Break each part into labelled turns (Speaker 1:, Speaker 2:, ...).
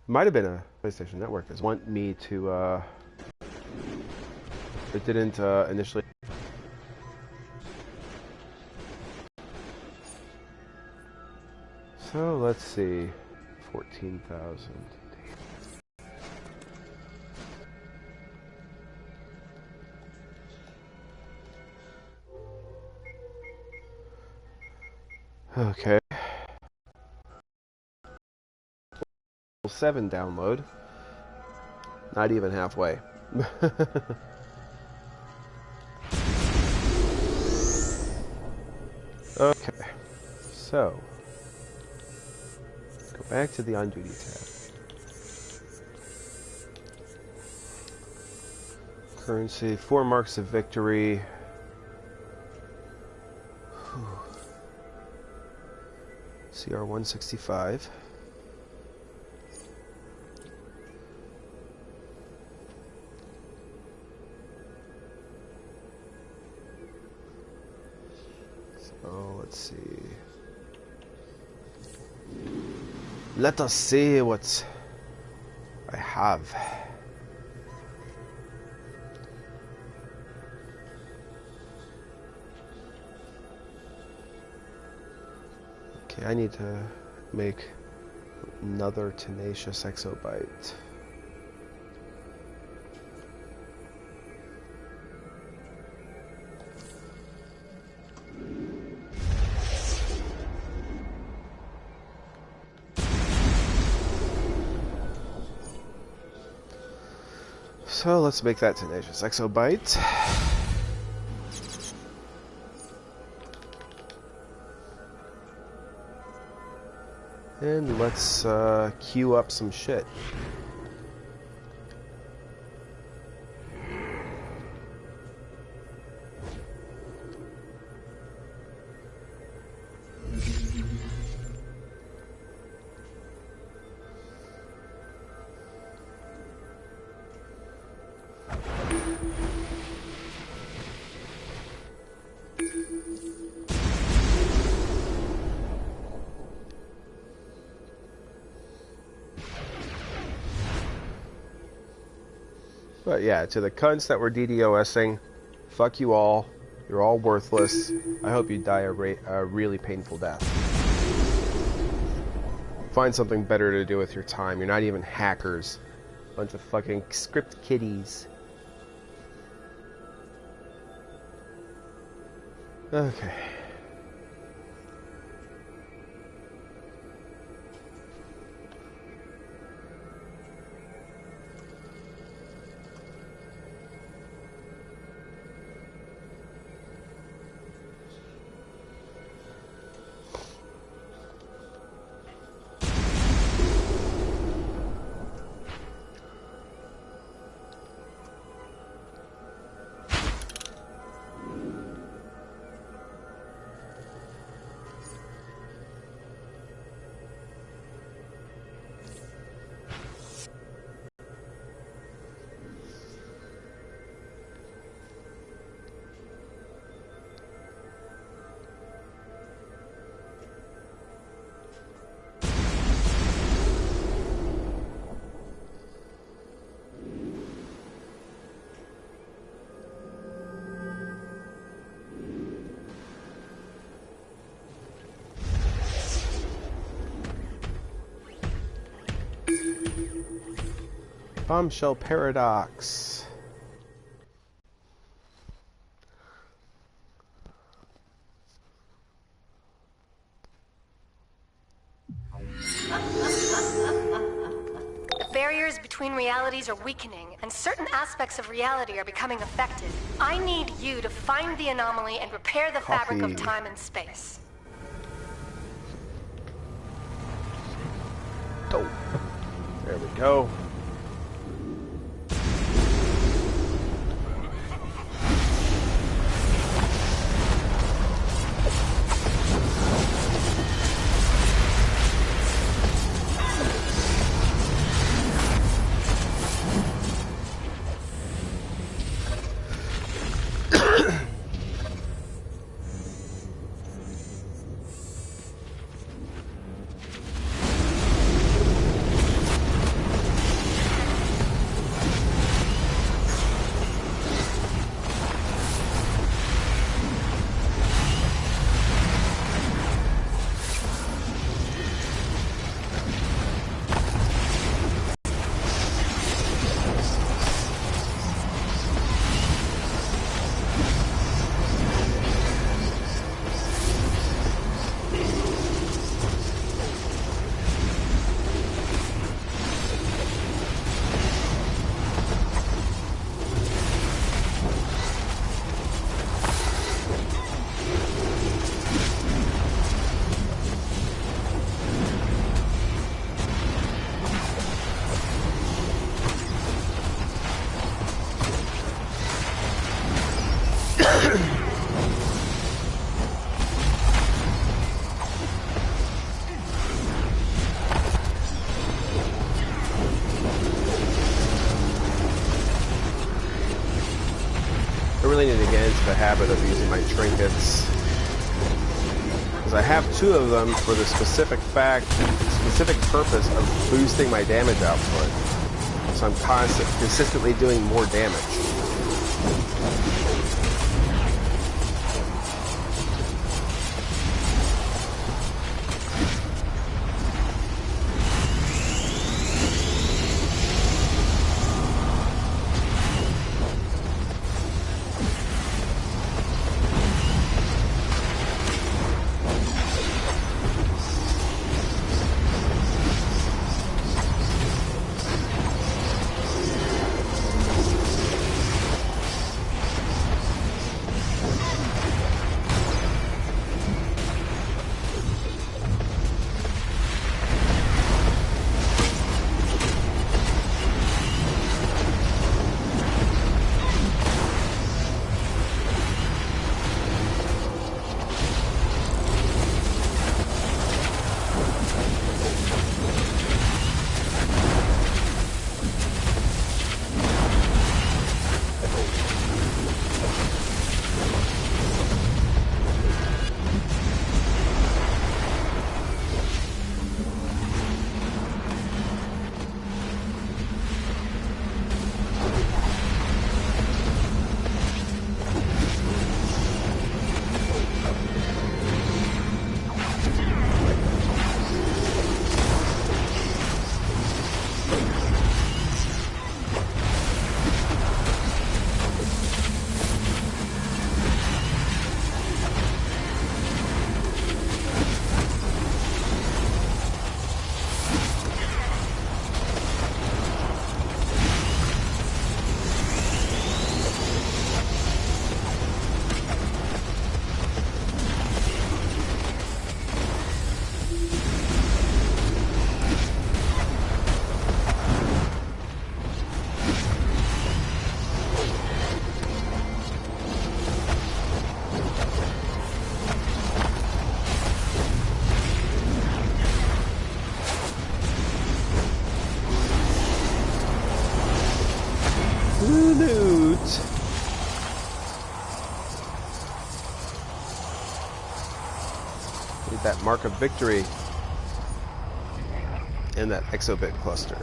Speaker 1: Might have been a PlayStation Network. Does want me to? It didn't initially. So let's see, 14,000. Okay. 7 download. Not even halfway. Okay. So, let's go back to the on duty tab. Currency, 4 marks of victory. CR 165. So let's see. Let us see what I have. Okay, I need to make another tenacious exobyte. So let's make that tenacious exobyte. And let's queue up some shit. But yeah, to the cunts that were DDoSing, fuck you all. You're all worthless. I hope you die a really painful death. Find something better to do with your time. You're not even hackers. Bunch of fucking script kiddies. Okay. Bombshell Paradox.
Speaker 2: The barriers between realities are weakening, and certain aspects of reality are becoming affected. I need you to find the anomaly and repair the fabric of time and space.
Speaker 1: Dope. There we go. really need to get into the habit of using my trinkets. Because I have 2 of them for the specific purpose of boosting my damage output. So I'm consistently doing more damage. Loot. Need that mark of victory and that exobit cluster.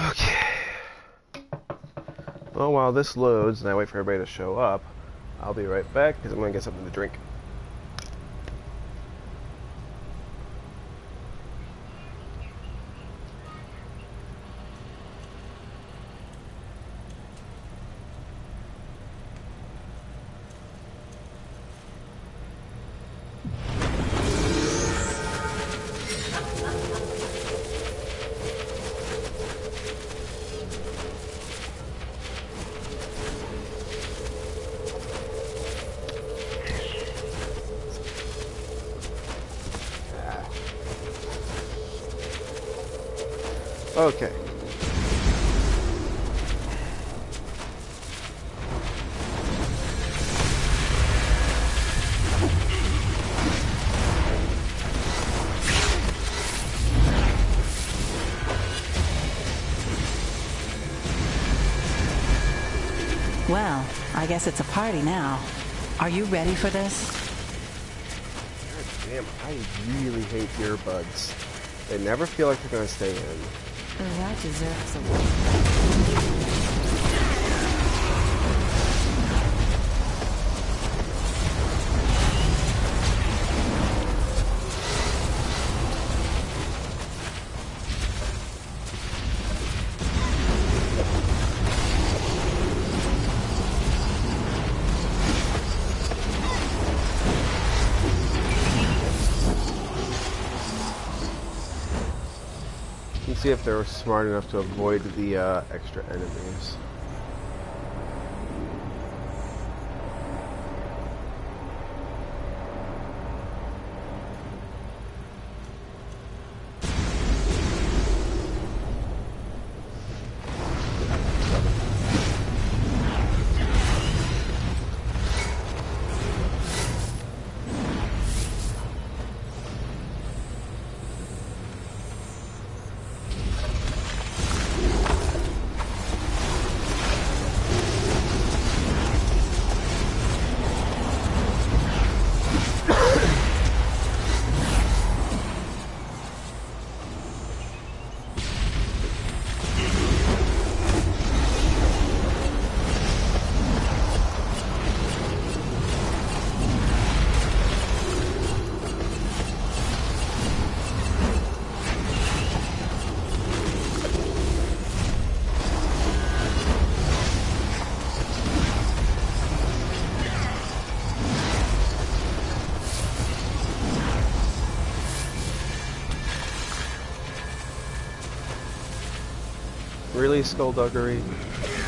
Speaker 1: Okay. Well, while this loads and I wait for everybody to show up, I'll be right back because I'm going to get something to drink. Okay.
Speaker 3: Well, I guess it's a party now. Are you ready for this?
Speaker 1: God damn, I really hate earbuds. They never feel like they're going to stay in.
Speaker 3: That deserves a win.
Speaker 1: See if they're smart enough to avoid the extra enemies. Really, Skullduggery?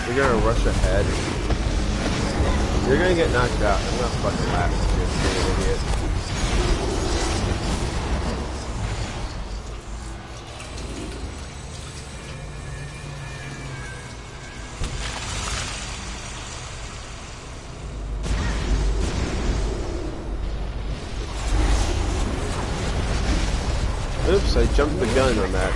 Speaker 1: You're gonna rush ahead? You're gonna get knocked out. I'm gonna fucking laugh at you, you idiot. Oops, I jumped the gun on that.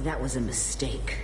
Speaker 4: That was a mistake.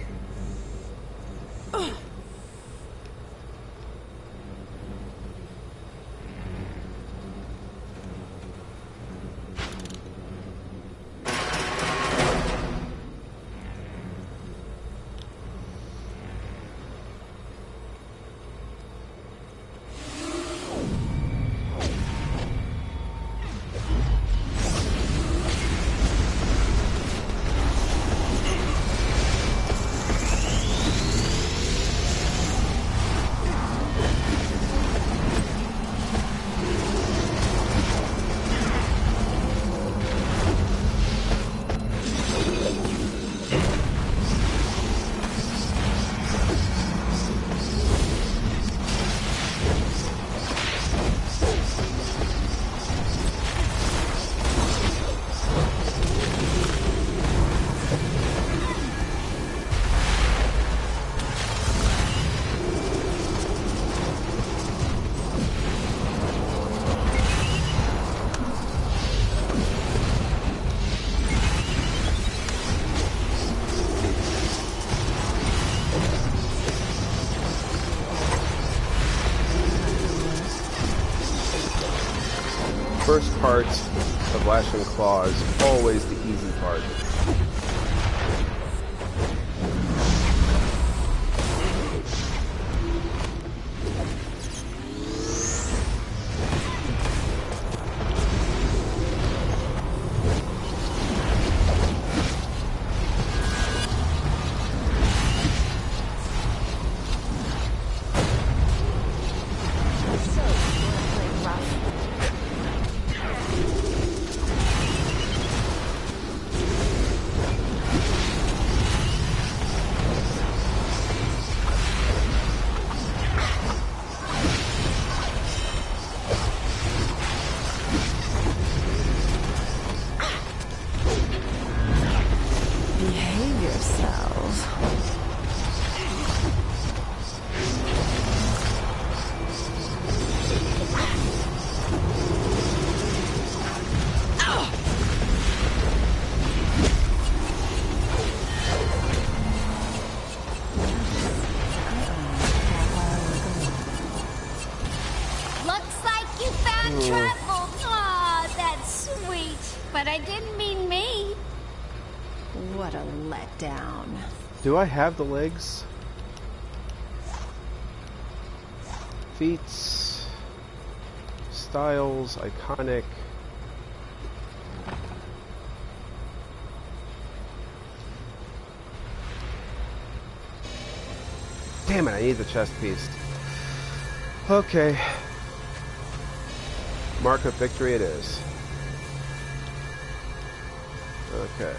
Speaker 4: First part of Lashing Claw is always the easy part. Do I have the legs? Feats, styles, iconic. Damn it, I need the chest piece. Okay. Mark of victory it is. Okay.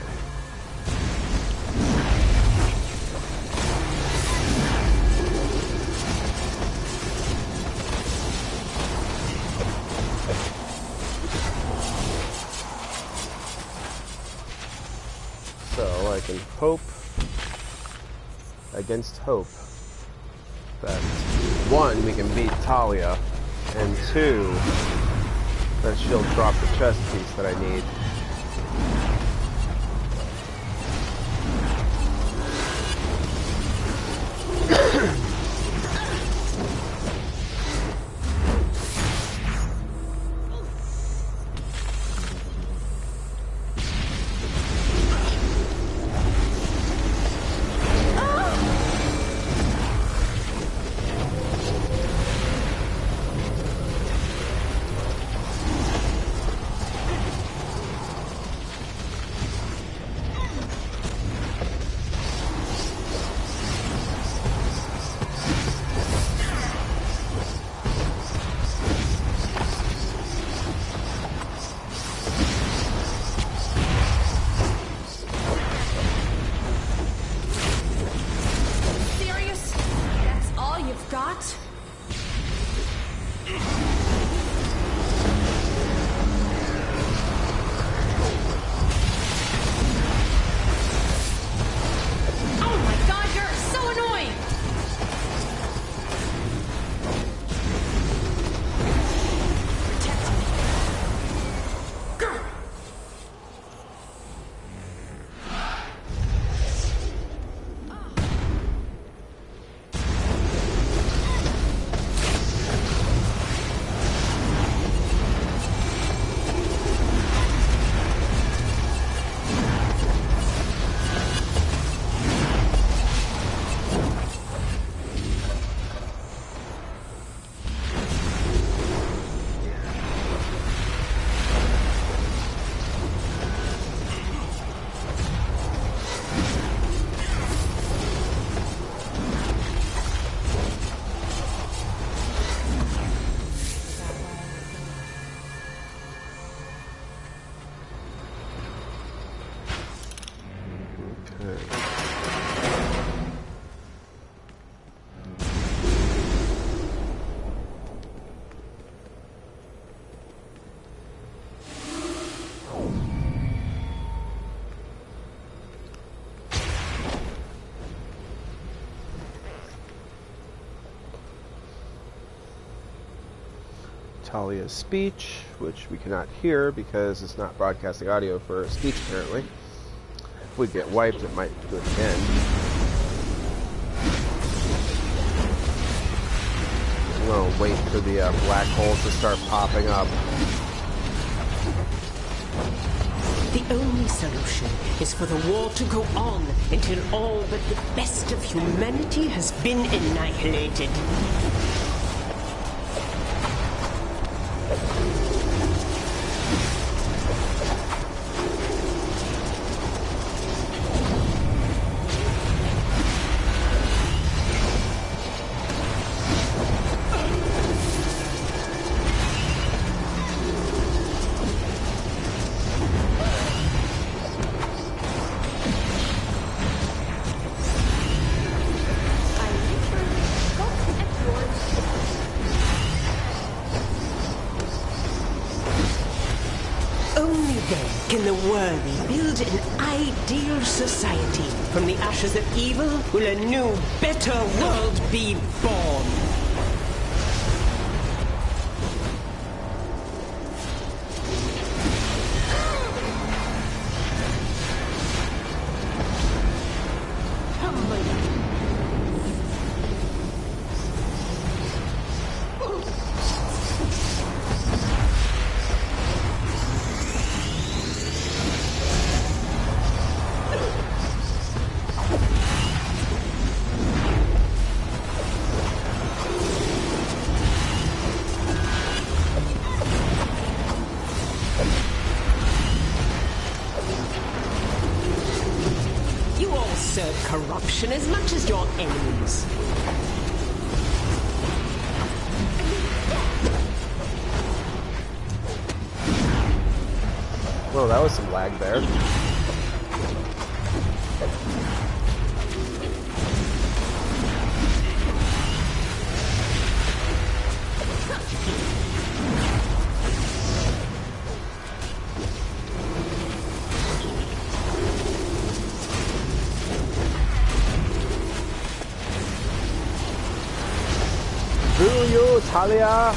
Speaker 4: So I can hope against hope that 1, we can beat Talia, and 2, that she'll drop the chest piece that I need.
Speaker 1: Talia's speech, which we cannot hear because it's not broadcasting audio for speech apparently. If we get wiped, it might do it again. I'm going to wait for the black holes to start popping up.
Speaker 5: The only solution is for the war to go on until all but the best of humanity has been annihilated. Can the worthy build an ideal society? From the ashes of evil will a new, better world be born. Corruption as much as your enemies.
Speaker 1: Well, that was some lag there. Boo you, Talia!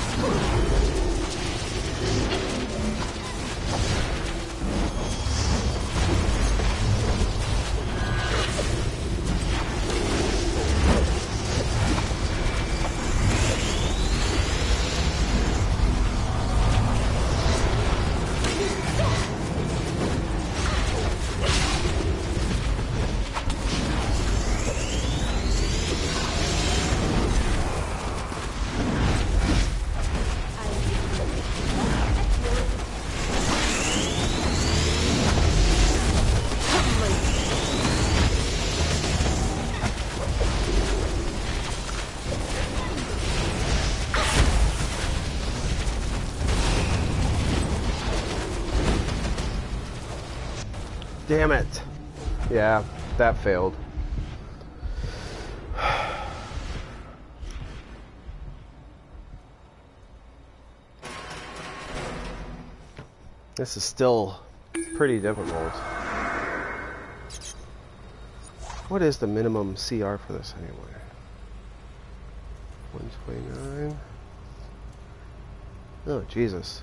Speaker 1: Damn it. Yeah, that failed. This is still pretty difficult. What is the minimum CR for this anyway? 129. Oh, Jesus.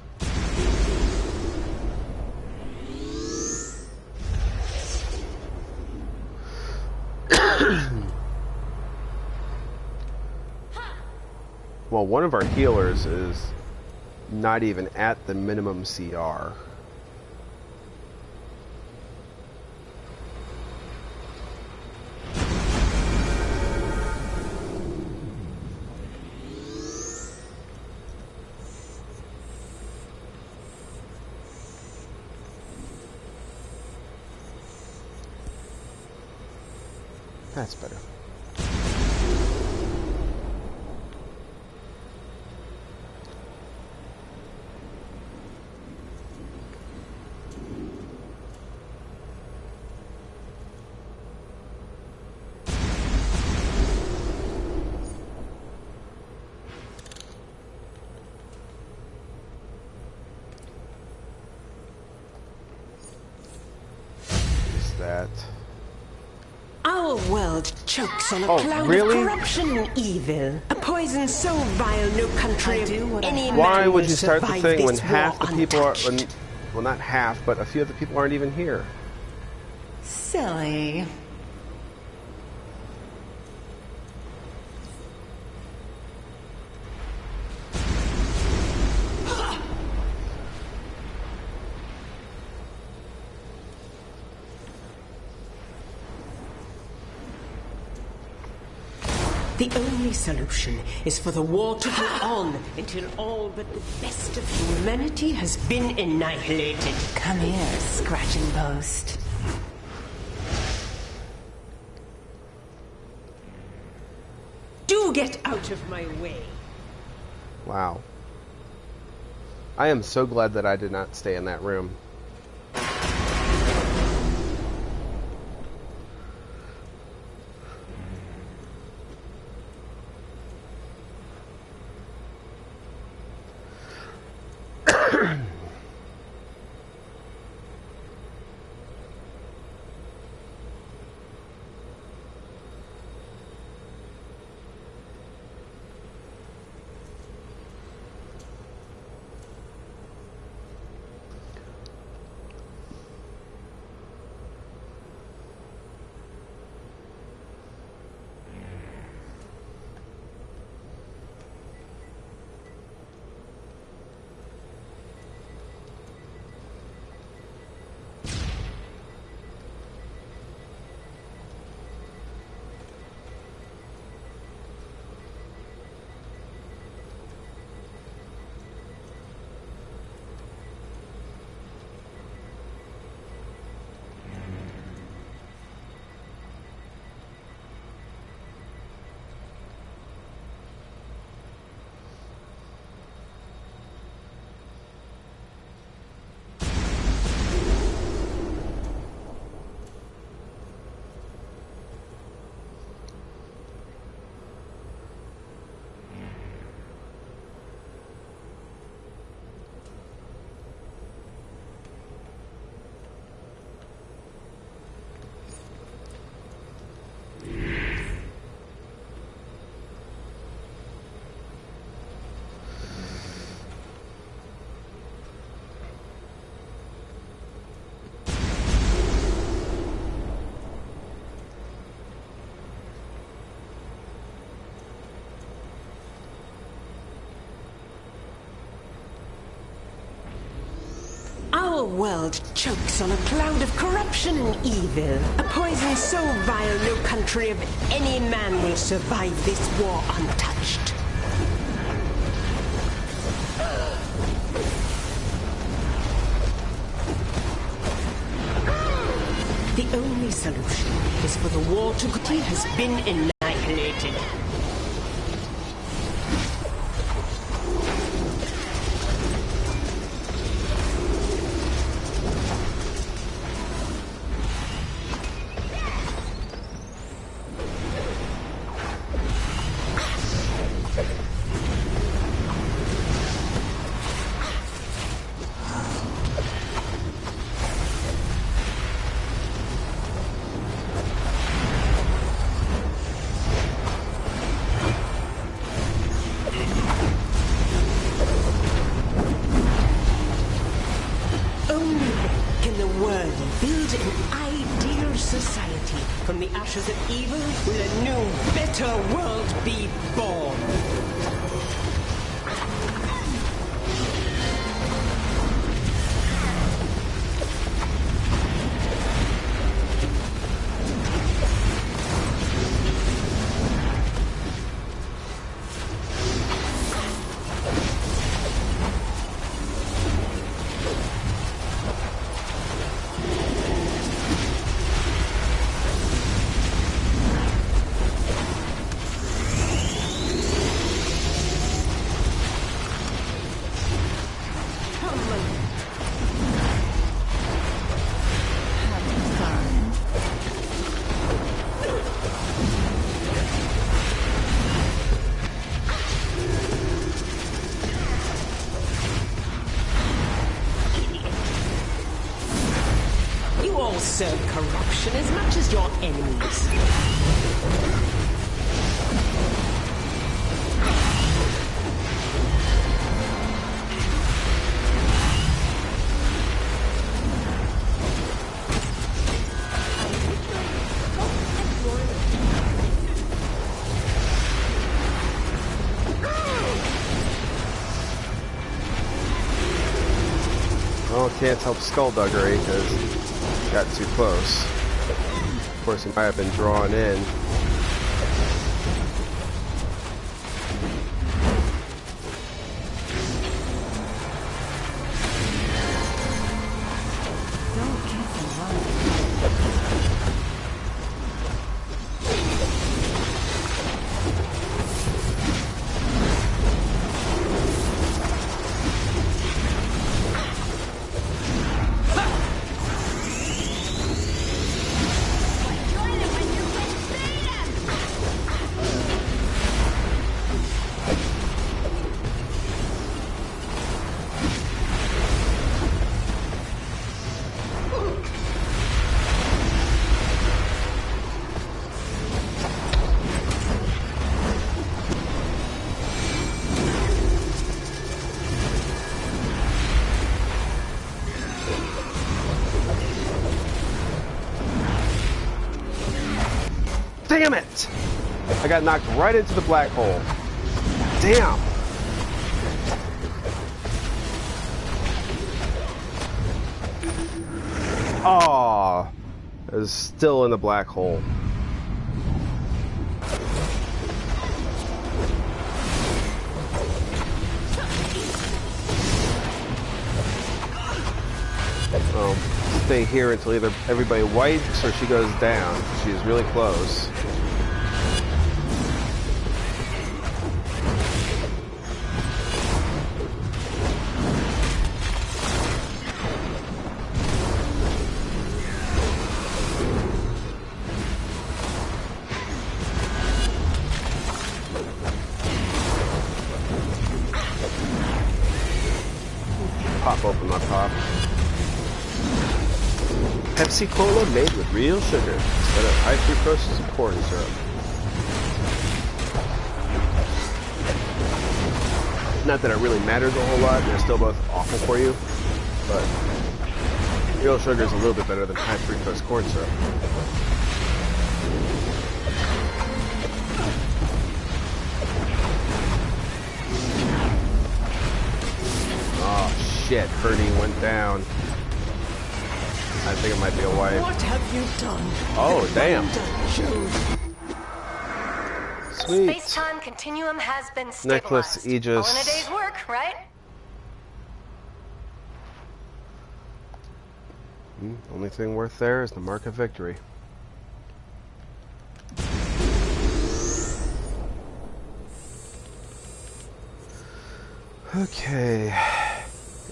Speaker 1: Well, one of our healers is not even at the minimum CR. That's better. that.
Speaker 5: Our world chokes on a
Speaker 1: Oh,
Speaker 5: cloud
Speaker 1: really?
Speaker 5: of corruption and evil. A poison so vile no country of any
Speaker 1: Why
Speaker 5: man
Speaker 1: would
Speaker 5: will
Speaker 1: you start the
Speaker 5: survive
Speaker 1: thing when
Speaker 5: this
Speaker 1: half the
Speaker 5: war
Speaker 1: people are,
Speaker 5: untouched.
Speaker 1: well, not half, but a few of the people aren't even here?
Speaker 3: Silly.
Speaker 5: The only solution is for the war to go on until all but the best of humanity has been annihilated.
Speaker 3: Come here, scratching post.
Speaker 5: Do get out of my way.
Speaker 1: Wow. I am so glad that I did not stay in that room.
Speaker 5: Our world chokes on a cloud of corruption and evil. A poison so vile no country of any man will survive this war untouched. The only solution is for the war to has been annihilated. Build an ideal society. From the ashes of evil will a new, better world be born. as much as your enemies.
Speaker 1: Well, can't help skullduggery because it got too close. Of course, he might have been drawn in.
Speaker 3: Don't kiss and run.
Speaker 1: Damn it! I got knocked right into the black hole. Damn! Aw, I was still in the black hole. Stay here until either everybody wipes or she goes down. She's really close. Pop open my pop. Pepsi Cola made with real sugar instead of high fructose corn syrup. Not that it really matters a whole lot, they're still both awful for you, but real sugar is a little bit better than high fructose corn syrup. Oh shit, Purdy went down. I think it might be a wife.
Speaker 5: What have you done?
Speaker 1: Oh, damn. Sweet.
Speaker 2: Space-time continuum has been stabilized.
Speaker 1: Necklace, Aegis.
Speaker 2: All in a day's work, right?
Speaker 1: Only thing worth there is the mark of victory. Okay.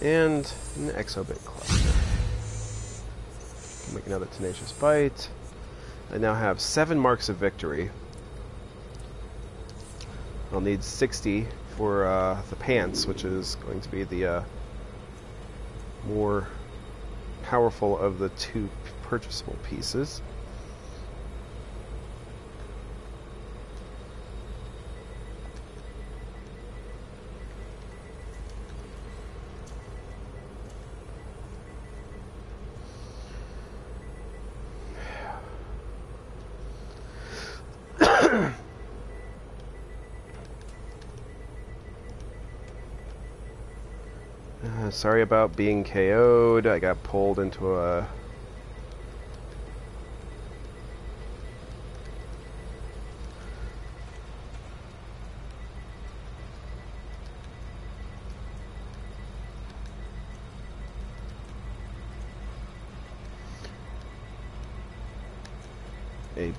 Speaker 1: And an exobit cluster. Make another tenacious bite. I now have 7 marks of victory. I'll need 60 for the pants, which is going to be the more powerful of the 2 purchasable pieces. Sorry about being KO'd. I got pulled into a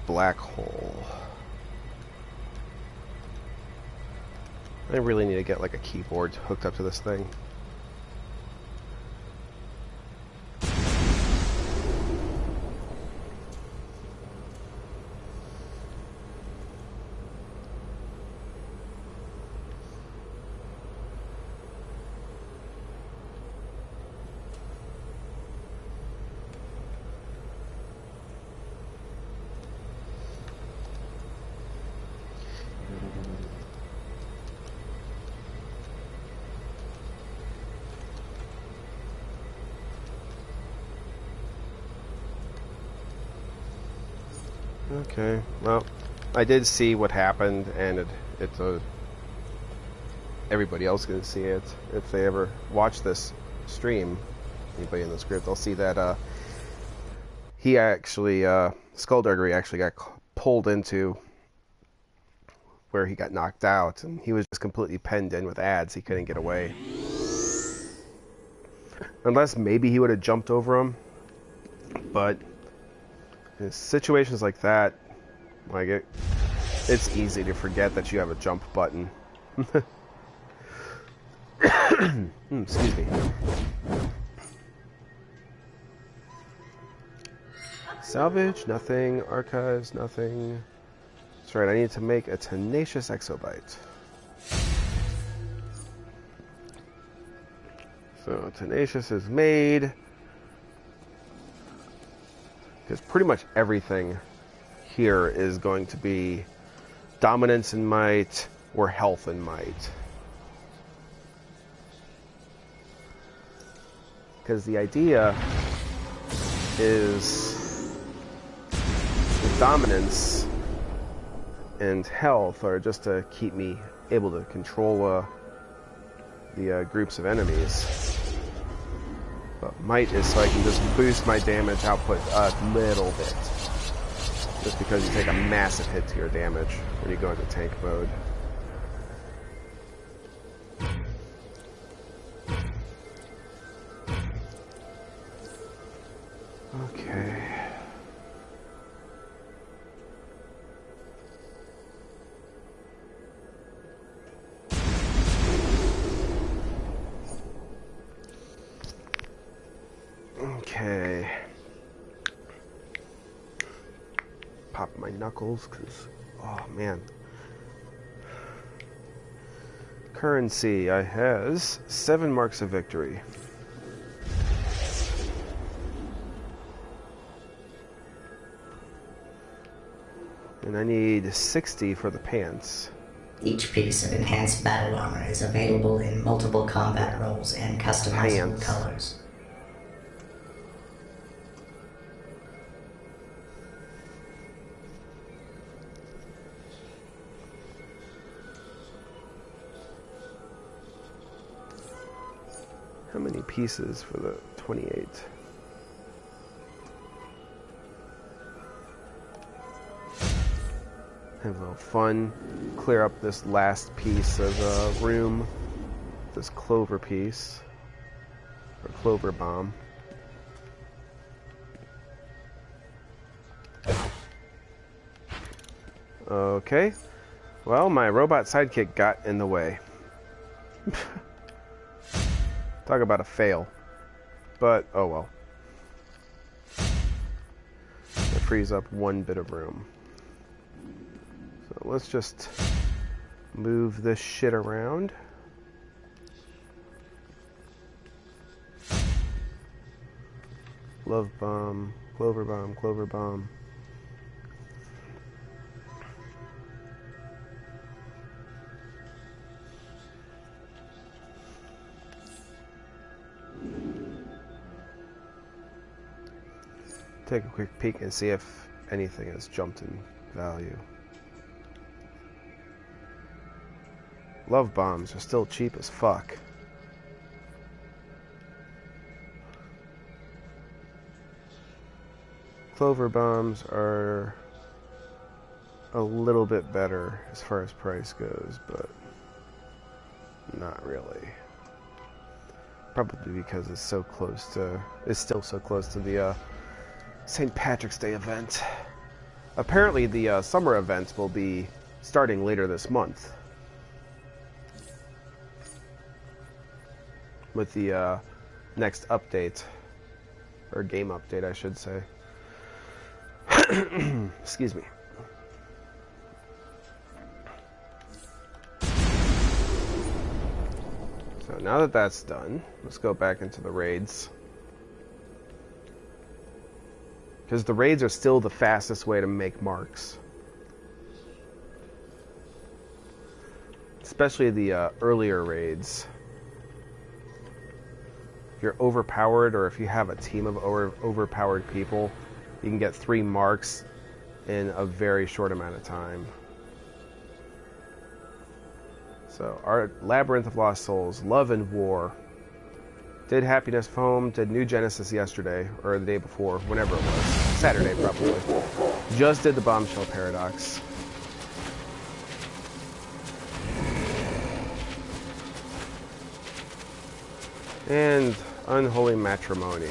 Speaker 1: black hole. I really need to get like a keyboard hooked up to this thing. Okay, well, I did see what happened, and it's a... Everybody else can see it. If they ever watch this stream, anybody in this group, they'll see that he actually, Skullduggery actually got pulled into where he got knocked out, and he was just completely penned in with ads. He couldn't get away. Unless maybe he would have jumped over him, but in situations like that, like it's easy to forget that you have a jump button. Excuse me. Salvage, nothing. Archives, nothing. That's right, I need to make a tenacious exobyte. So, tenacious is made. Because pretty much everything here is going to be dominance and might or health and might. Because the idea is the dominance and health are just to keep me able to control the groups of enemies. But might is so I can just boost my damage output a little bit. Just because you take a massive hit to your damage when you go into tank mode. Okay. Okay. Pop my knuckles, because, oh man. Currency, I has 7 marks of victory. And I need 60 for the pants.
Speaker 6: Each piece of enhanced battle armor is available in multiple combat roles and customizable colors.
Speaker 1: How many pieces for the 28? Have a little fun. Clear up this last piece of room. This clover piece. Or clover bomb. Okay. Well, my robot sidekick got in the way. Talk about a fail. But, oh well. It frees up 1 bit of room. So let's just move this shit around. Love bomb, clover bomb, clover bomb. Take a quick peek and see if anything has jumped in value. Love bombs are still cheap as fuck. Clover bombs are a little bit better as far as price goes, but not really. Probably because it's so close to, it's still so close to the St. Patrick's Day event. Apparently the summer events will be starting later this month. With the next update, or game update I should say. Excuse me. So now that that's done, let's go back into the raids. Because the raids are still the fastest way to make marks. Especially the earlier raids. If you're overpowered, or if you have a team of overpowered people, you can get 3 marks in a very short amount of time. So, our Labyrinth of Lost Souls, Love and War. Did Happiness of Home, did New Genesis yesterday, or the day before, whenever it was. Saturday, probably. Just did the Bombshell Paradox. And Unholy Matrimony.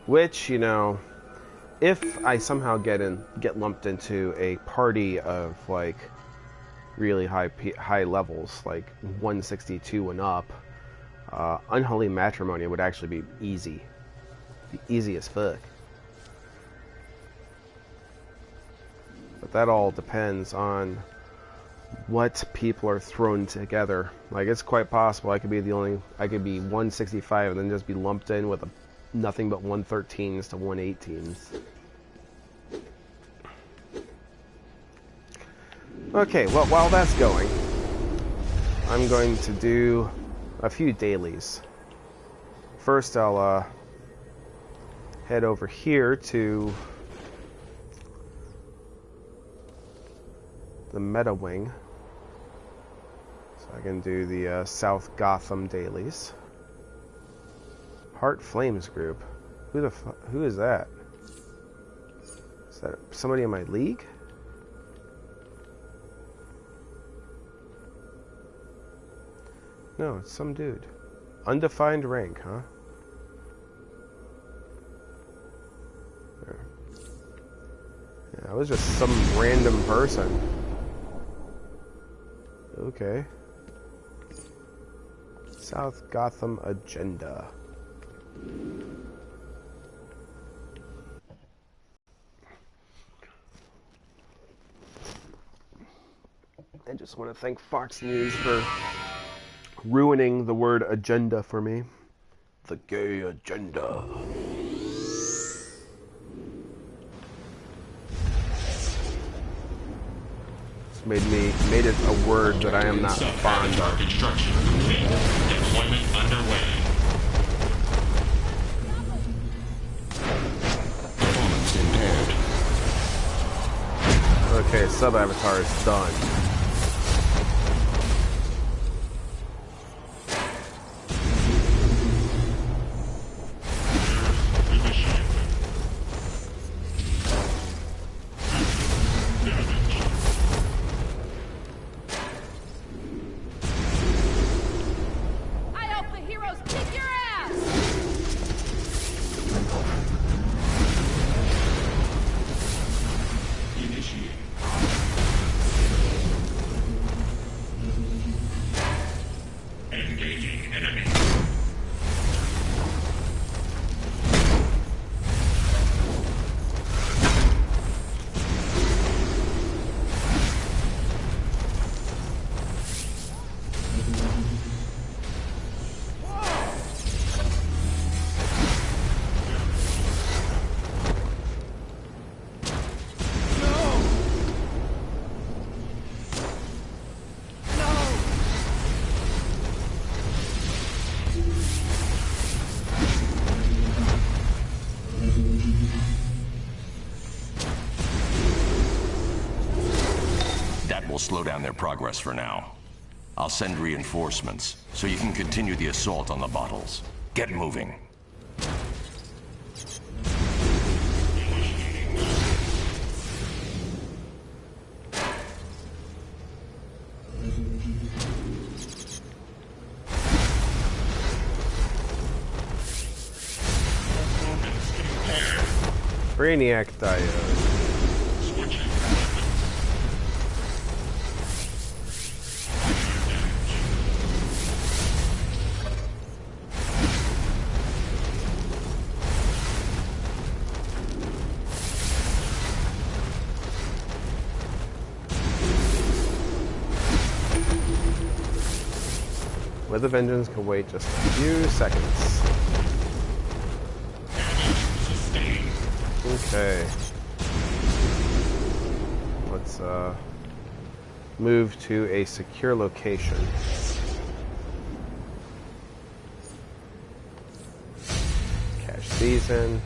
Speaker 1: Which, you know, if I somehow get lumped into a party of like really high levels, like 162 and up, Unholy Matrimony would actually be easy. Be easy as fuck. But that all depends on what people are thrown together. Like, it's quite possible I could be 165 and then just be lumped in with nothing but 113s to 118s. Okay, well, while that's going, I'm going to do a few dailies. First, I'll head over here to the Meta Wing, so I can do the South Gotham dailies. Heart Flames group. Who is that? Is that somebody in my league? No, it's some dude. Undefined rank, huh? Yeah, it was just some random person. Okay. South Gotham agenda. I just want to thank Fox News for ruining the word agenda for me. The gay agenda. It's made it a word that I am not fond of.
Speaker 7: Construction complete. Deployment underway. Performance impaired.
Speaker 1: Okay, sub-avatar is done.
Speaker 7: Slow down their progress for now. I'll send reinforcements, so you can continue the assault on the bottles. Get moving.
Speaker 1: Brainiac Diode. With a Vengeance can wait just a few seconds. Okay. Let's move to a secure location. Cash these in.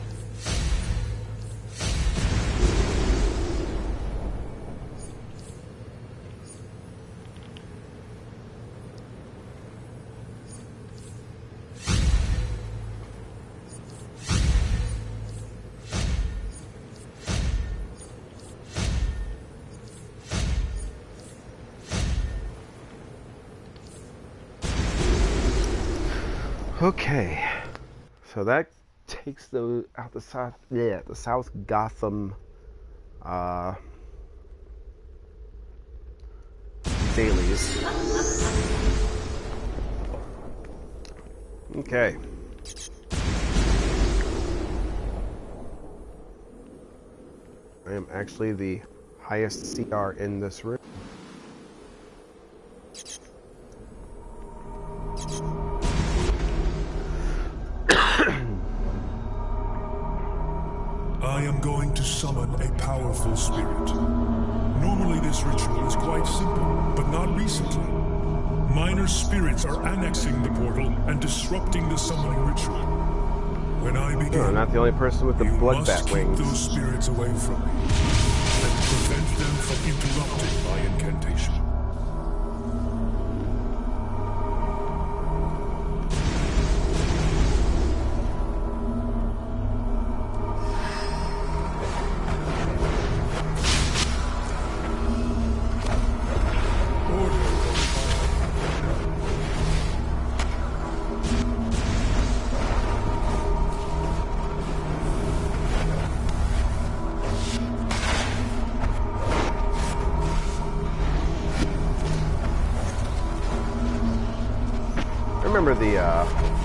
Speaker 1: Okay, so that takes those out the South Gotham dailies. Okay. I am actually the highest CR in this room.
Speaker 8: I am going to summon a powerful spirit. Normally this ritual is quite simple, but not recently. Minor spirits are annexing the portal and disrupting the summoning ritual. When I begin,
Speaker 1: I'm not the only person with the blood bat wings.
Speaker 8: Keep those spirits away from me and prevent them from interrupting my incantation.
Speaker 1: I remember the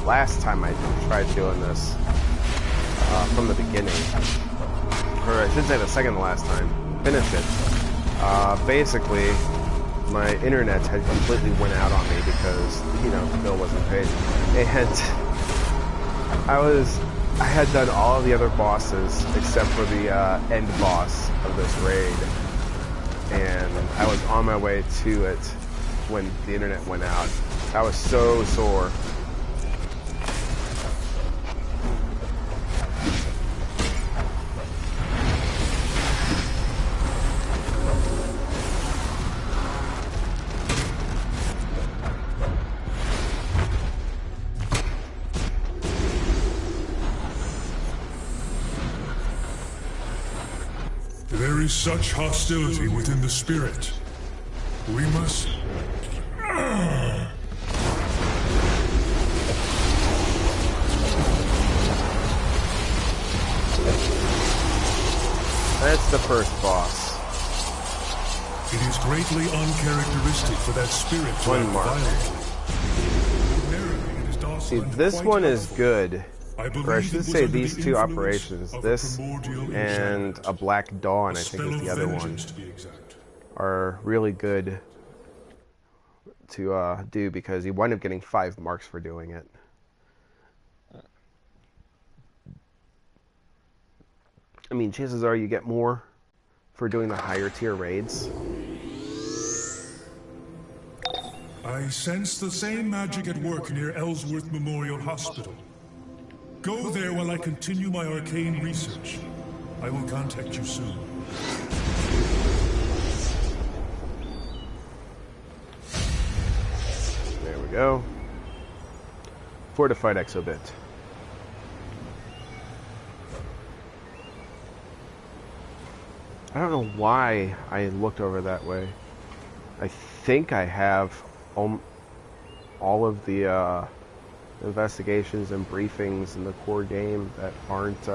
Speaker 1: last time I tried doing this from the beginning, or I should say the second to last time, finished it. Basically, my internet had completely went out on me because, you know, the bill wasn't paid. And I had done all of the other bosses except for the end boss of this raid. And I was on my way to it when the internet went out. I was so sore.
Speaker 8: There is such hostility within the spirit. We must...
Speaker 1: That's the first boss.
Speaker 8: It is greatly uncharacteristic for that spirit to
Speaker 1: One
Speaker 8: act
Speaker 1: mark.
Speaker 8: violently. It is docile
Speaker 1: See,
Speaker 8: and
Speaker 1: this
Speaker 8: quite
Speaker 1: one is
Speaker 8: helpful.
Speaker 1: good.
Speaker 8: I believe
Speaker 1: Or I
Speaker 8: it
Speaker 1: should
Speaker 8: was
Speaker 1: say
Speaker 8: under
Speaker 1: these
Speaker 8: the
Speaker 1: two
Speaker 8: influence
Speaker 1: operations,
Speaker 8: of a
Speaker 1: this
Speaker 8: primordial
Speaker 1: and
Speaker 8: enchantment.
Speaker 1: a Black Dawn, I think
Speaker 8: Spell
Speaker 1: is
Speaker 8: of
Speaker 1: the other one,
Speaker 8: vengeance, to be exact.
Speaker 1: are really good to do because you wind up getting 5 marks for doing it. I mean, chances are you get more for doing the higher tier raids.
Speaker 8: I sense the same magic at work near Ellsworth Memorial Hospital. Go there while I continue my arcane research. I will contact you soon.
Speaker 1: There we go. Fortified Exobit. I don't know why I looked over that way. I think I have all of the investigations and briefings in the core game that aren't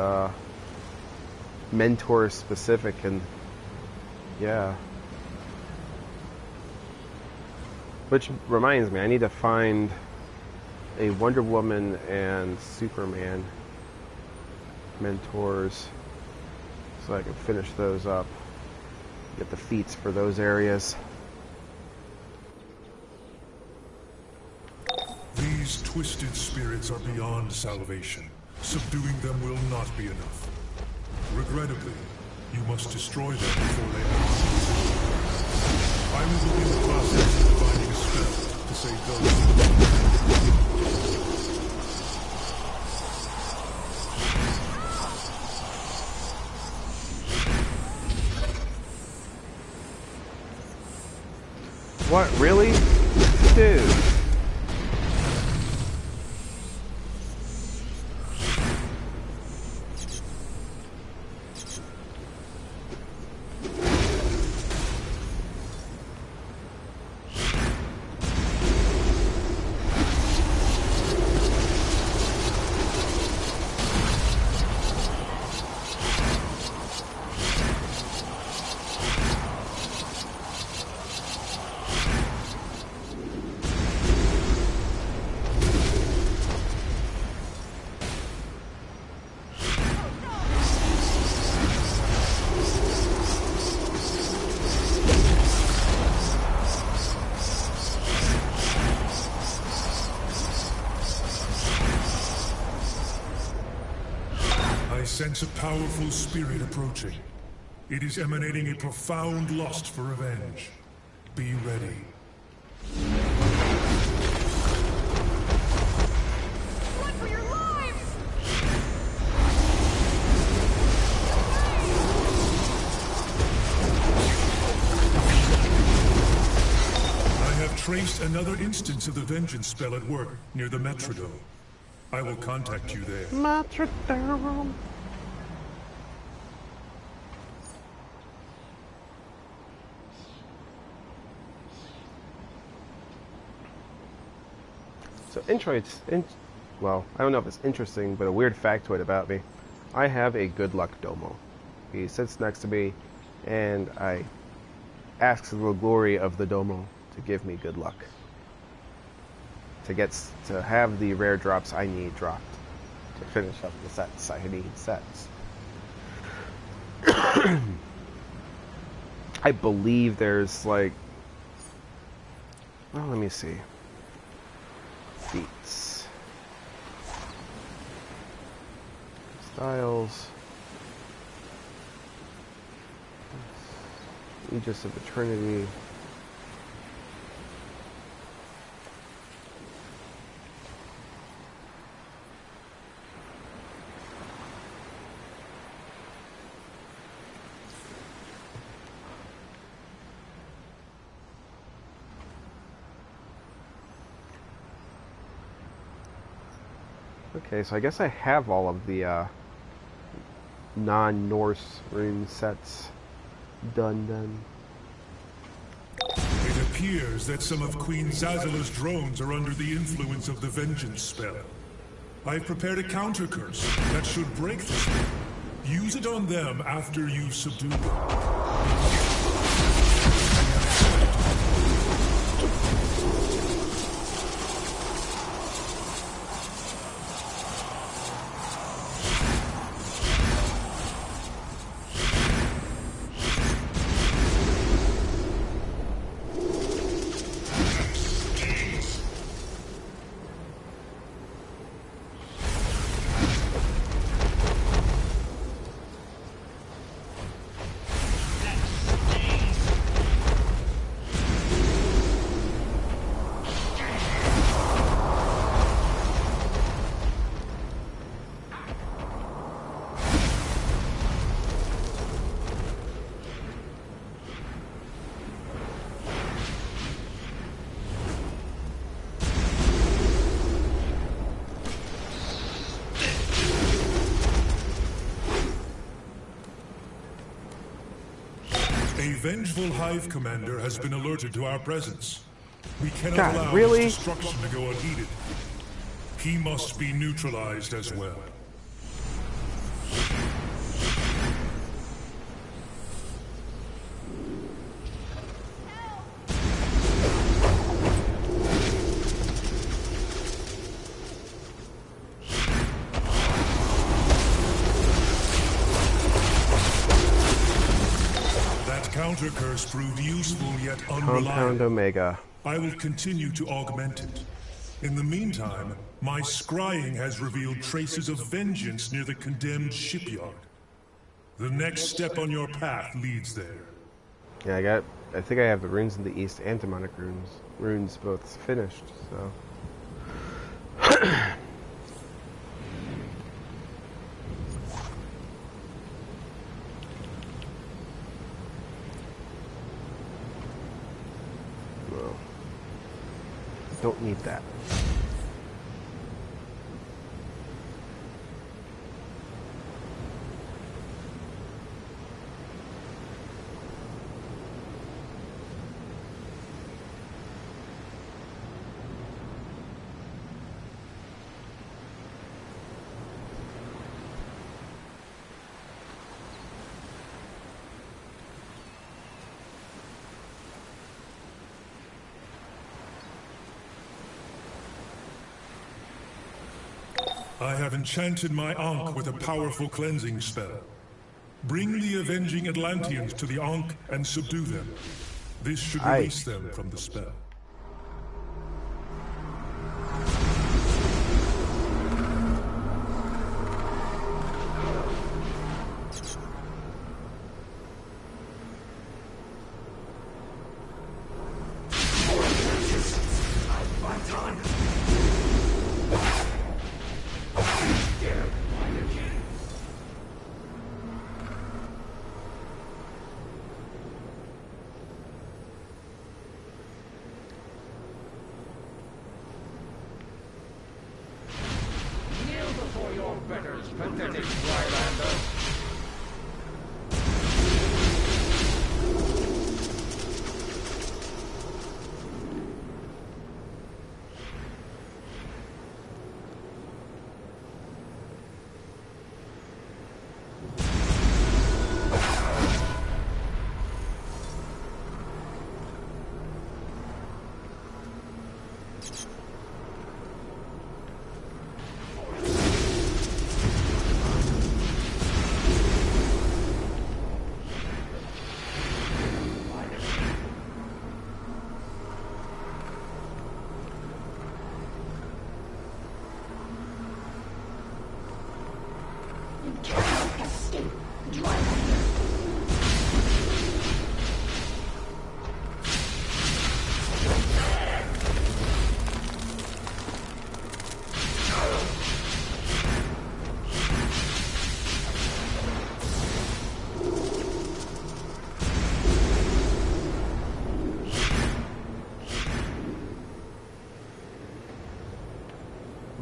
Speaker 1: mentor specific, and yeah. Which reminds me, I need to find a Wonder Woman and Superman mentors so I can finish those up. Get the feats for those areas.
Speaker 8: These twisted spirits are beyond salvation. Subduing them will not be enough. Regrettably, you must destroy them before they act. I will begin the process of divining a spell to save those.
Speaker 1: What, really? Dude.
Speaker 8: I sense a powerful spirit approaching. It is emanating a profound lust for revenge. Be ready.
Speaker 9: Run for your lives!
Speaker 8: I have traced another instance of the vengeance spell at work near the Metrodome. I will contact you there.
Speaker 1: Metrodome. So well, I don't know if it's interesting, but a weird factoid about me. I have a good luck domo. He sits next to me, and I ask the glory of the domo to give me good luck. To have the rare drops I need dropped. To finish up the sets. I need sets. I believe there's like... Well, let me see. Beats. Styles. Aegis of Eternity. Okay, so I guess I have all of the non-Norse rune sets done.
Speaker 8: It appears that some of Queen Zazzala's drones are under the influence of the vengeance spell. I've prepared a counter curse that should break the spell. Use it on them after you subdue them. A vengeful Hive commander has been alerted to our presence. We cannot allow his destruction to go unheeded. He must be neutralized as well. Counter curse proved useful yet unreliable.
Speaker 1: Compound Omega.
Speaker 8: I will continue to augment it. In the meantime, my scrying has revealed traces of vengeance near the condemned shipyard. The next step on your path leads there.
Speaker 1: Yeah, I think I have the runes in the east and demonic runes both finished, so. Well, Don't need that.
Speaker 8: I have enchanted my Ankh with a powerful cleansing spell. Bring the avenging Atlanteans to the Ankh and subdue them. This should release them from the spell.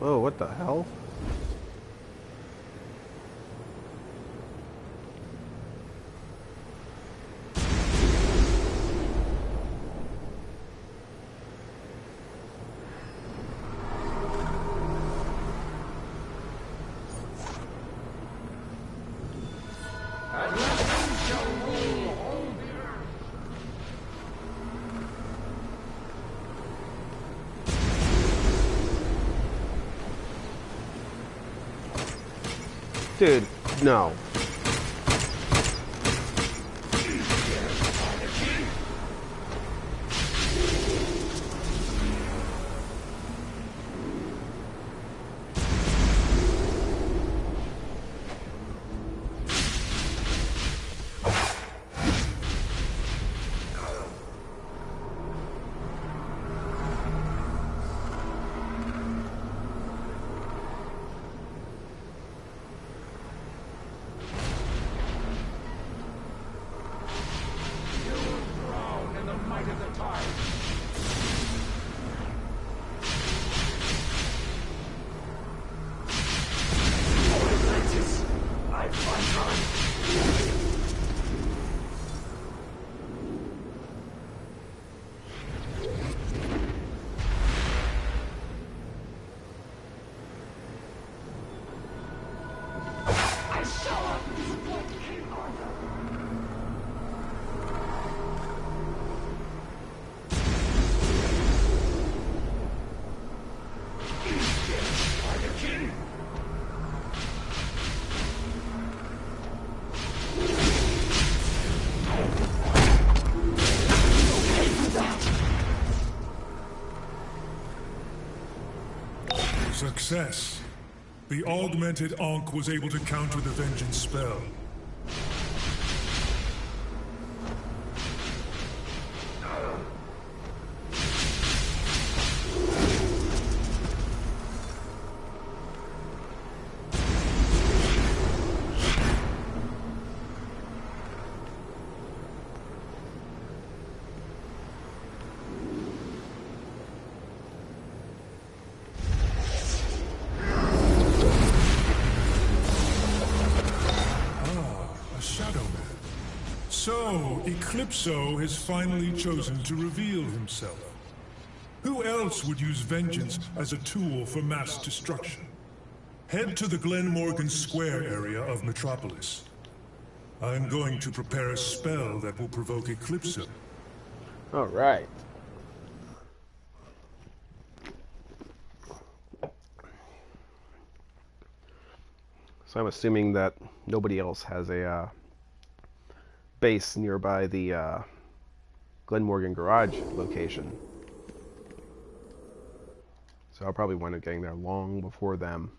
Speaker 1: Whoa, what the hell? Dude, no.
Speaker 8: Success. The augmented Ankh was able to counter the vengeance spell. So, Eclipso has finally chosen to reveal himself. Who else would use vengeance as a tool for mass destruction? Head to the Glenmorgan Square area of Metropolis. I'm going to prepare a spell that will provoke Eclipso.
Speaker 1: All right. So I'm assuming that nobody else has a base nearby the Glenmorgan Garage location. So I'll probably wind up getting there long before them.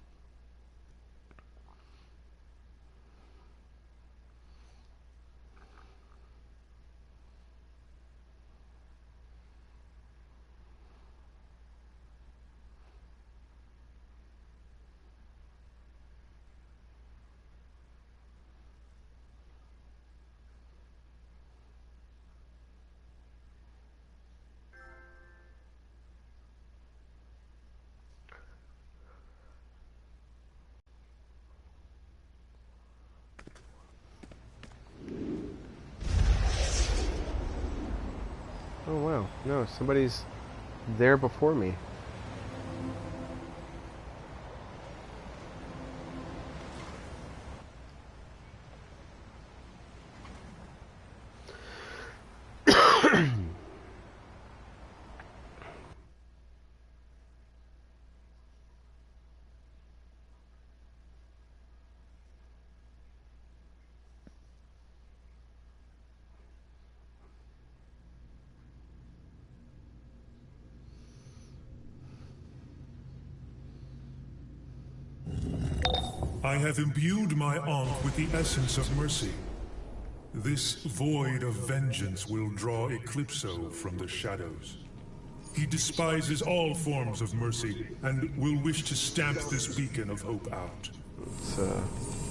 Speaker 1: Oh wow, no, somebody's there before me.
Speaker 8: I have imbued my Ankh with the essence of mercy. This void of vengeance will draw Eclipso from the shadows. He despises all forms of mercy and will wish to stamp this beacon of hope out.
Speaker 1: Let's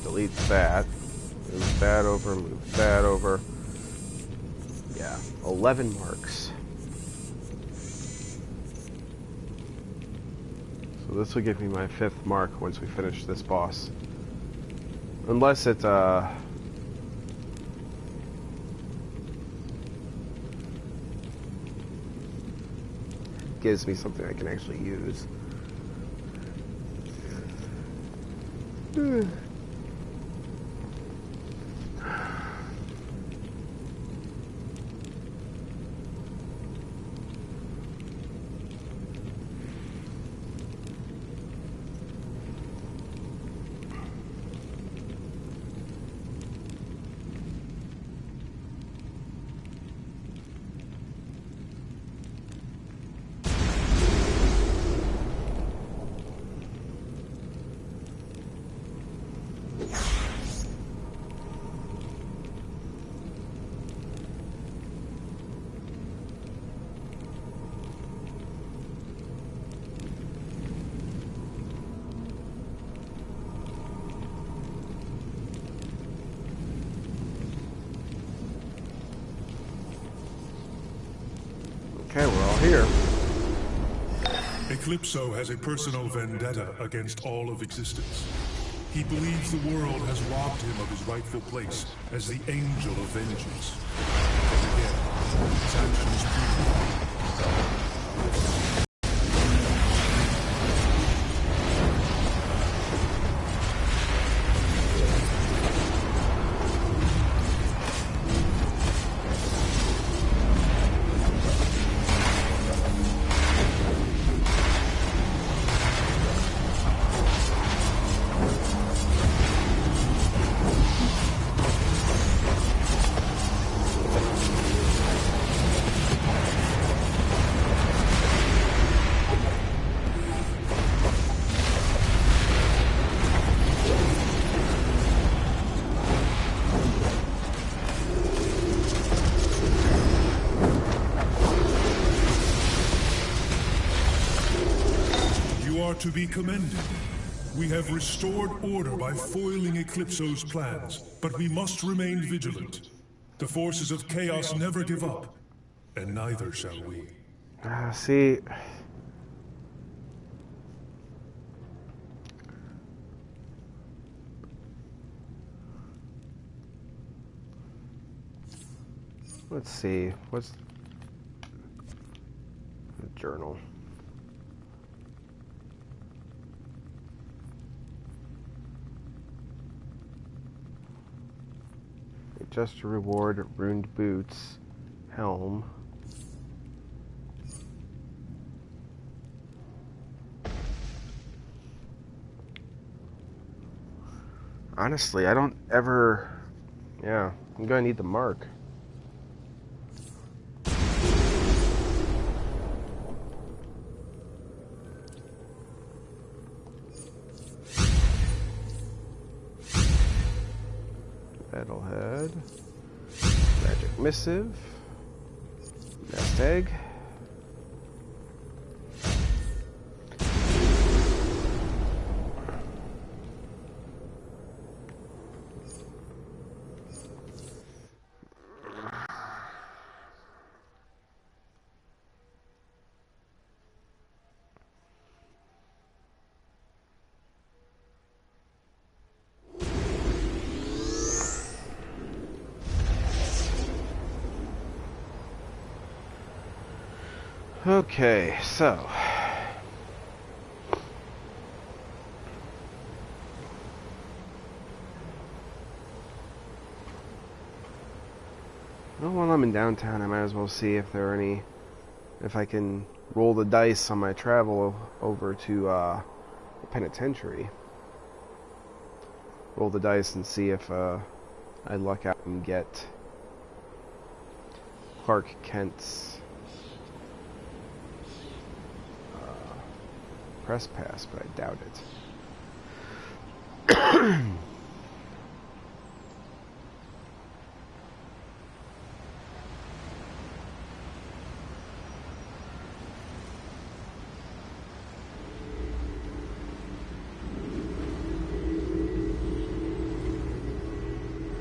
Speaker 1: delete that. Move that over, move that over. Yeah, 11 marks. So this will give me my 5th mark once we finish this boss. Unless it, gives me something I can actually use. Okay, we're all here.
Speaker 8: Eclipso has a personal vendetta against all of existence. He believes the world has robbed him of his rightful place as the Angel of Vengeance. And again, his actions prove to be commended. We have restored order by foiling Eclipso's plans, but we must remain vigilant. The forces of chaos never give up, and neither shall we.
Speaker 1: See... Let's see. What's the journal? Just to reward ruined boots, helm. Honestly, I don't ever... Yeah, I'm gonna need the mark. Metalhead. Magic Missive. Nest Egg. Okay, so well, while I'm in downtown, I might as well see if there are any, if I can roll the dice on my travel over to the penitentiary. Roll the dice and see if I luck out and get Clark Kent's press pass, but I doubt it. I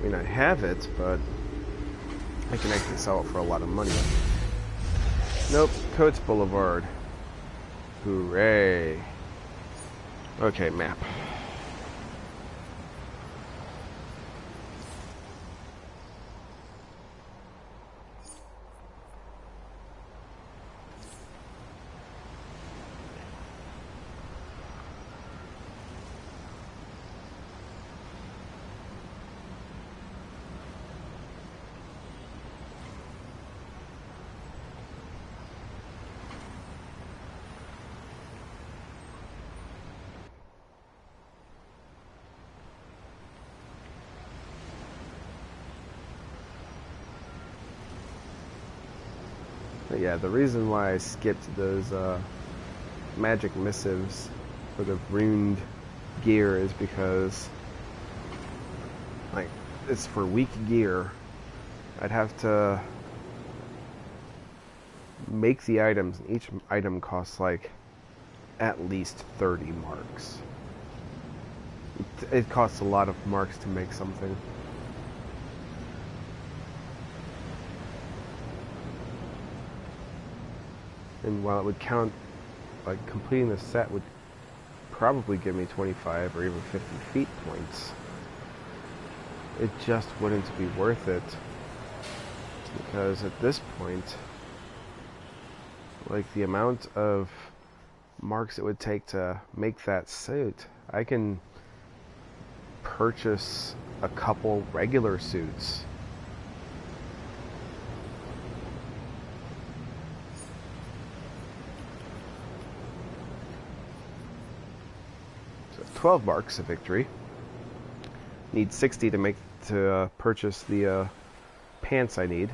Speaker 1: mean, I have it, but I can actually sell it for a lot of money. Nope, Coates Boulevard. Hooray. Okay, map. But yeah, the reason why I skipped those magic missives for the ruined gear is because, like, it's for weak gear. I'd have to make the items, and each item costs like at least 30 marks. It costs a lot of marks to make something. And while it would count, like, completing the set would probably give me 25 or even 50 feat points, it just wouldn't be worth it. Because at this point, like, the amount of marks it would take to make that suit, I can purchase a couple regular suits. So 12 marks of victory. Need 60 to purchase the pants I need.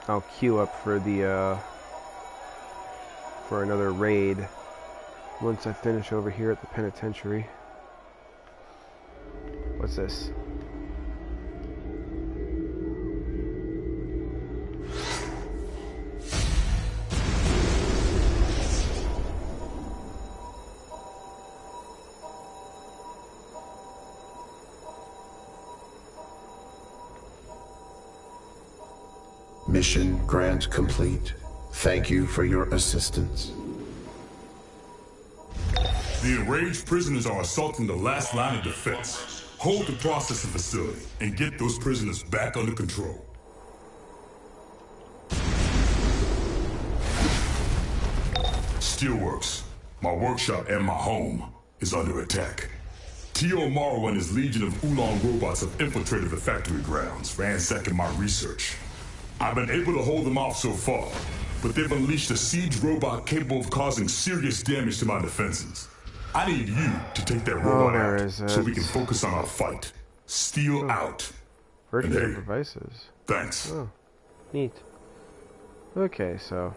Speaker 1: I'll queue up for the for another raid once I finish over here at the penitentiary. What's this?
Speaker 10: Mission grant complete. Thank you for your assistance.
Speaker 8: The enraged prisoners are assaulting the last line of defense. Hold the processing facility and get those prisoners back under control. Steelworks, my workshop and my home, is under attack. Tio Morrow and his legion of Oolong robots have infiltrated the factory grounds, ransacking my research. I've been able to hold them off so far, but they've unleashed a siege robot capable of causing serious damage to my defenses. I need you to take that robot out so we can focus on our fight. Steel out.
Speaker 1: Virtual devices.
Speaker 8: Thanks.
Speaker 1: Oh, neat. Okay, so...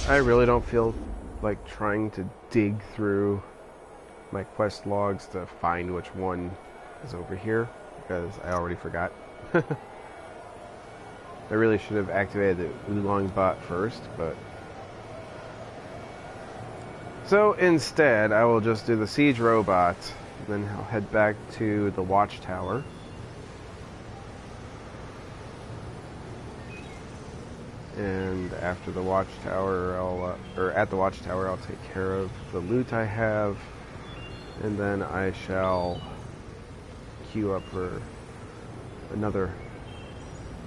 Speaker 1: I really don't feel like trying to dig through my quest logs to find which one is over here, because I already forgot. I really should have activated the Oolong bot first, but... So instead, I will just do the siege robot, then I'll head back to the watchtower. And after the watchtower, at the watchtower, I'll take care of the loot I have, and then I shall queue up for another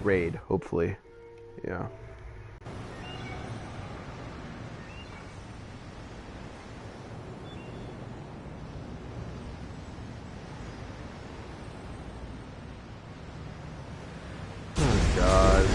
Speaker 1: raid, hopefully. Yeah. Oh, God.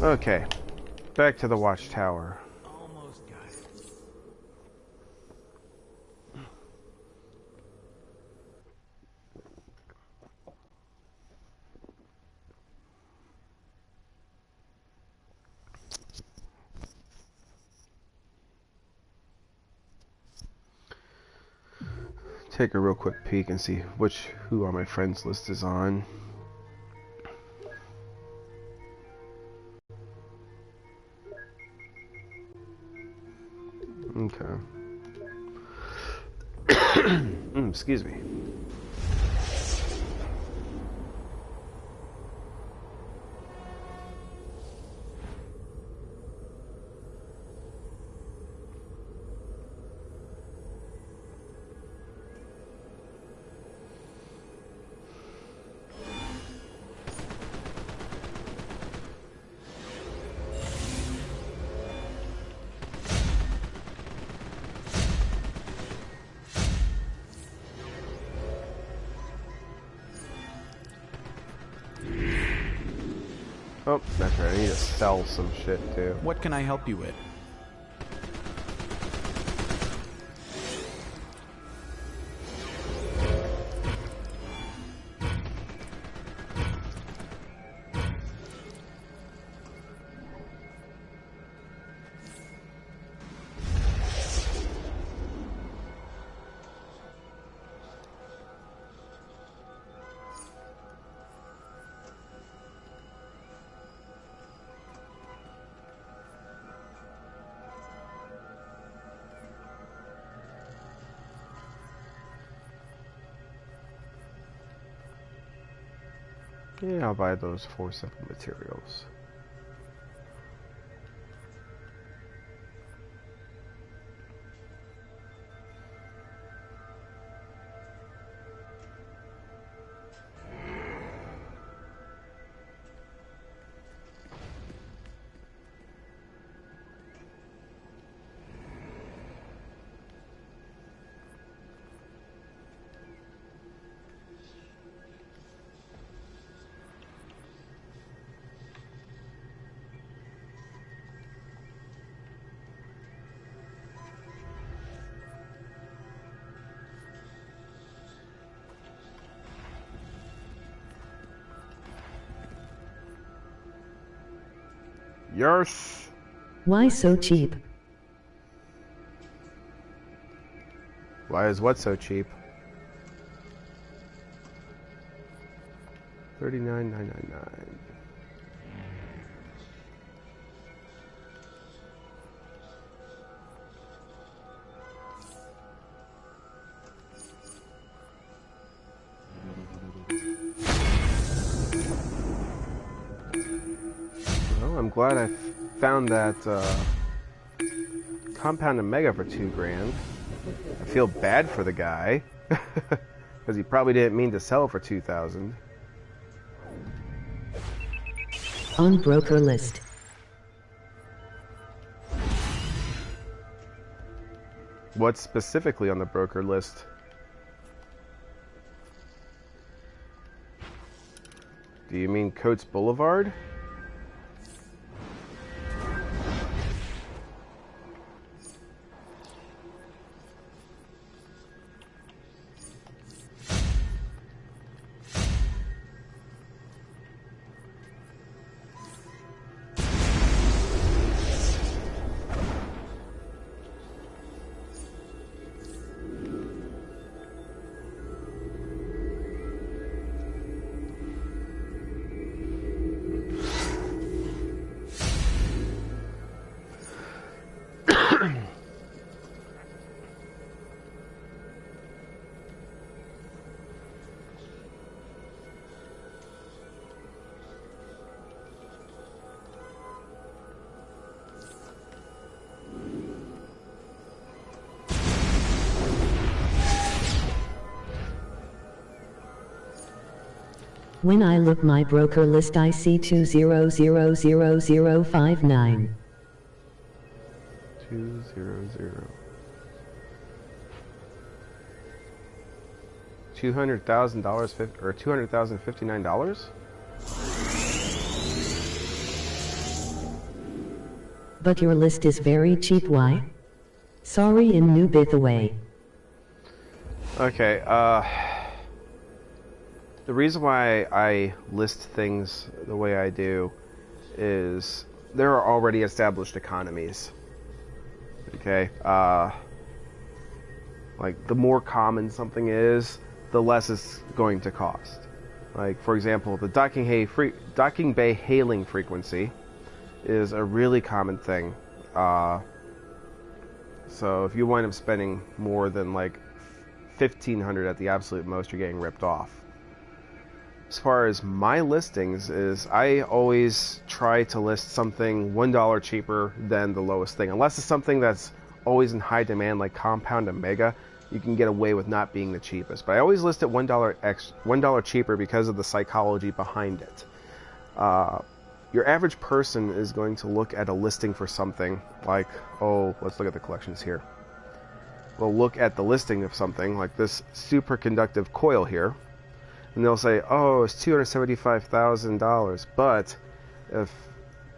Speaker 1: Okay, back to the watchtower.
Speaker 11: Almost got it.
Speaker 1: Take a real quick peek and see who on my friends list is on. Okay. Excuse me. Oh, that's right. I need to sell some shit too.
Speaker 11: What can I help you with?
Speaker 1: Yeah, I'll buy those 4 simple materials. Yes.
Speaker 12: Why so cheap?
Speaker 1: Why is what so cheap? $39.999. I'm glad I found that Compound Omega for $2,000. I feel bad for the guy because he probably didn't mean to sell for $2,000.
Speaker 12: On broker list.
Speaker 1: What's specifically on the broker list? Do you mean Coates Boulevard?
Speaker 12: When I look my broker list, I see 2000059.
Speaker 1: 200. $200,000 or $200,059?
Speaker 12: But your list is very cheap. Why? Sorry, in New Bithaway.
Speaker 1: Okay, the reason why I list things the way I do is there are already established economies. Okay, like the more common something is, the less it's going to cost. Like, for example, the docking bay hailing frequency is a really common thing. So if you wind up spending more than like $1,500 at the absolute most, you're getting ripped off. As far as my listings is, I always try to list something $1 cheaper than the lowest thing. Unless it's something that's always in high demand like Compound Omega, you can get away with not being the cheapest. But I always list it $1 cheaper because of the psychology behind it. Your average person is going to look at a listing for something like, oh, let's look at the collections here. We'll look at the listing of something like this superconductive coil here, and they'll say, oh, it's $275,000, but If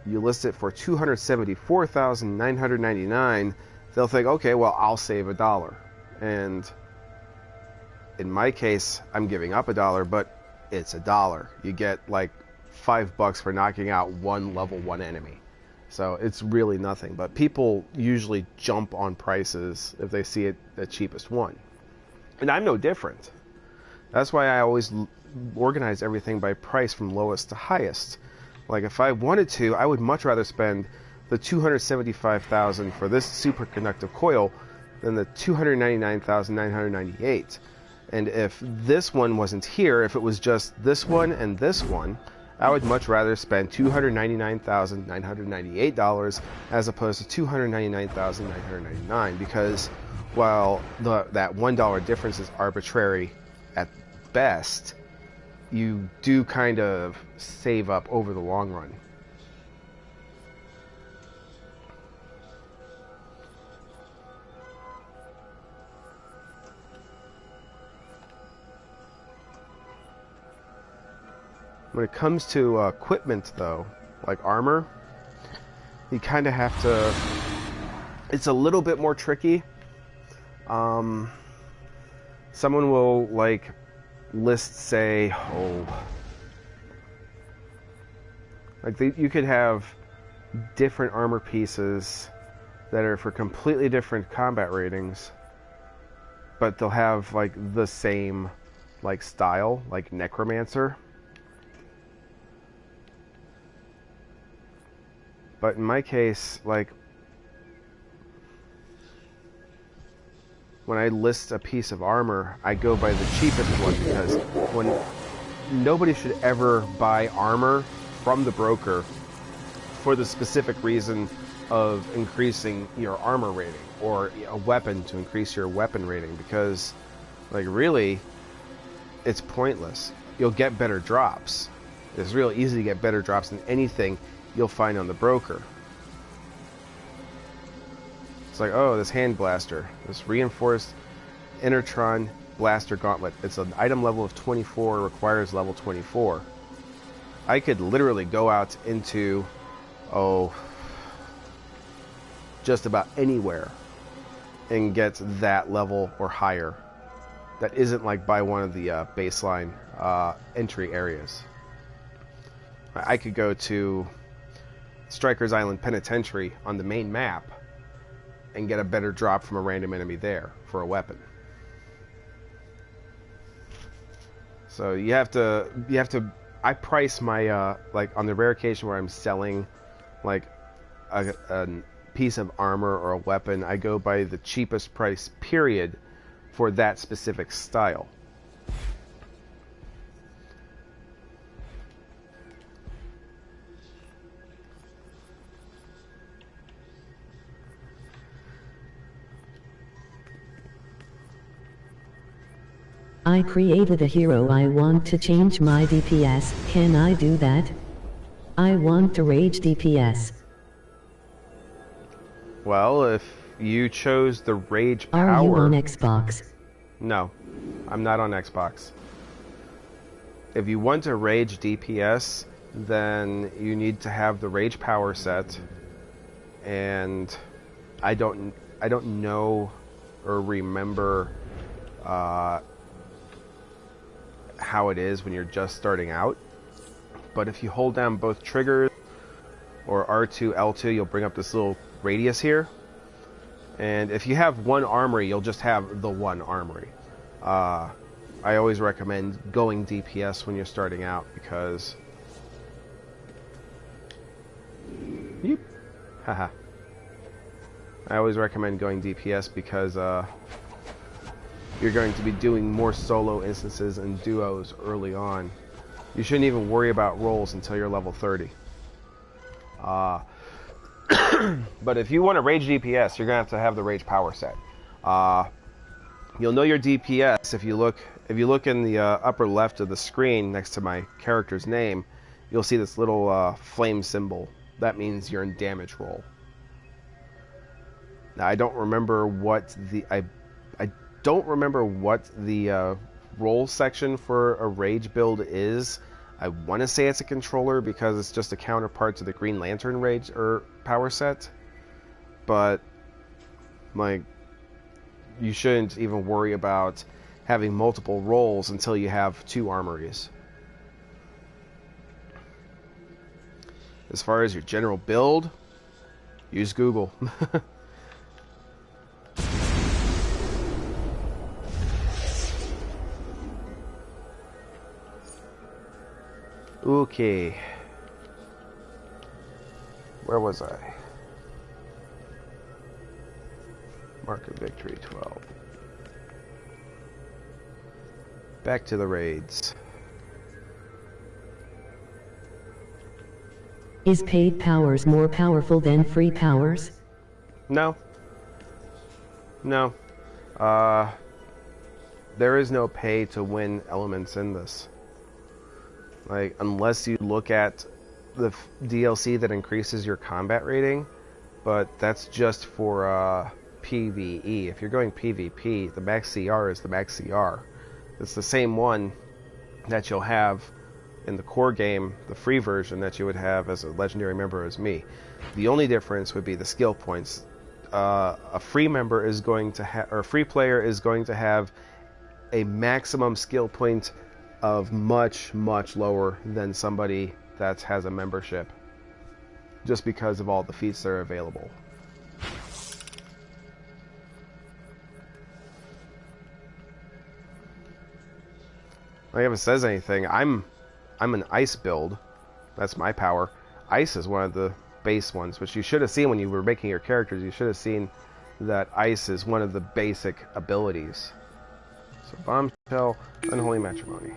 Speaker 1: you list it for $274,999, they'll think, okay, well, I'll save $1. And in my case, I'm giving up $1, but it's $1. You get like $5 for knocking out one level 1 enemy. So it's really nothing. But people usually jump on prices if they see it the cheapest one. And I'm no different. That's why I always organize everything by price from lowest to highest. Like if I wanted to, I would much rather spend the $275,000 for this superconductive coil than the $299,998. And if this one wasn't here, if it was just this one and this one, I would much rather spend $299,998 as opposed to $299,999, because while that $1 difference is arbitrary at best, you do kind of save up over the long run. When it comes to equipment, though, like armor, you kind of have to... It's a little bit more tricky. Someone will, like, list, say, you could have different armor pieces that are for completely different combat ratings, but they'll have, like, the same, like, style, like Necromancer. But in my case, like, when I list a piece of armor, I go by the cheapest one, because nobody should ever buy armor from the broker for the specific reason of increasing your armor rating, or a weapon to increase your weapon rating, because, like, really, it's pointless. You'll get better drops. It's real easy to get better drops than anything you'll find on the broker. It's like, oh, this hand blaster, this reinforced Inertron blaster gauntlet. It's an item level of 24, requires level 24. I could literally go out into, just about anywhere and get that level or higher. That isn't like by one of the baseline entry areas. I could go to Stryker's Island Penitentiary on the main map and get a better drop from a random enemy there for a weapon. So you have to I price my like on the rare occasion where I'm selling like a piece of armor or a weapon, I go by the cheapest price period for that specific style.
Speaker 12: I created a hero. I want to change my DPS. Can I do that? I want to rage DPS.
Speaker 1: Well, if you chose the rage power...
Speaker 12: Are you on Xbox?
Speaker 1: No, I'm not on Xbox. If you want to rage DPS, then you need to have the rage power set, and I don't know or remember how it is when you're just starting out, but if you hold down both triggers or R2, L2, you'll bring up this little radius here, and if you have one armory, you'll just have the one armory. I always recommend going DPS when you're starting out, because I always recommend going DPS because you're going to be doing more solo instances and duos early on. You shouldn't even worry about rolls until you're level 30. But if you want to rage DPS, you're going to have the rage power set. You'll know your DPS if you look in the upper left of the screen next to my character's name. You'll see this little flame symbol. That means you're in damage roll. Now I don't remember what the roll section for a rage build is. I want to say it's a controller because it's just a counterpart to the Green Lantern Rage or power set, but like you shouldn't even worry about having multiple roles until you have 2 armories. As far as your general build, use Google. Okay. Where was I? Mark of Victory 12. Back to the raids.
Speaker 12: Is paid powers more powerful than free powers?
Speaker 1: No. No. There is no pay to win elements in this. Like, unless you look at the DLC that increases your combat rating, but that's just for PvE. If you're going PvP, the max CR is the max CR. It's the same one that you'll have in the core game, the free version that you would have as a legendary member as me. The only difference would be the skill points. A free member is going to have, or a free player is going to have a maximum skill point of much, much lower than somebody that has a membership, just because of all the feats that are available. Like, if it says anything, I'm an ice build. That's my power. Ice is one of the base ones, which you should have seen when you were making your characters. You should have seen that ice is one of the basic abilities. So Bombshell, Unholy Matrimony.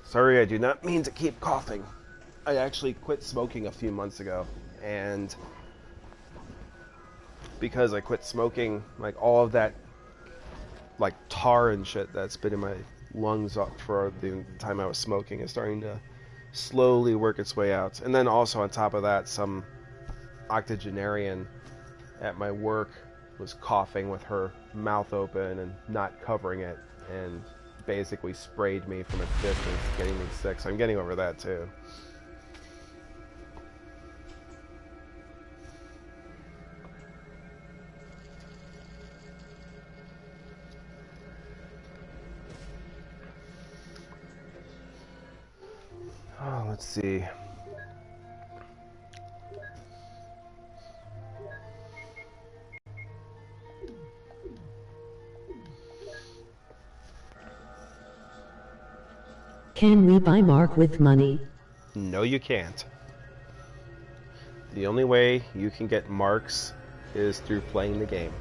Speaker 1: Sorry, I do not mean to keep coughing. I actually quit smoking a few months ago, and because I quit smoking, like, all of that, like, tar and shit that's been in my lungs up for the time I was smoking is starting to slowly work its way out. And then also on top of that, some octogenarian at my work was coughing with her mouth open and not covering it, and basically sprayed me from a distance, getting me sick. So I'm getting over that too. Oh, let's see.
Speaker 12: Can we buy Mark with money?
Speaker 1: No, you can't. The only way you can get marks is through playing the game.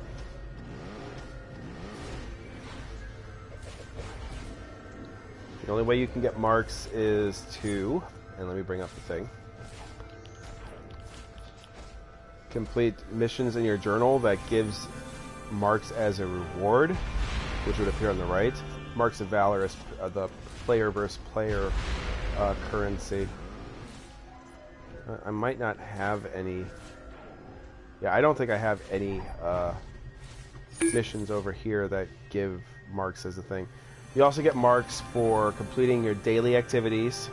Speaker 1: The only way you can get marks is to, and let me bring up the thing, complete missions in your journal that gives marks as a reward, which would appear on the right. Marks of Valor is the player versus player currency. I might not have any. Yeah, I don't think I have any missions over here that give marks as a thing. You also get marks for completing your daily activities.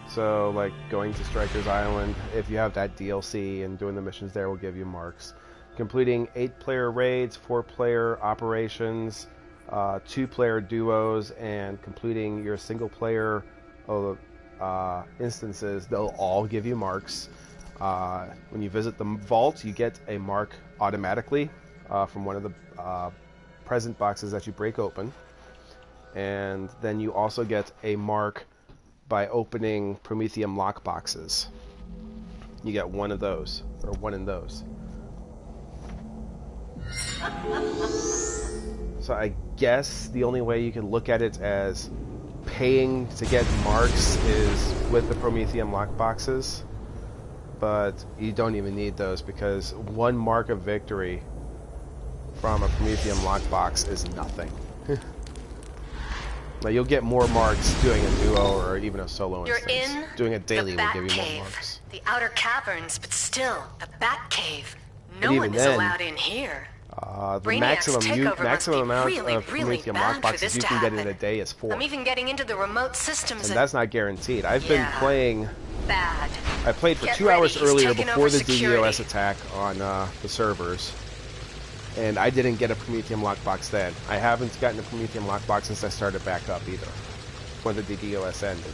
Speaker 1: So, like going to Stryker's Island, if you have that DLC and doing the missions there will give you marks. Completing 8-player raids, 4-player operations, 2-player duos, and completing your single-player instances, they'll all give you marks. When you visit the vault, you get a mark automatically from one of the present boxes that you break open. And then you also get a mark by opening Prometheum lock boxes. You get one of those, or one in those. So I guess the only way you can look at it as paying to get marks is with the Prometheum lock boxes, but you don't even need those because one mark of victory from a Prometheum lockbox is nothing. Like, you'll get more marks doing a duo or even a solo instance. Doing it daily will give you more marks.
Speaker 2: The outer caverns, but still, the Batcave. No one is allowed in here.
Speaker 1: The maximum amount of Prometheum lockboxes you can get in a day is 4.
Speaker 2: I'm even getting into the remote systems.
Speaker 1: And that's not guaranteed. I've been playing...
Speaker 2: Bad.
Speaker 1: I played for 2 hours earlier before the DDoS attack on the servers. And I didn't get a Prometheum lockbox then. I haven't gotten a Prometheum lockbox since I started back up either, when the DDoS ended.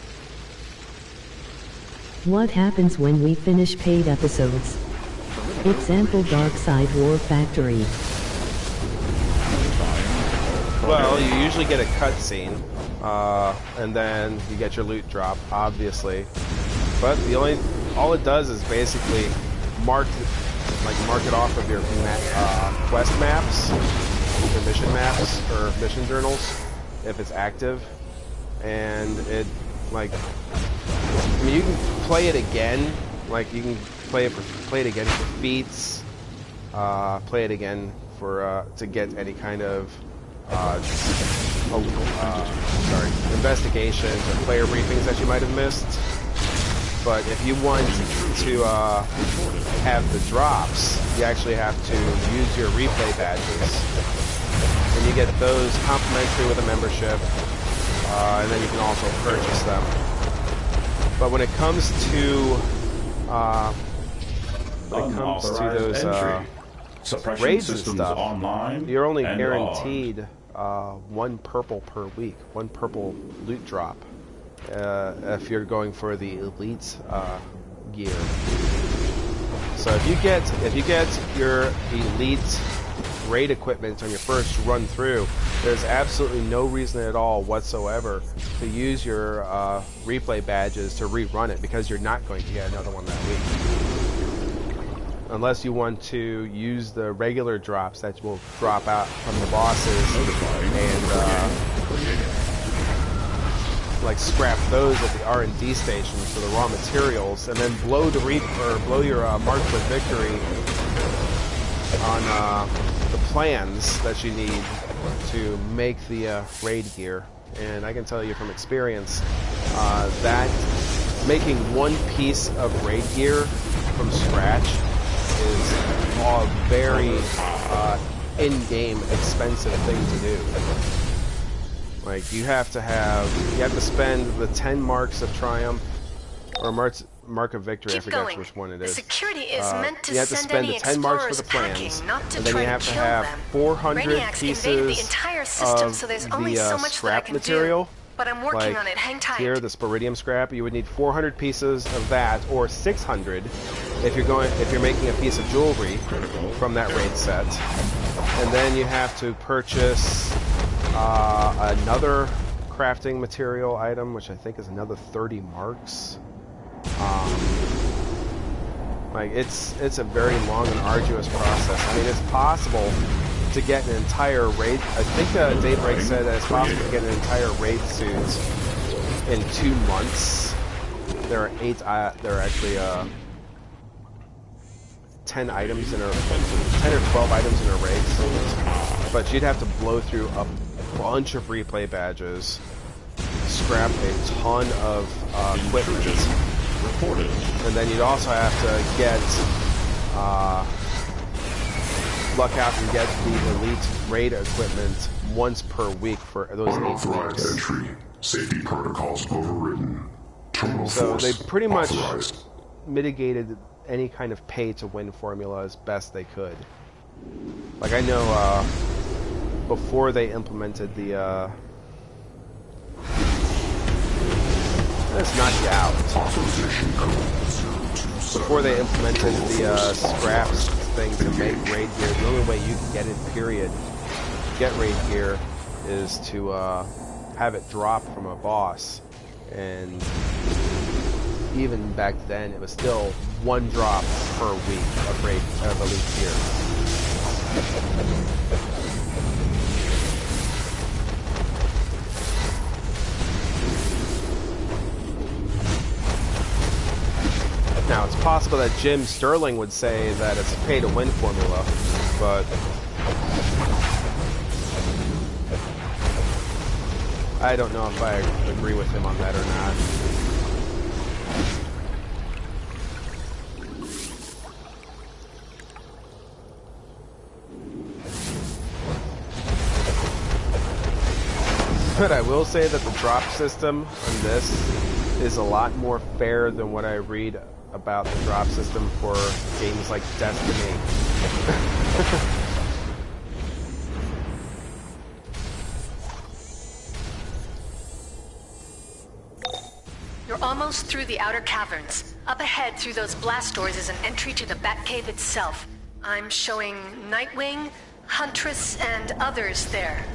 Speaker 12: What happens when we finish paid episodes? Example Darkside War Factory.
Speaker 1: Well, you usually get a cutscene, and then you get your loot drop, obviously. But all it does is basically mark it off of your quest maps, your mission maps, or mission journals, if it's active. And it, like, I mean, you can play it again. Like, you can play it again for feats, play it again for to get any kind of investigations or player briefings that you might have missed. But if you want to have the drops, you actually have to use your replay badges, and you get those complimentary with a membership, and then you can also purchase them. But when it comes to those raids and stuff, you're only guaranteed 1 purple per week, 1 purple loot drop. If you're going for the elite gear. So if you get your elite raid equipment on your first run through, there's absolutely no reason at all whatsoever to use your replay badges to rerun it, because you're not going to get another one that week. Unless you want to use the regular drops that will drop out from the bosses and like scrap those at the R&D stations for the raw materials, and then blow your marks with victory on the plans that you need to make the raid gear. And I can tell you from experience that making 1 piece of raid gear from scratch is a very in-game expensive thing to do. Like, you have to spend the 10 marks of triumph, or mark of victory. I forget which one it is.
Speaker 2: The security is meant to
Speaker 1: you have to
Speaker 2: send
Speaker 1: spend
Speaker 2: any
Speaker 1: the 10 marks for the plans, and then you have to have 400 pieces of the scrap material.
Speaker 2: But I'm working on it. Hang tight.
Speaker 1: Here, the sporidium scrap, you would need 400 pieces of that, or 600 if you're making a piece of jewelry from that raid set. And then you have to purchase another crafting material item, which I think is another 30 marks. Like, it's a very long and arduous process. I mean, it's possible to get an entire raid. I think Daybreak said that it's possible to get an entire raid suit in 2 months. There are 10 items in 10 or 12 items in a raid, but you'd have to blow through a bunch of replay badges, scrap a ton of equipment, and then you'd also have to get luck out and get the elite raid equipment once per week for those 8 weeks.
Speaker 8: Entry. Safety protocols overridden. Terminal
Speaker 1: so they pretty much mitigated any kind of pay-to-win formula as best they could. Like, I know before they implemented the let's knock you out. Before they implemented the scraps thing to make raid gear, the only way you can get it, get raid gear, is to have it drop from a boss. And even back then, it was still 1 drop per week of elite gear. Now, it's possible that Jim Sterling would say that it's a pay-to-win formula, but I don't know if I agree with him on that or not. But I will say that the drop system on this is a lot more fair than what I read about the drop system for games like Destiny.
Speaker 2: You're almost through the outer caverns. Up ahead through those blast doors is an entry to the Batcave itself. I'm showing Nightwing, Huntress, and others there.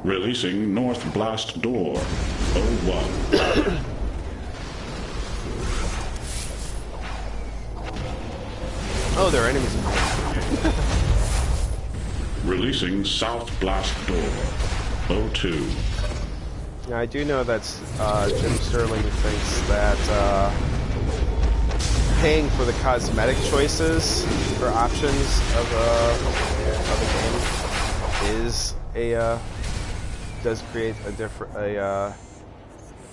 Speaker 11: Releasing North Blast Door, 01.
Speaker 1: Oh, there are enemies.
Speaker 11: Releasing South Blast Door, 02.
Speaker 1: Now, I do know that Jim Sterling thinks that paying for the cosmetic choices or options of a game is does create a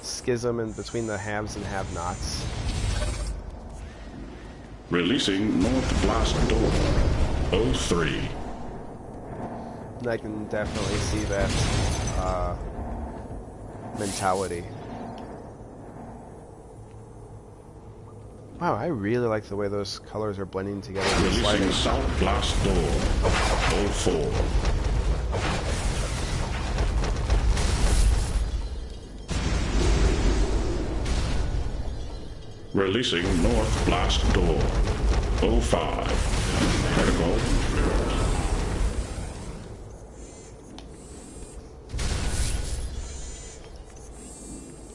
Speaker 1: schism in between the haves and have-nots.
Speaker 11: Releasing North Blast Door, 03.
Speaker 1: And I can definitely see that mentality. Wow, I really like the way those colors are blending together.
Speaker 11: Releasing South Blast Door, 04. Releasing North Blast Door, 05. Critical.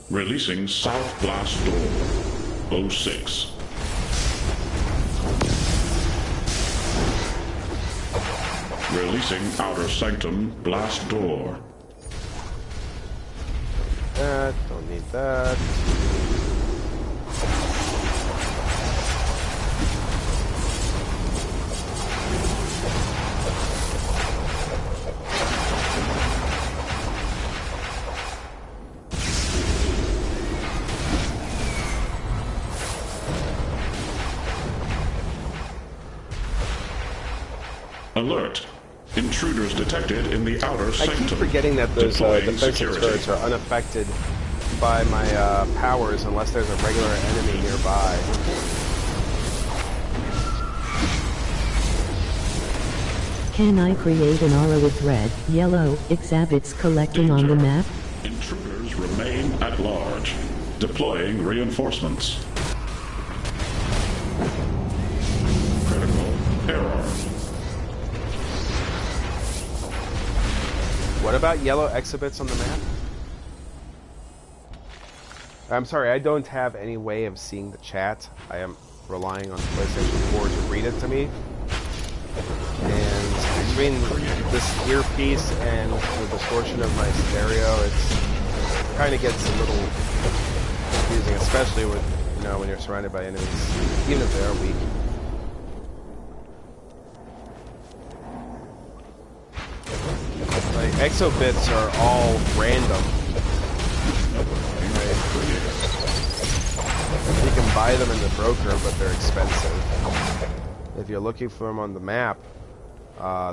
Speaker 11: Releasing South Blast Door, 06. Releasing Outer Sanctum Blast Door.
Speaker 1: Don't need that.
Speaker 11: Alert. Intruders detected in the outer sanctum.
Speaker 1: I keep forgetting that those defensive turrets are unaffected by my powers unless there's a regular enemy nearby.
Speaker 12: Can I create an aura with red, yellow exhibits collecting on the map?
Speaker 11: Intruders remain at large. Deploying reinforcements. Critical error.
Speaker 1: What about yellow exhibits on the map? I'm sorry, I don't have any way of seeing the chat. I am relying on PlayStation 4 to read it to me. And between this earpiece and the distortion of my stereo, it kind of gets a little confusing, especially with, when you're surrounded by enemies, even if they are weak. Like, exobits are all random. You can buy them in the broker, but they're expensive. If you're looking for them on the map,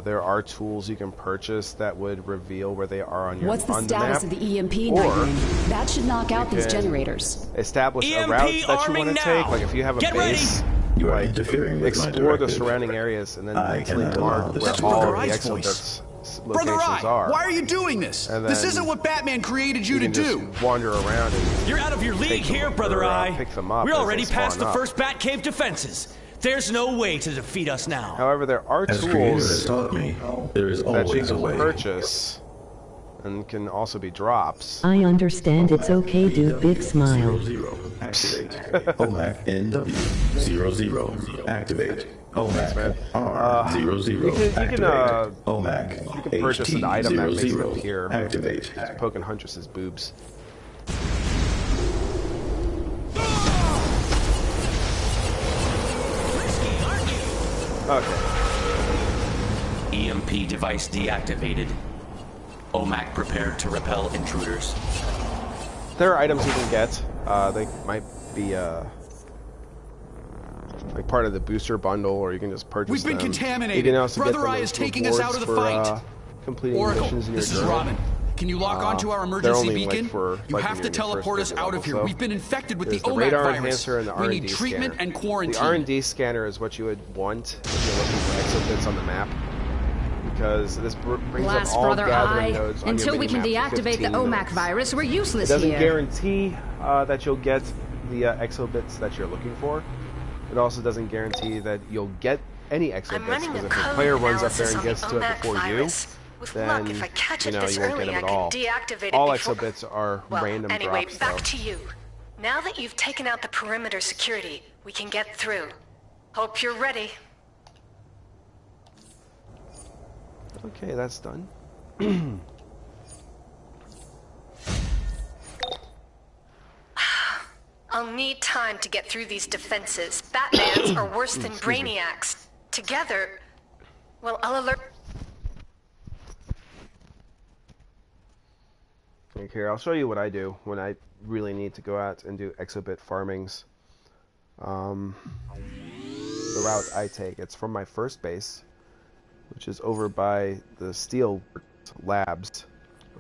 Speaker 1: there are tools you can purchase that would reveal where they are on your
Speaker 13: What's the
Speaker 1: on
Speaker 13: status
Speaker 1: the map.
Speaker 13: of the EMP, Nightwing? That should knock out these generators.
Speaker 1: Establish a route that you want to take. Like if you have a base,
Speaker 10: you are
Speaker 1: like
Speaker 10: interfering with
Speaker 1: explore the surrounding areas and then mentally mark where all the exobits locations are.
Speaker 14: Why are you doing this? This isn't what Batman created you to do.
Speaker 1: Wander around and
Speaker 15: you're out of your league here, Brother Eye.
Speaker 1: Pick them up.
Speaker 15: We're already past the first Batcave defenses. There's no way to defeat us now.
Speaker 1: However, there are tools that you can purchase and can also be drops.
Speaker 12: I understand it's okay, do big smile.
Speaker 10: 00, activate. OMAC NW 00, activate. OMAC R00, activate. OMAC
Speaker 1: you can purchase an item that makes it appear.
Speaker 10: Activate.
Speaker 1: Just poking Huntress's boobs.
Speaker 15: Okay. EMP device deactivated.
Speaker 16: OMAC prepared to repel intruders?
Speaker 1: There are items you can get. They might be like part of the booster bundle, or you can just purchase
Speaker 14: We've been
Speaker 1: them.
Speaker 14: contaminated.
Speaker 1: You can also
Speaker 14: Brother
Speaker 1: get
Speaker 14: Eye is taking us out of the fight.
Speaker 1: Completing
Speaker 14: Oracle,
Speaker 1: missions in your
Speaker 14: this is
Speaker 1: journal.
Speaker 14: Robin. Can you lock onto our
Speaker 1: They're
Speaker 14: emergency
Speaker 1: only,
Speaker 14: beacon?
Speaker 1: like, for,
Speaker 14: You
Speaker 1: like,
Speaker 14: have
Speaker 1: when
Speaker 14: to
Speaker 1: you're in your
Speaker 14: teleport us
Speaker 1: first
Speaker 14: out
Speaker 1: level.
Speaker 14: of here.
Speaker 1: So
Speaker 14: We've been infected with
Speaker 1: there's
Speaker 14: the OMAC
Speaker 1: radar
Speaker 14: virus.
Speaker 1: enhancer and the
Speaker 14: We
Speaker 1: R&D
Speaker 14: need treatment
Speaker 1: scanner.
Speaker 14: and quarantine.
Speaker 1: The R&D scanner is what you would want if you're looking for exobits on the map, because this brings
Speaker 17: Blast
Speaker 1: up all
Speaker 17: Brother
Speaker 1: gathering
Speaker 17: Eye.
Speaker 1: nodes on
Speaker 17: Until
Speaker 1: your
Speaker 17: we can
Speaker 1: minimap for
Speaker 17: deactivate the
Speaker 1: 15
Speaker 17: OMAC
Speaker 1: minutes.
Speaker 17: virus, we're useless
Speaker 1: It doesn't
Speaker 17: here.
Speaker 1: guarantee that you'll get the exobits that you're looking for. It also doesn't guarantee that you'll get any exobits, because if a player runs up there and gets to it before you, then
Speaker 2: If I catch
Speaker 1: you
Speaker 2: it
Speaker 1: know
Speaker 2: this
Speaker 1: you won't
Speaker 2: early,
Speaker 1: get them
Speaker 2: I
Speaker 1: at
Speaker 2: can
Speaker 1: all.
Speaker 2: deactivate it
Speaker 1: All
Speaker 2: before...
Speaker 1: exobits are
Speaker 2: Well,
Speaker 1: random
Speaker 2: anyway,
Speaker 1: drops,
Speaker 2: back
Speaker 1: though.
Speaker 2: to you. Now that you've taken out the perimeter security, we can get through. Hope you're ready.
Speaker 1: Okay, that's done.
Speaker 2: I'll need time to get through these defenses. Batmans are worse than Brainiacs. Together, well, I'll alert...
Speaker 1: Okay, I'll show you what I do when I really need to go out and do exobit farmings. The route I take, it's from my first base, which is over by the Steelworks Labs,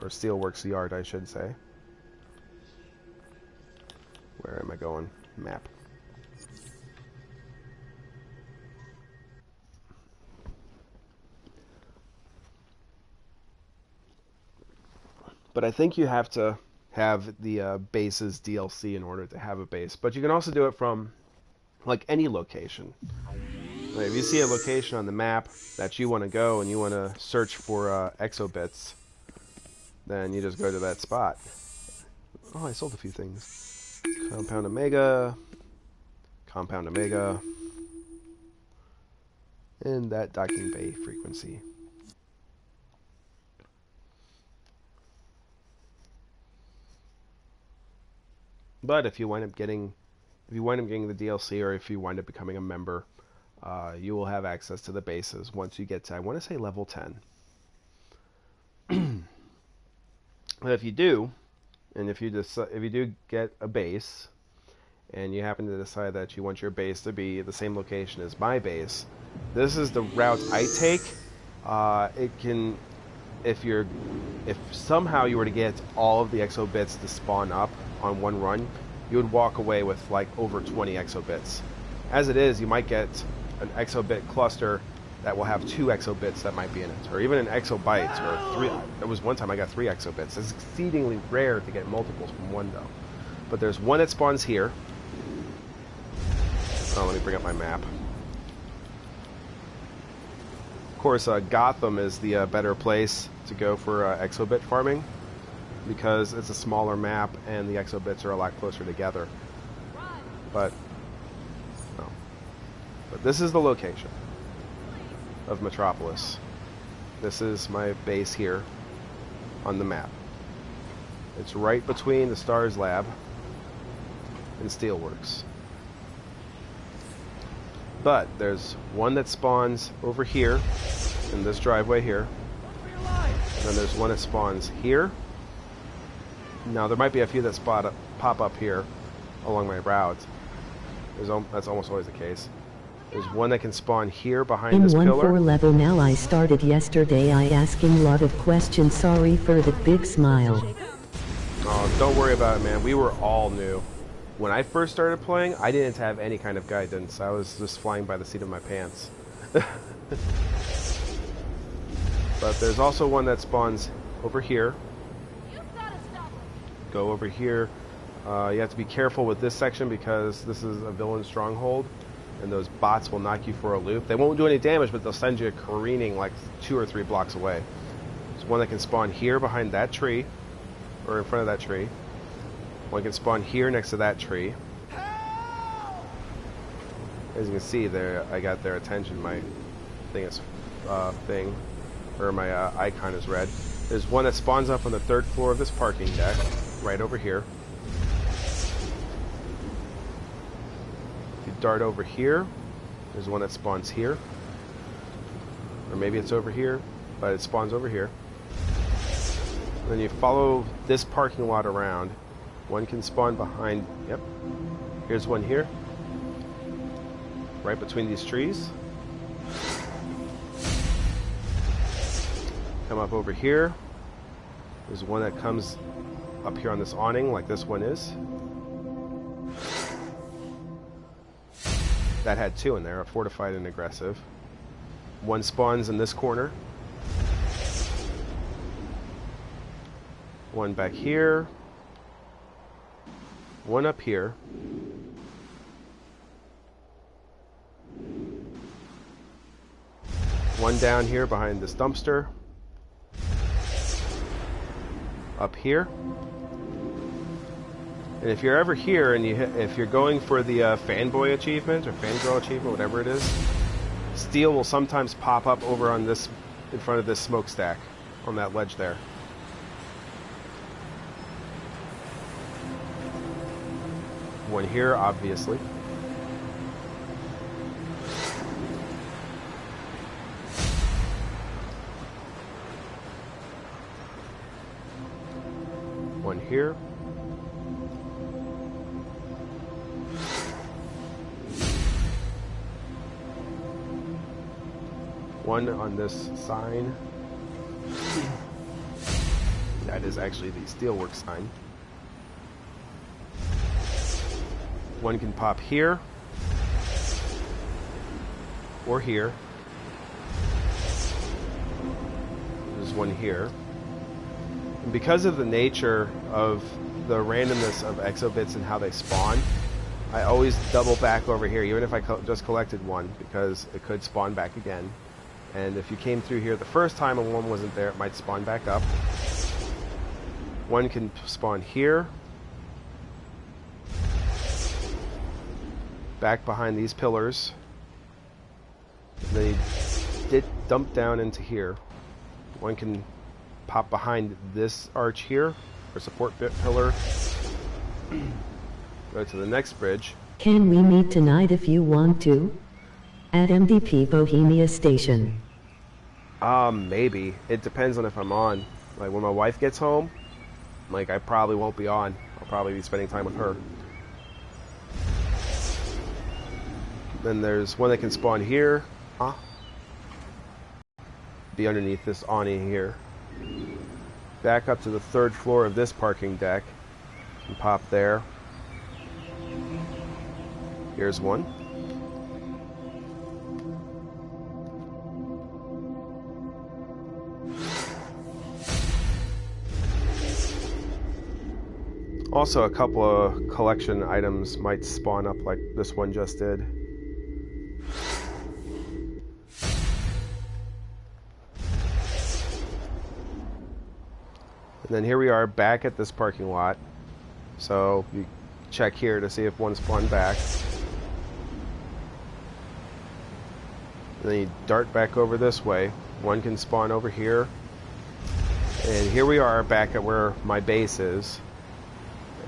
Speaker 1: or Steelworks Yard, I should say. Where am I going? Map. But I think you have to have the base's DLC in order to have a base. But you can also do it from, like, any location. Like, if you see a location on the map that you want to go and you want to search for exobits, then you just go to that spot. Oh, I sold a few things. Compound Omega, and that docking bay frequency. But if you wind up getting the DLC, or if you wind up becoming a member, you will have access to the bases once you get to, I want to say, level 10. But if you do, and if you do get a base, and you happen to decide that you want your base to be the same location as my base, this is the route I take. If somehow you were to get all of the exobits to spawn up on one run, you would walk away with like over 20 exobits. As it is, you might get an exobit cluster that will have 2 exobits that might be in it, or even an exobyte, or 3. There was one time I got 3 exobits. It's exceedingly rare to get multiples from one, though. But there's one that spawns here. Oh, let me bring up my map. Of course, Gotham is the better place to go for exobit farming, because it's a smaller map and the exobits are a lot closer together. But this is the location of Metropolis. This is my base here on the map. It's right between the STARS lab and Steelworks. But there's one that spawns over here in this driveway here. And then there's one that spawns here. Now there might be a few that pop up here along my route. That's almost always the case. There's one that can spawn here behind this pillar.
Speaker 12: In 1-4 level now. I started yesterday. I asking lot of questions. Sorry for the big smile.
Speaker 1: Oh, don't worry about it, man. We were all new. When I first started playing, I didn't have any kind of guidance. I was just flying by the seat of my pants. But there's also one that spawns over here. Go over here. You have to be careful with this section because this is a villain stronghold, and those bots will knock you for a loop. They won't do any damage, but they'll send you careening like 2 or 3 blocks away. There's one that can spawn here behind that tree, or in front of that tree. One can spawn here next to that tree. As you can see there, I got their attention. My thing is my icon is red. There's one that spawns up on the 3rd floor of this parking deck, right over here. If you dart over here, there's one that spawns here. Or maybe it's over here, but it spawns over here. Then you follow this parking lot around. One can spawn behind. Yep. Here's one here. Right between these trees. Come up over here. There's one that comes up here on this awning like this one is. That had two in there, a fortified and aggressive. One spawns in this corner. One back here. One up here. One down here behind this dumpster. Up here. And if you're ever here and if you're going for the fanboy achievement or fangirl achievement, whatever it is, steel will sometimes pop up over on this, in front of this smokestack on that ledge there. One here, obviously. One here. One on this sign. That is actually the Steelworks sign. One can pop here. Or here. There's one here. And because of the nature of the randomness of exobits and how they spawn, I always double back over here, even if I just collected one, because it could spawn back again. And if you came through here the first time and one wasn't there, it might spawn back up. One can spawn here. Back behind these pillars. They did dump down into here. One can pop behind this arch here, or support pillar. Go to the next bridge.
Speaker 12: Can we meet tonight if you want to? At MDP Bohemia Station.
Speaker 1: Maybe. It depends on if I'm on. Like, when my wife gets home, like, I probably won't be on. I'll probably be spending time with her. Then there's one that can spawn here. Be underneath this awning here. Back up to the third floor of this parking deck. And pop there. Here's one. Also, a couple of collection items might spawn up like this one just did. And then here we are back at this parking lot. So you check here to see if one spawned back. And then you dart back over this way. One can spawn over here. And here we are back at where my base is.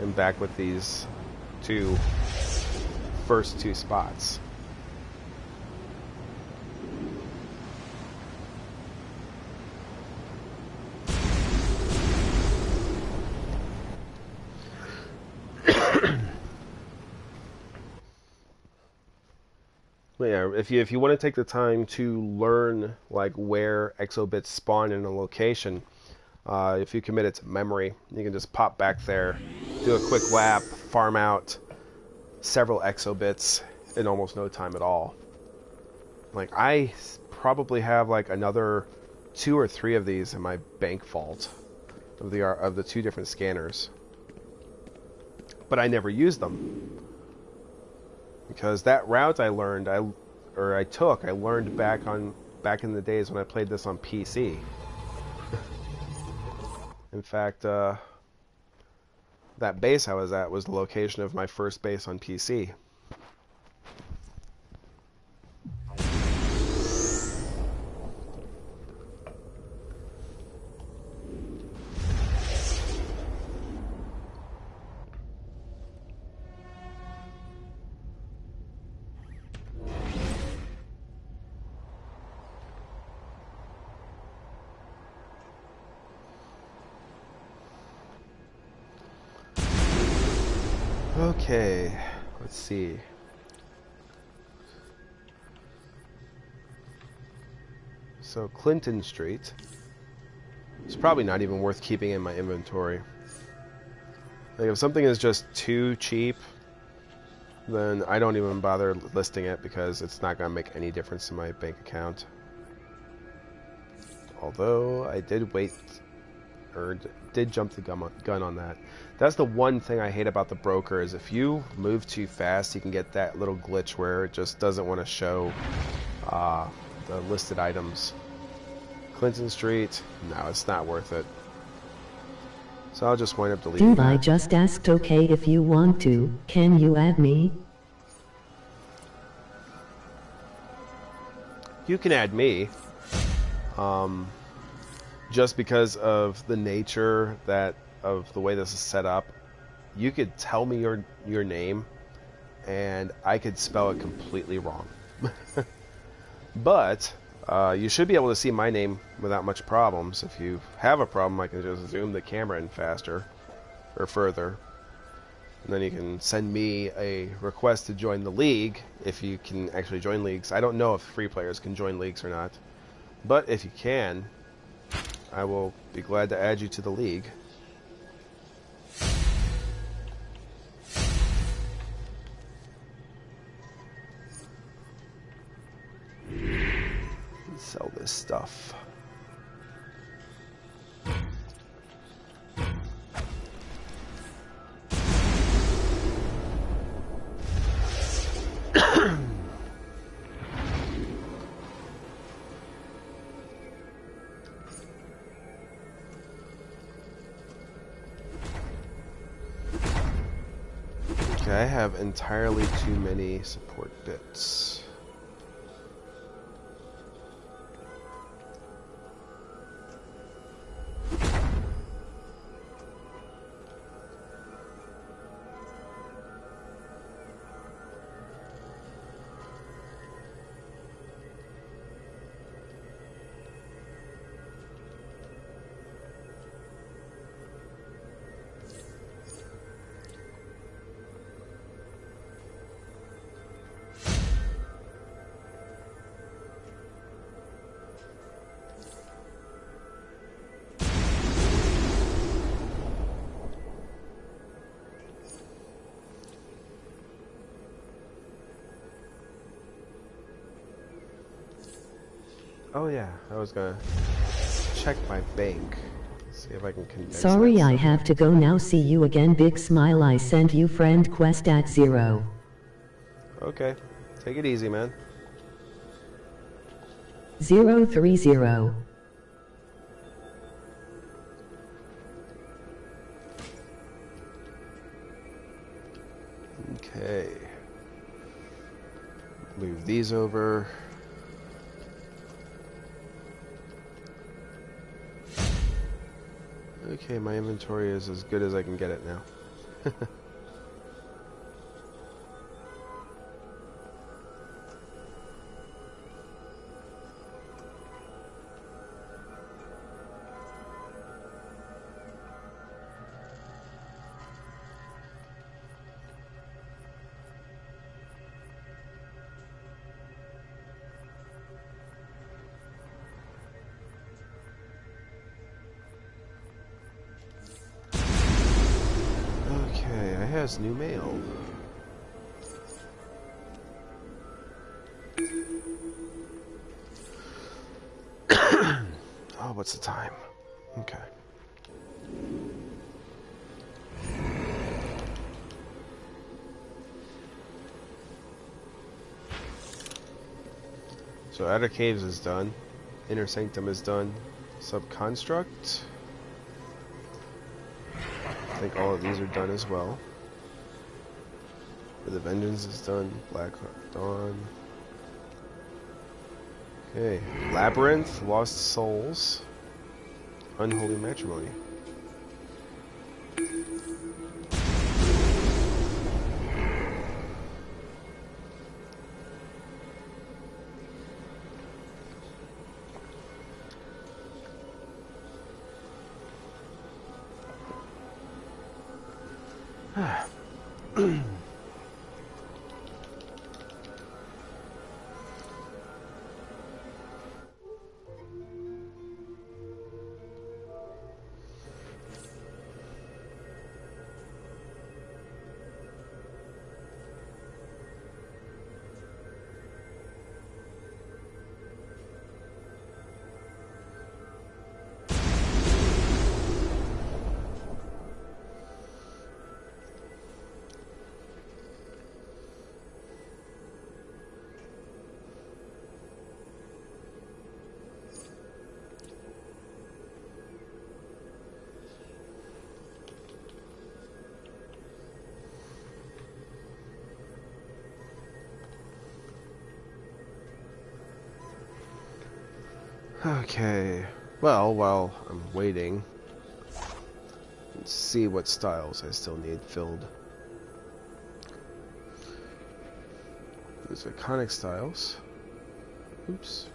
Speaker 1: And back with these first two spots. Yeah, if you want to take the time to learn like where exobits spawn in a location, if you commit it to memory, you can just pop back there, do a quick lap, farm out several exobits in almost no time at all. Like, I probably have like another 2 or 3 of these in my bank vault of the 2 different scanners, but I never used them because that route I learned I learned back in the days when I played this on PC. In fact, that base I was at was the location of my first base on PC. Okay, let's see. So Clinton Street. It's probably not even worth keeping in my inventory. Like if something is just too cheap, then I don't even bother listing it because it's not going to make any difference in my bank account. Although I did wait, or did jump the gun on that. That's the one thing I hate about the broker is if you move too fast, you can get that little glitch where it just doesn't want to show the listed items. Clinton Street, no, it's not worth it. So I'll just wind up deleting
Speaker 12: Dude,
Speaker 1: that.
Speaker 12: I just asked okay if you want to. Can you add me?
Speaker 1: You can add me. Just because of the nature of the way this is set up, you could tell me your name and I could spell it completely wrong. But you should be able to see my name without much problems. If you have a problem, I can just zoom the camera in faster or further. And then you can send me a request to join the league if you can actually join leagues. I don't know if free players can join leagues or not. But if you can, I will be glad to add you to the league. Sell this stuff. Okay, I have entirely too many support bits. Oh yeah, I was gonna check my bank. See if I can condense.
Speaker 12: Sorry, I have to go now. See you again. Big smile. I sent you friend quest at 0.
Speaker 1: Okay, take it easy, man.
Speaker 12: 030.
Speaker 1: Okay. Move these over. Okay, my inventory is as good as I can get it now. Has new mail. Oh, what's the time? Okay. So Outer Caves is done. Inner Sanctum is done. Subconstruct. I think all of these are done as well. The Vengeance is done. Black Dawn. Okay. Labyrinth, Lost Souls, Unholy Matrimony. Okay. Well, while I'm waiting, let's see what styles I still need filled. These are iconic styles. Oops.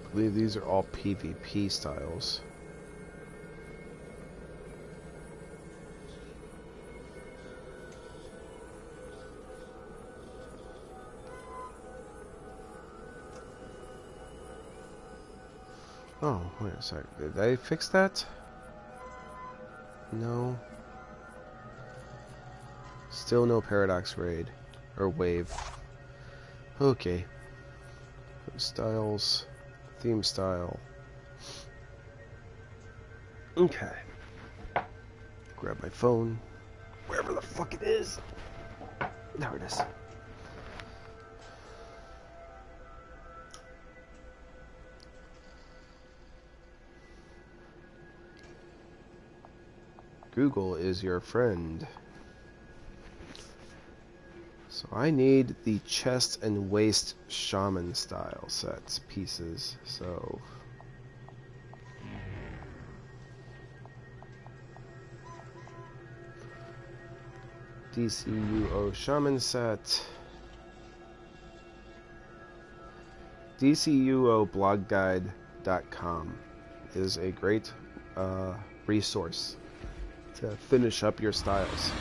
Speaker 1: I believe these are all PvP styles. Oh, wait a sec. Did I fix that? No. Still no Paradox Raid. Or Wave. Okay. Styles. Theme style. Okay. Grab my phone. Wherever the fuck it is. There it is. Google is your friend. So I need the chest and waist shaman style sets pieces. So DCUO shaman set. DCUOblogguide.com is a great resource to finish up your styles,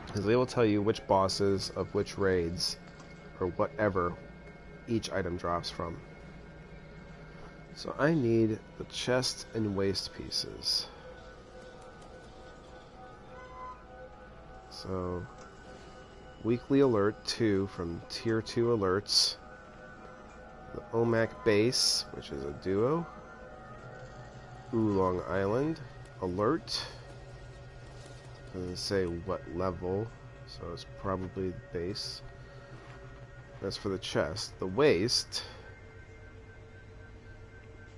Speaker 1: because they will tell you which bosses of which raids or whatever each item drops from. So I need the chest and waist pieces. So weekly alert 2 from tier 2 alerts, the OMAC base, which is a duo, Oolong Island alert. Doesn't say what level, so it's probably the base. That's for the chest. The waist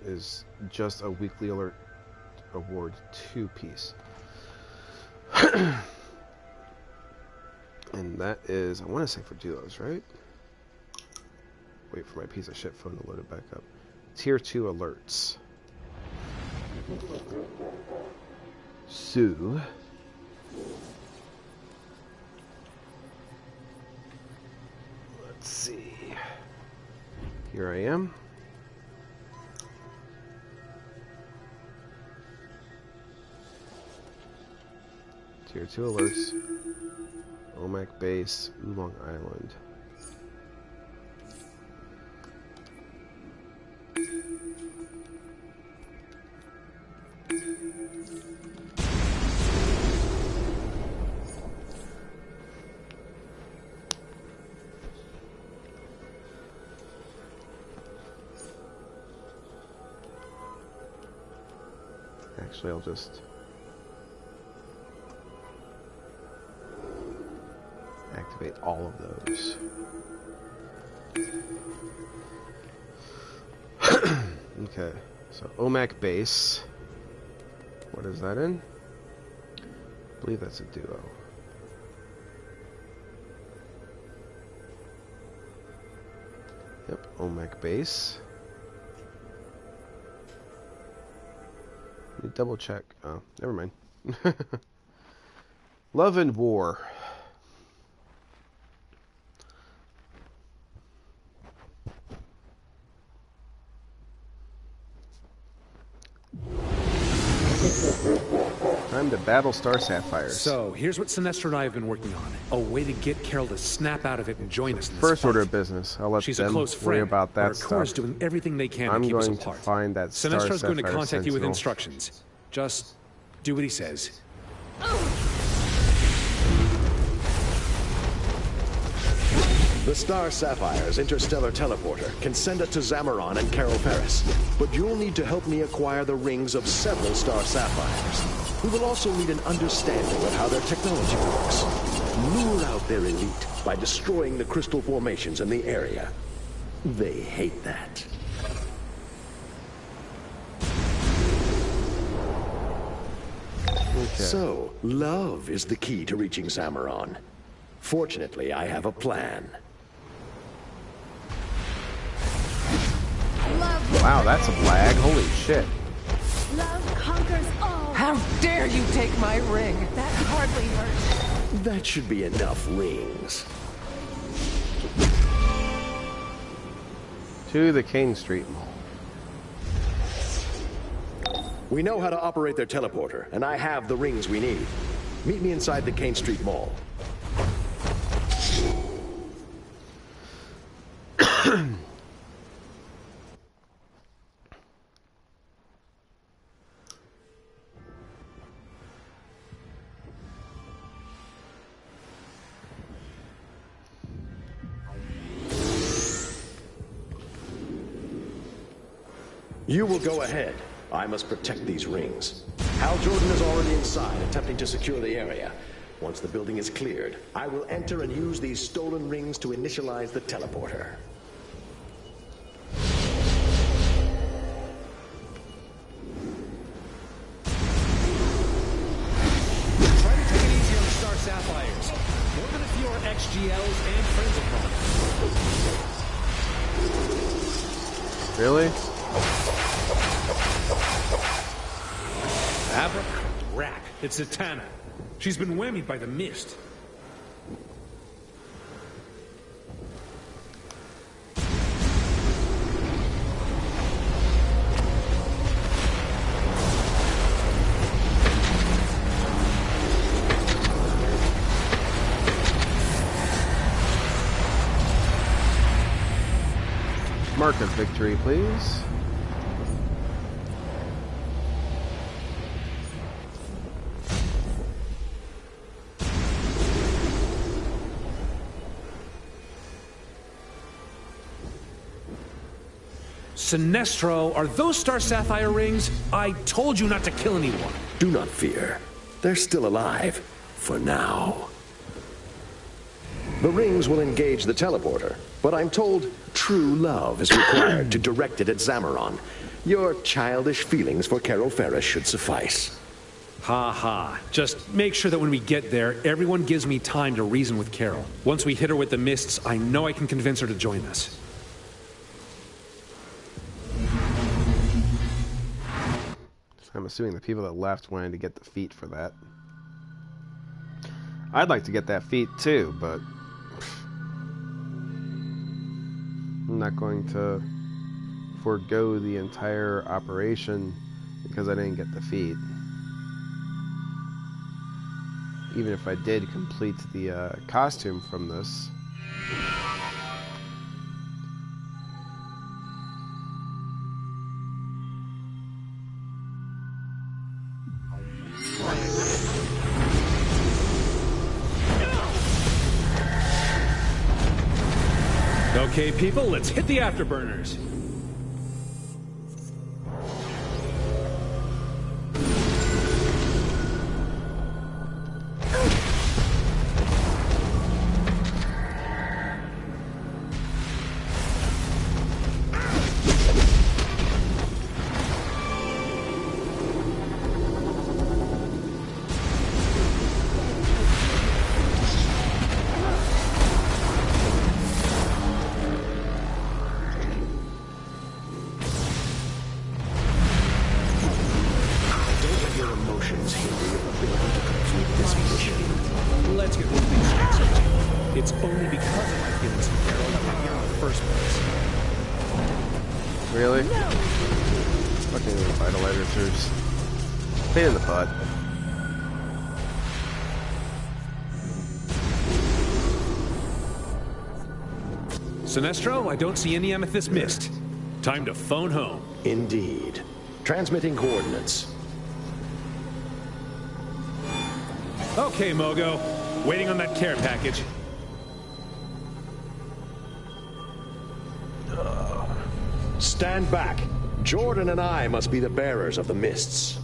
Speaker 1: is just a weekly alert award 2 piece. And that is, I want to say for duos, right? Wait for my piece of shit phone to load it back up. Tier 2 alerts. So let's see. Here I am. Tier 2 alerts. OMAC base, Oolong Island. Actually, I'll just activate all of those. Okay, so OMAC base. What is that in? I believe that's a duo. Yep, OMAC base. Let me double check. Oh, never mind. Love and War. Time to battle Star Sapphires.
Speaker 17: So, here's what Sinestro and I have been working on. A way to get Carol to snap out of it and join us in this
Speaker 1: First
Speaker 17: fight.
Speaker 1: order of business. I'll let
Speaker 17: She's
Speaker 1: them
Speaker 17: a close
Speaker 1: worry
Speaker 17: friend,
Speaker 1: about that
Speaker 17: but
Speaker 1: stuff.
Speaker 17: our Corps is doing everything they can
Speaker 1: I'm
Speaker 17: to keep us
Speaker 1: going to
Speaker 17: apart.
Speaker 1: find that Star
Speaker 17: Sinestro's going to
Speaker 1: Sapphire
Speaker 17: contact you with
Speaker 1: Sentinel.
Speaker 17: instructions. Just do what he says.
Speaker 18: The Star Sapphire's interstellar teleporter can send us to Zamaron and Carol Ferris, but you'll need to help me acquire the rings of several Star Sapphires. We will also need an understanding of how their technology works. Lure out their elite by destroying the crystal formations in the area. They hate that.
Speaker 10: Okay.
Speaker 18: So, love is the key to reaching Zamaron. Fortunately, I have a plan.
Speaker 1: Wow, that's a lag. Holy shit.
Speaker 9: Love conquers all.
Speaker 5: How dare you take my ring?
Speaker 9: That hardly hurt.
Speaker 18: That should be enough rings.
Speaker 1: To the King Street Mall.
Speaker 18: We know how to operate their teleporter, and I have the rings we need. Meet me inside the Kane Street Mall. You will go ahead. I must protect these rings. Hal Jordan is already inside, attempting to secure the area. Once the building is cleared, I will enter and use these stolen rings to initialize the teleporter.
Speaker 17: Try to take it easy on the Star Sapphires. More than a few are XGLs and friends of mine.
Speaker 1: Really?
Speaker 17: Abra? Rack. It's Zatanna. She's been whammied by the mist.
Speaker 1: Mark of victory, please.
Speaker 17: Sinestro, are those Star Sapphire rings? I told you not to kill anyone.
Speaker 18: Do not fear. They're still alive. For now. The rings will engage the teleporter, but I'm told true love is required to direct it at Zamaron. Your childish feelings for Carol Ferris should suffice.
Speaker 17: Ha ha. Just make sure that when we get there, everyone gives me time to reason with Carol. Once we hit her with the mists, I know I can convince her to join us.
Speaker 1: I'm assuming the people that left wanted to get the feat for that. I'd like to get that feat too, but I'm not going to forego the entire operation because I didn't get the feat. Even if I did complete the costume from this.
Speaker 17: Okay, people, let's hit the afterburners.
Speaker 1: Really? Fucking vitalizers. Pain in the butt.
Speaker 17: Sinestro, I don't see any amethyst mist. Time to phone home.
Speaker 18: Indeed. Transmitting coordinates.
Speaker 17: Okay, Mogo. Waiting on that care package.
Speaker 18: Stand back. Jordan and I must be the bearers of the mists.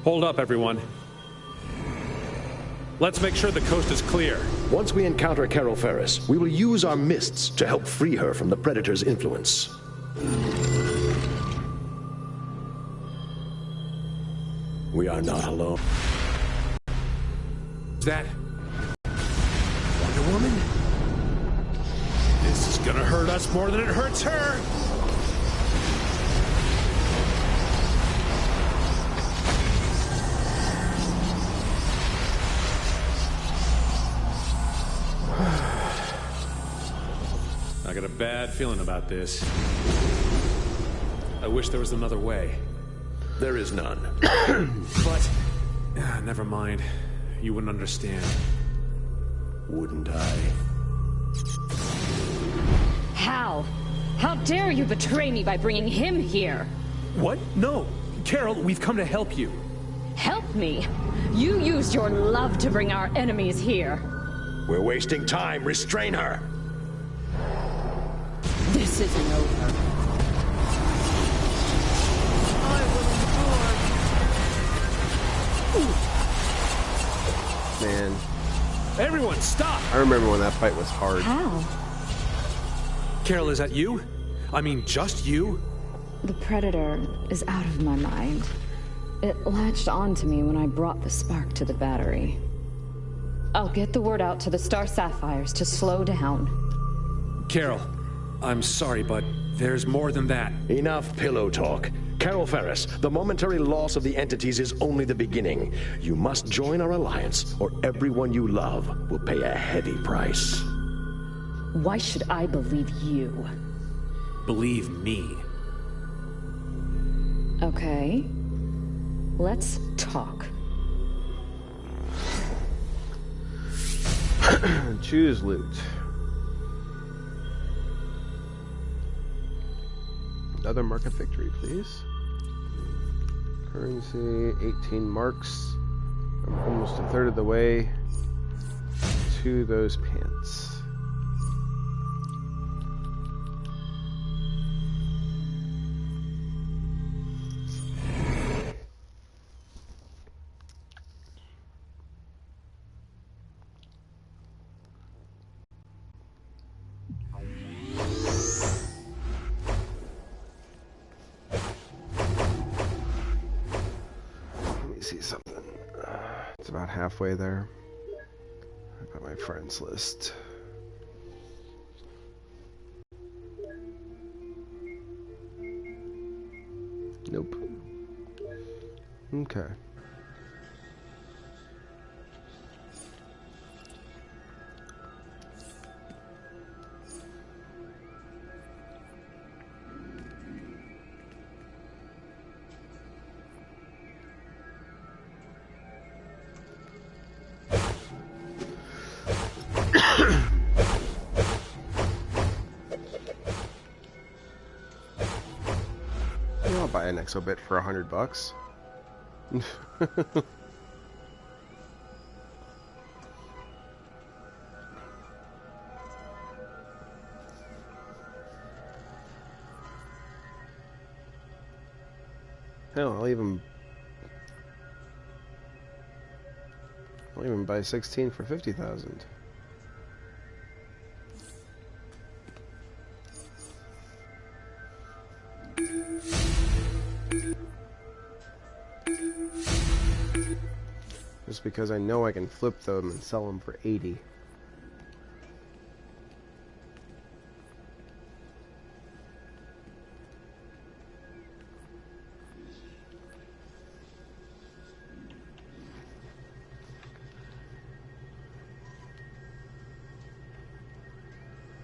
Speaker 17: Hold up, everyone. Let's make sure the coast is clear.
Speaker 18: Once we encounter Carol Ferris, we will use our mists to help free her from the Predator's influence. We are not alone.
Speaker 17: Is that Wonder Woman? This is gonna hurt us more than it hurts her. I got a bad feeling about this. I wish there was another way.
Speaker 18: There is none.
Speaker 17: But never mind. You wouldn't understand.
Speaker 18: Wouldn't I?
Speaker 13: How? How dare you betray me by bringing him here?
Speaker 17: What? No. Carol, we've come to help you.
Speaker 13: Help me? You used your love to bring our enemies here.
Speaker 18: We're wasting time. Restrain her.
Speaker 13: This isn't over.
Speaker 9: I will endure.
Speaker 1: Man.
Speaker 17: Everyone, stop!
Speaker 1: I remember when that fight was hard.
Speaker 13: How?
Speaker 17: Carol, is that you? I mean, just you?
Speaker 13: The Predator is out of my mind. It latched onto me when I brought the spark to the battery. I'll get the word out to the Star Sapphires to slow down.
Speaker 17: Carol, I'm sorry, but there's more than that.
Speaker 18: Enough pillow talk. Carol Ferris, the momentary loss of the entities is only the beginning. You must join our alliance, or everyone you love will pay a heavy price.
Speaker 13: Why should I believe you?
Speaker 17: Believe me.
Speaker 13: Okay. Let's talk.
Speaker 1: Choose loot. Another mark of victory, please. Currency, 18 marks. I'm almost a third of the way to those pants. See something. It's about halfway there. I've got my friends list. Nope. Okay. I'll buy an exobit for $100. Hell, I'll even buy 16 for 50,000. Just because I know I can flip them and sell them for 80.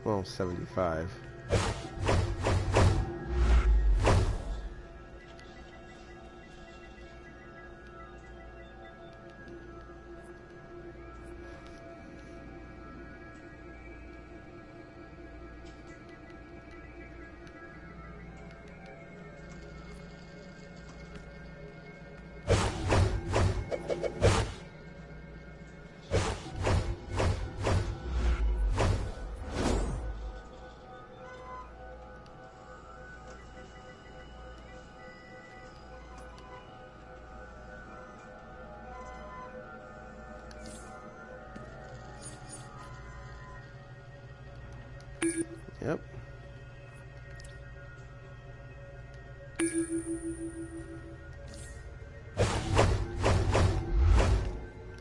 Speaker 1: Well, 75.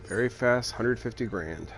Speaker 1: Very fast, 150 grand.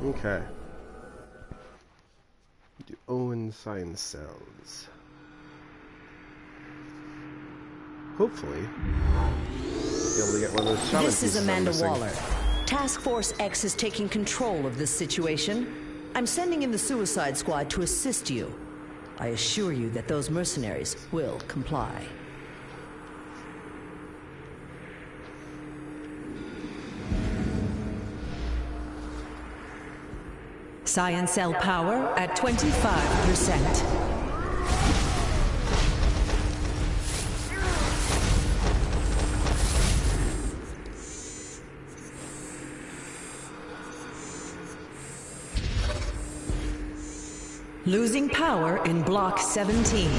Speaker 1: Okay. Do Owen science cells. Hopefully, be able to get one of those shaman
Speaker 19: This is
Speaker 1: pieces I'm
Speaker 19: Amanda
Speaker 1: missing.
Speaker 19: Waller. Task Force X is taking control of this situation. I'm sending in the Suicide Squad to assist you. I assure you that those mercenaries will comply. Science cell power at 25%. Losing power in Block 17.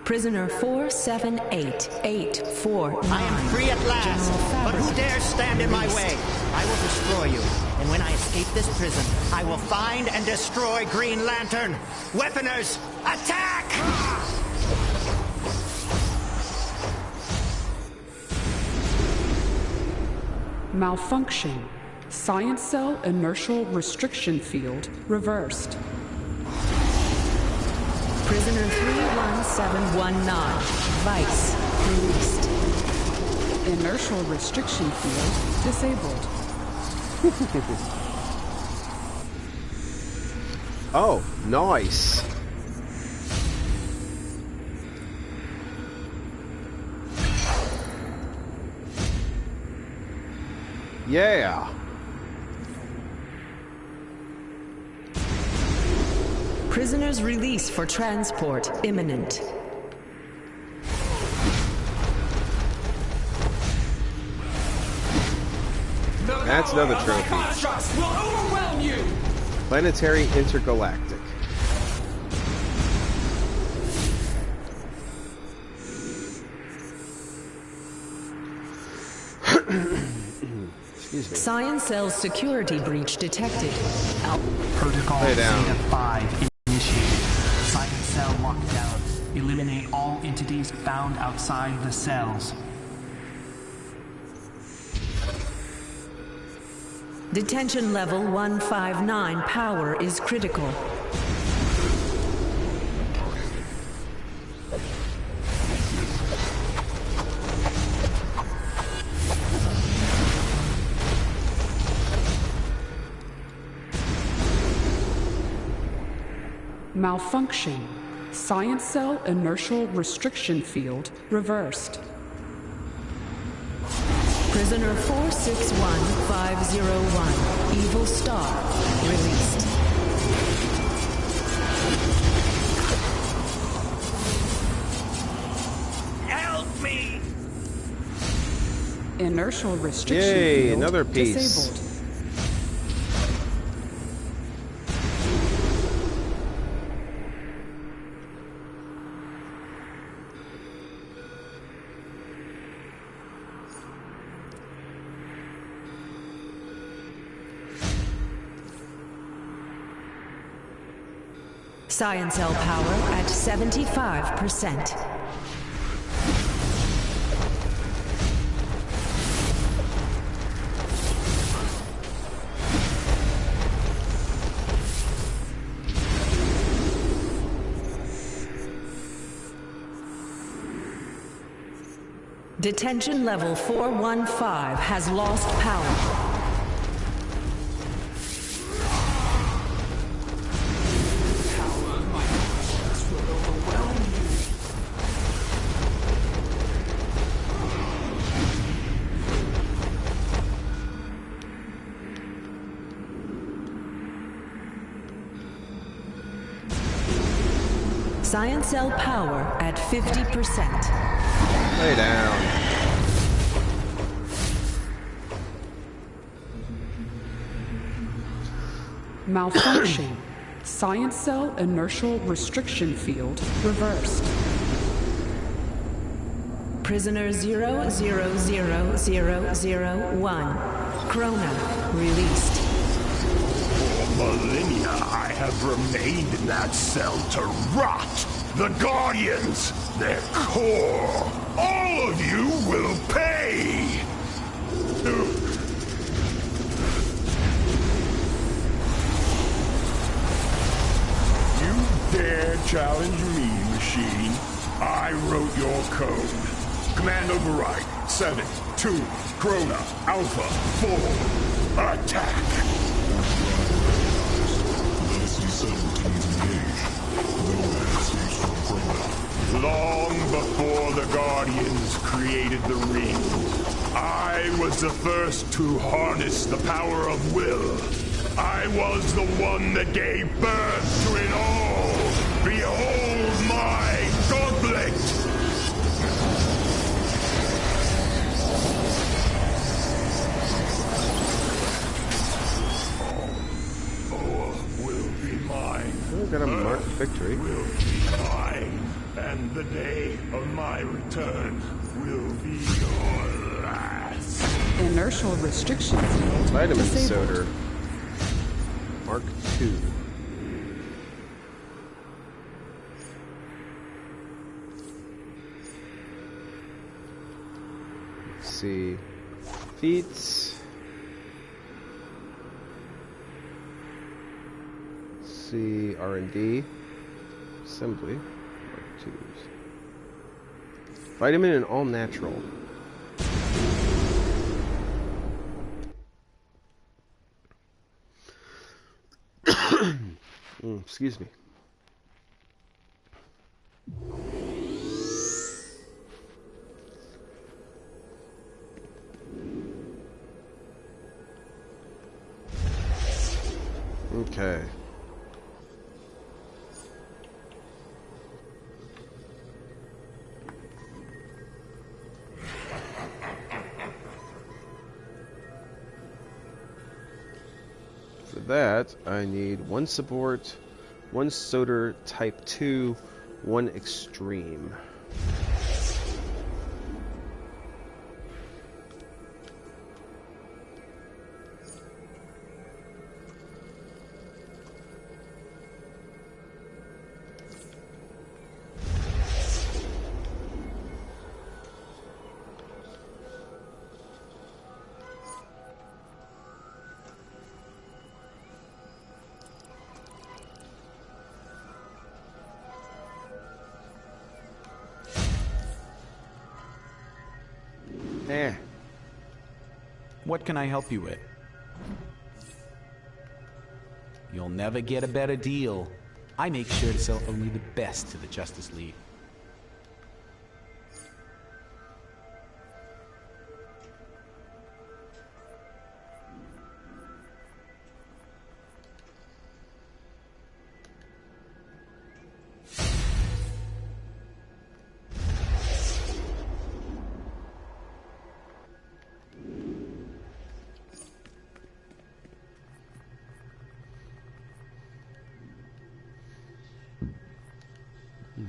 Speaker 19: Prisoner 478849.
Speaker 20: I am free at last, but who dares stand in my way? I will destroy you, and when I escape this prison, I will find and destroy Green Lantern. Weaponers, attack!
Speaker 21: Malfunction. Science cell inertial restriction field reversed.
Speaker 19: Prisoner 31719, Vice, released.
Speaker 21: Inertial restriction field disabled.
Speaker 1: Oh, nice. Yeah.
Speaker 19: Prisoners' release for transport imminent.
Speaker 1: That's another trophy.
Speaker 9: Will overwhelm you.
Speaker 1: Planetary Intergalactic. Excuse me.
Speaker 19: Science cell's security breach detected.
Speaker 22: Protocol
Speaker 1: Lay down.
Speaker 22: Zeta 5 initiated. Science cell lockdown. Eliminate all entities found outside the cells.
Speaker 19: Detention level 159 power is critical.
Speaker 21: Malfunction. Science cell inertial restriction field reversed.
Speaker 19: Prisoner 461501, Evil Star, released.
Speaker 20: Help me!
Speaker 21: Inertial restriction
Speaker 1: Yay,
Speaker 21: field
Speaker 1: another piece.
Speaker 21: disabled.
Speaker 19: Science cell power at 75%. Detention level 415 has lost power. Science cell power at 50%.
Speaker 1: Lay down.
Speaker 21: Malfunction. Science cell inertial restriction field reversed.
Speaker 19: Prisoner 000001. Krona released.
Speaker 3: For millennia, I have remained in that cell to rot. The Guardians, their core, all of you will pay! You dare challenge me, machine? I wrote your code. Command override, 7, 2, Krona, Alpha, 4, attack! Long before the Guardians created the ring, I was the first to harness the power of will. I was the one that gave birth to it all. Behold my gauntlet! All will be mine.
Speaker 1: We're gonna mark victory.
Speaker 3: Will be mine. And the day of my return will be your last.
Speaker 21: Inertial restriction field
Speaker 1: Vitamin
Speaker 21: disabled.
Speaker 1: Soda. Mark 2. Let's see. Feats. Let's see. R&D. Assembly. Vitamin and all natural. Excuse me. Okay. For that, I need 1 support, 1 Soder Type 2, 1 Extreme.
Speaker 4: What can I help you with? You'll never get a better deal. I make sure to sell only the best to the Justice League.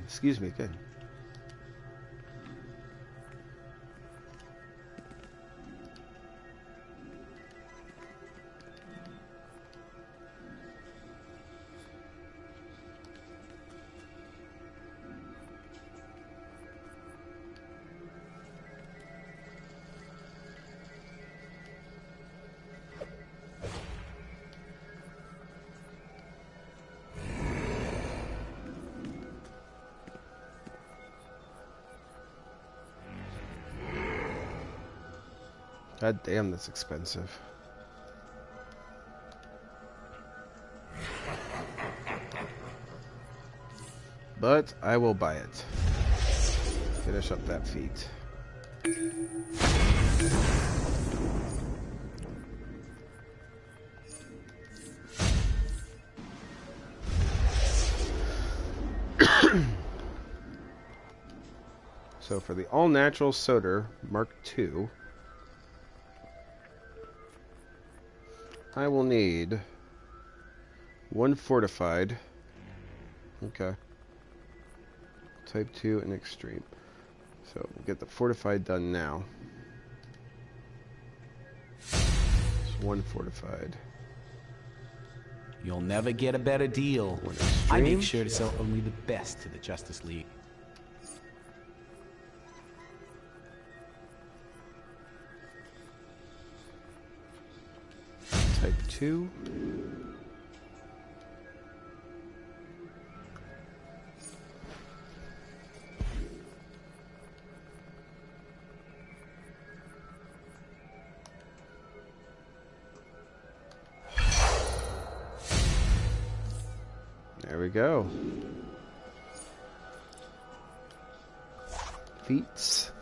Speaker 1: Excuse me, good. God damn, that's expensive. But I will buy it. Finish up that feat. So for the all-natural Soter Mark II, I will need 1 fortified. Okay. Type 2 and extreme. So we'll get the fortified done now. Just 1 fortified.
Speaker 4: You'll never get a better deal. I make sure to sell only the best to the Justice League.
Speaker 1: Type 2. There we go. Feats.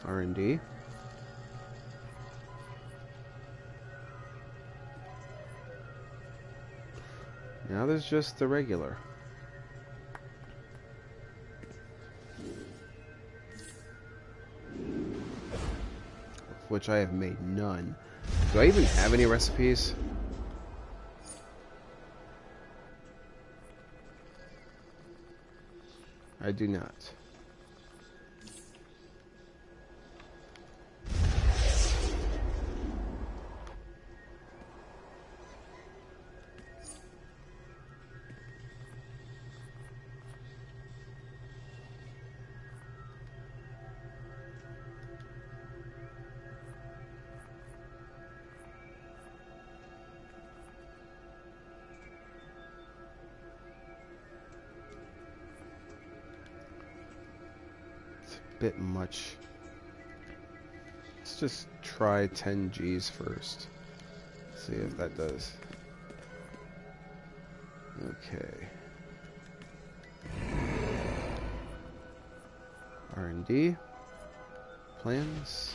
Speaker 1: R&D. Now there's just the regular. Of which I have made none. Do I even have any recipes? I do not. Bit much. Let's just try 10 G's first. See if that does. Okay. R&D. Plans.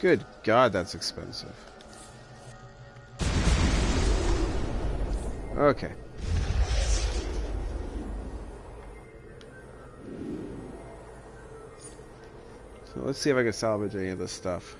Speaker 1: Good God, that's expensive. Okay. So let's see if I can salvage any of this stuff.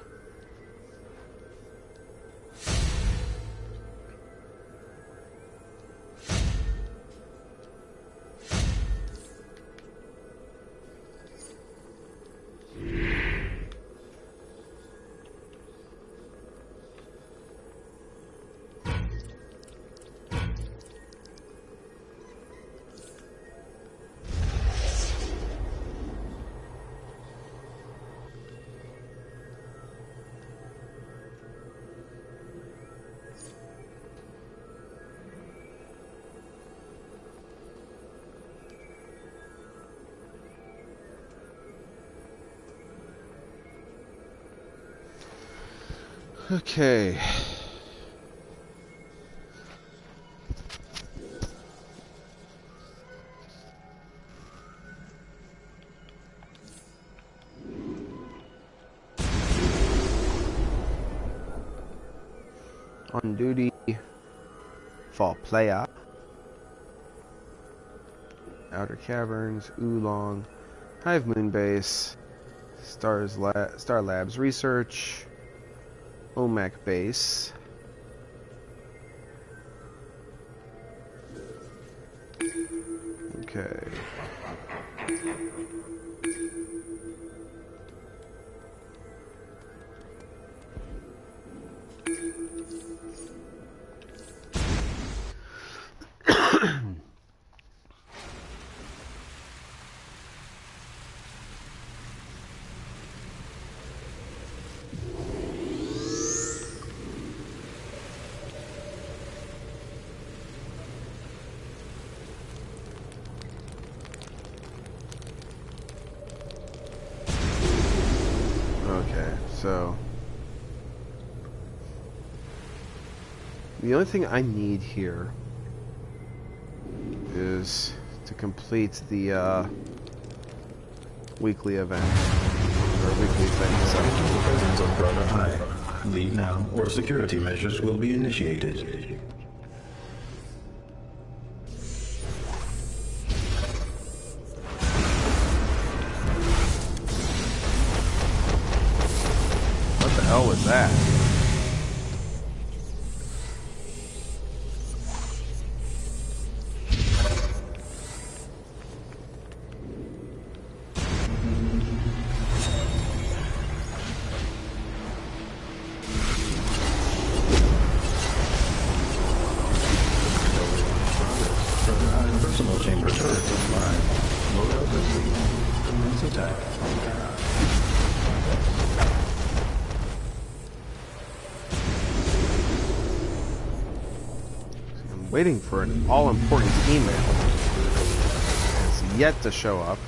Speaker 1: Okay. On duty for player. Outer Caverns, Oolong, Hive Moon Base, Star Labs Research, OMAC Base. Okay. So the only thing I need here is to complete the weekly event, or weekly thing. So.
Speaker 6: The presence of Brother High. Leave now, or security measures will be initiated.
Speaker 1: What the hell was that? Waiting for an all-important email. It's yet to show up.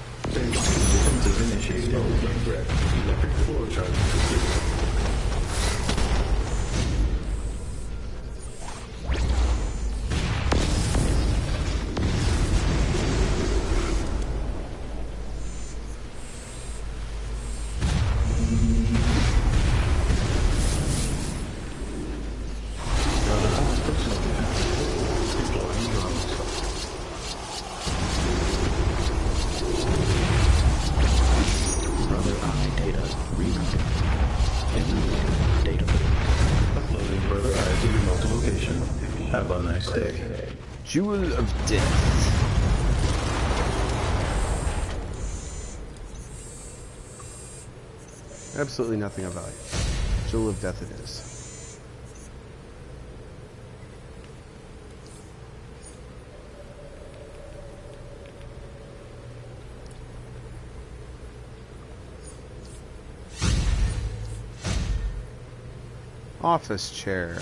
Speaker 1: Jewel of Death. Absolutely nothing of value. Jewel of Death it is. Office chair.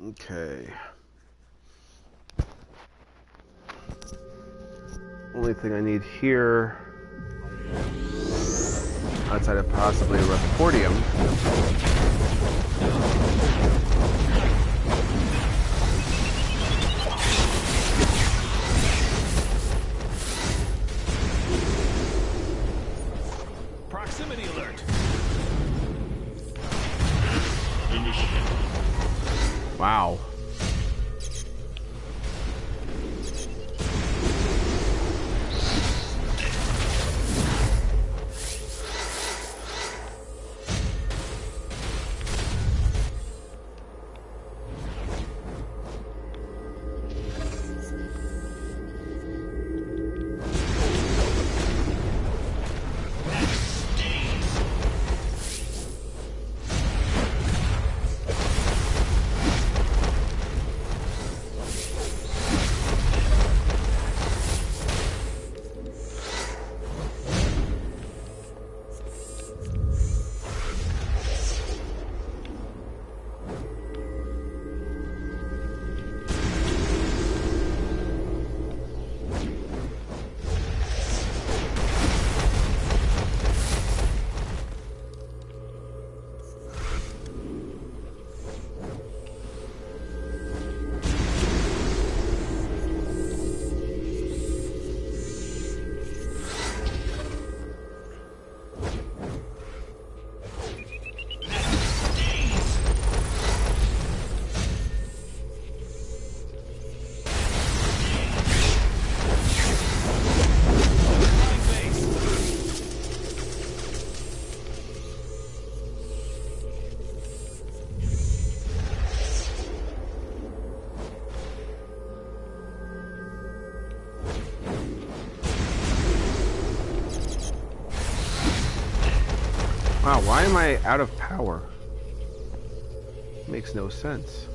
Speaker 1: Okay. Only thing I need here, outside of possibly a Reportium,
Speaker 15: proximity alert.
Speaker 1: Wow. Why am I out of power? Makes no sense.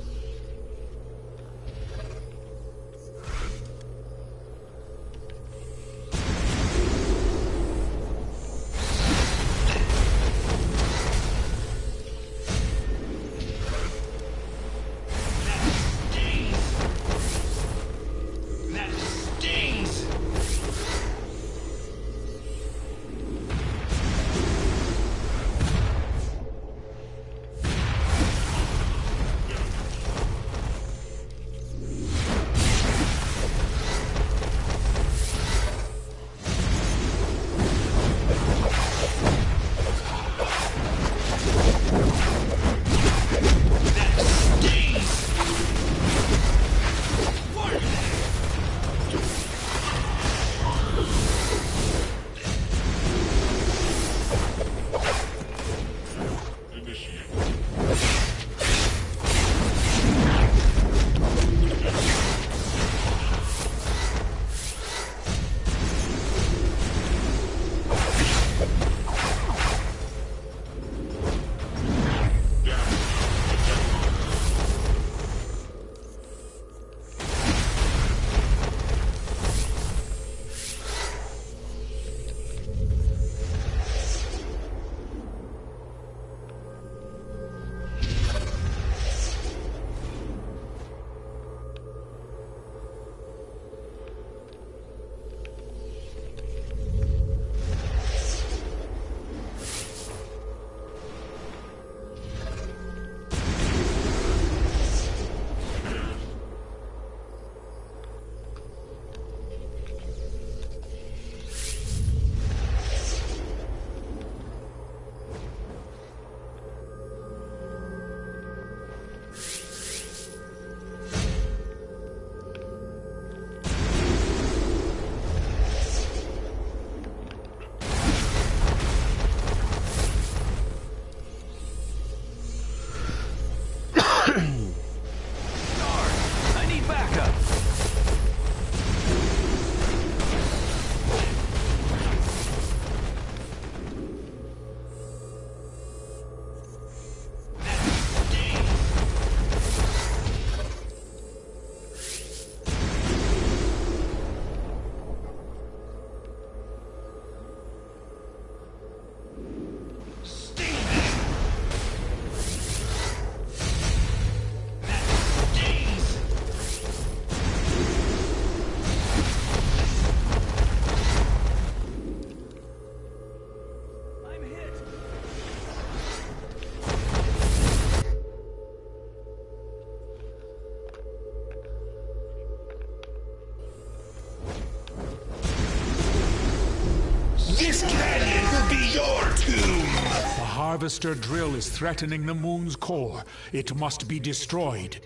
Speaker 3: This canyon will be your tomb!
Speaker 7: The Harvester drill is threatening the moon's core. It must be destroyed.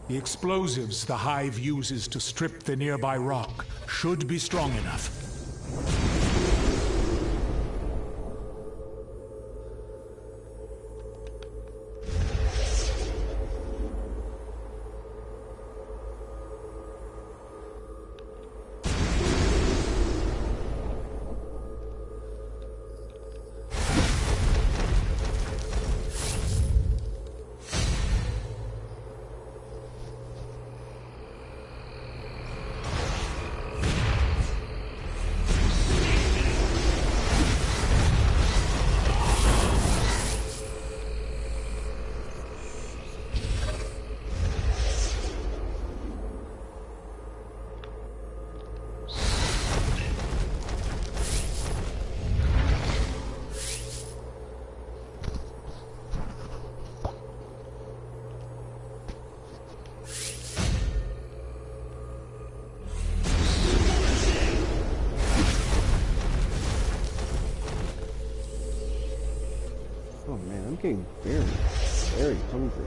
Speaker 7: The explosives the Hive uses to strip the nearby rock should be strong enough.
Speaker 1: Oh man, I'm getting very hungry.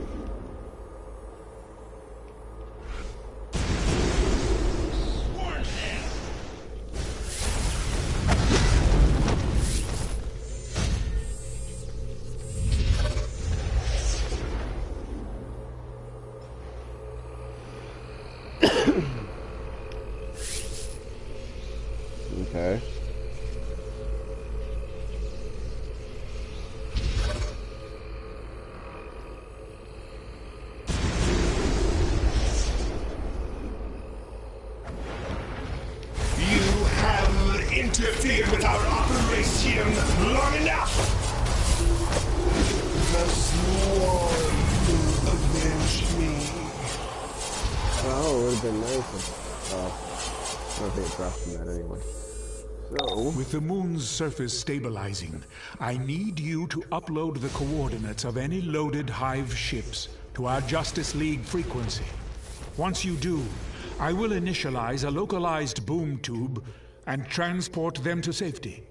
Speaker 1: Okay.
Speaker 3: him long enough!
Speaker 10: The sworn will avenge me.
Speaker 1: Oh, it would have been nice if, I don't think it dropped from that anyway. So,
Speaker 7: with the moon's surface stabilizing, I need you to upload the coordinates of any loaded Hive ships to our Justice League frequency. Once you do, I will initialize a localized boom tube and transport them to safety.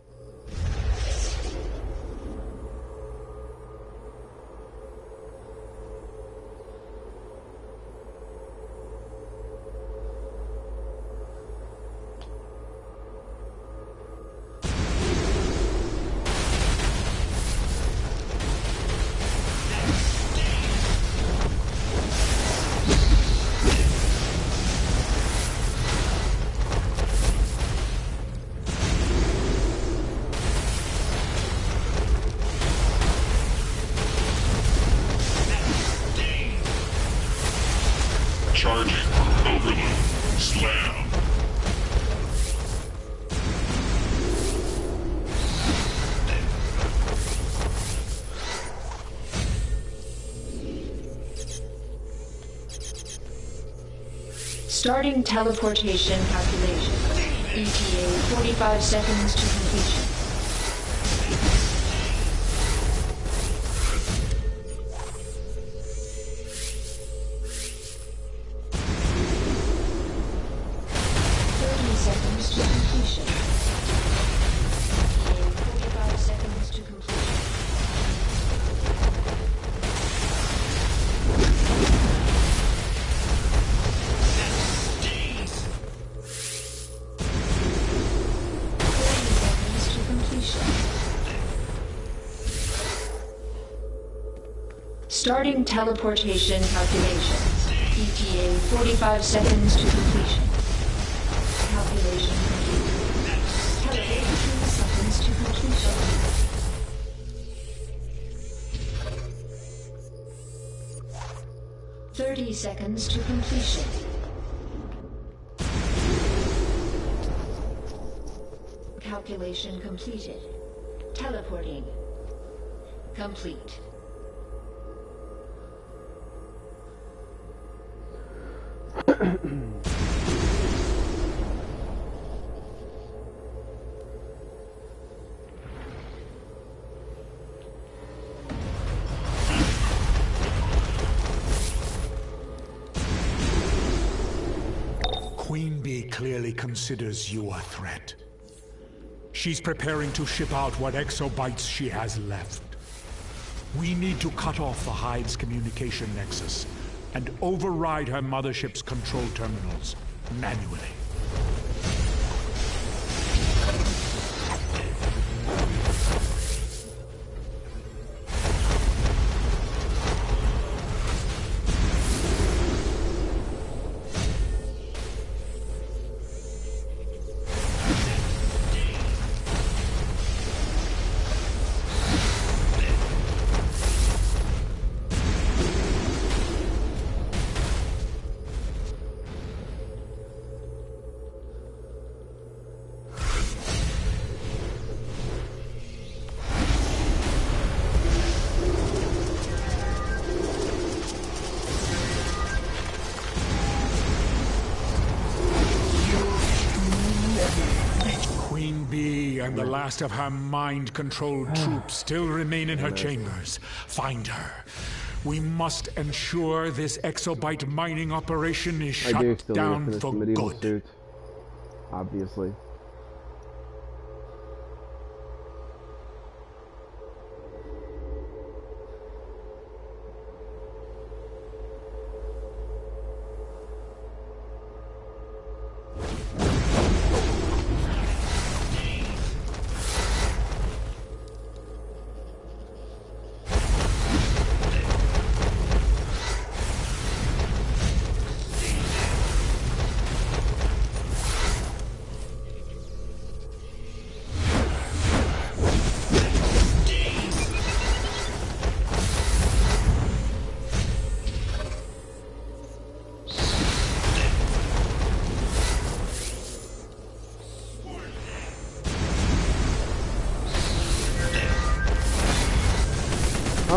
Speaker 8: Starting teleportation calculation. ETA 45 seconds to completion. Starting teleportation calculations. ETA 45 seconds to completion. Calculation complete. Teleportation seconds to completion. "30 seconds to completion. Calculation completed. Teleporting. Complete.
Speaker 7: Queen Bee clearly considers you a threat. She's preparing to ship out what exobytes she has left. We need to cut off the Hive's communication nexus and override her mothership's control terminals manually. And the last of her mind-controlled troops still remain in her chambers. Find her. We must ensure this exobyte mining operation is shut down for good.
Speaker 1: Suit, obviously.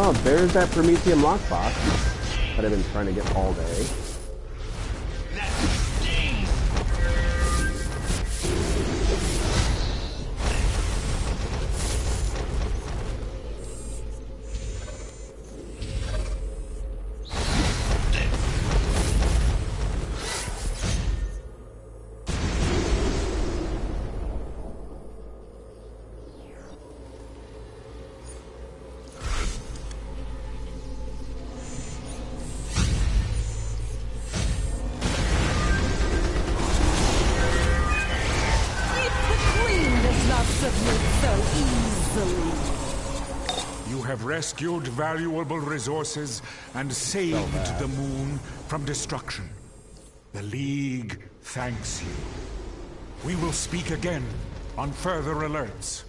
Speaker 1: Oh, there's that Prometheum lockbox that I've been trying to get all day.
Speaker 7: Rescued valuable resources and saved the moon from destruction. The League thanks you. We will speak again on further alerts.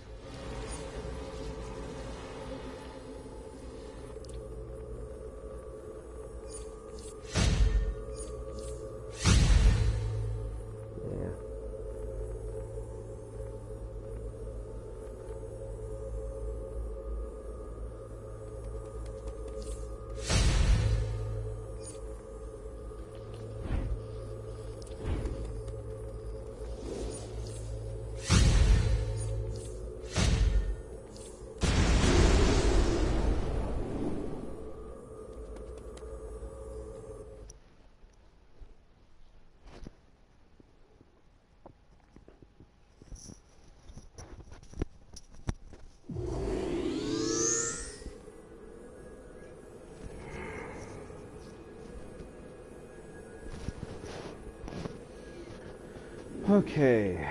Speaker 7: Okay,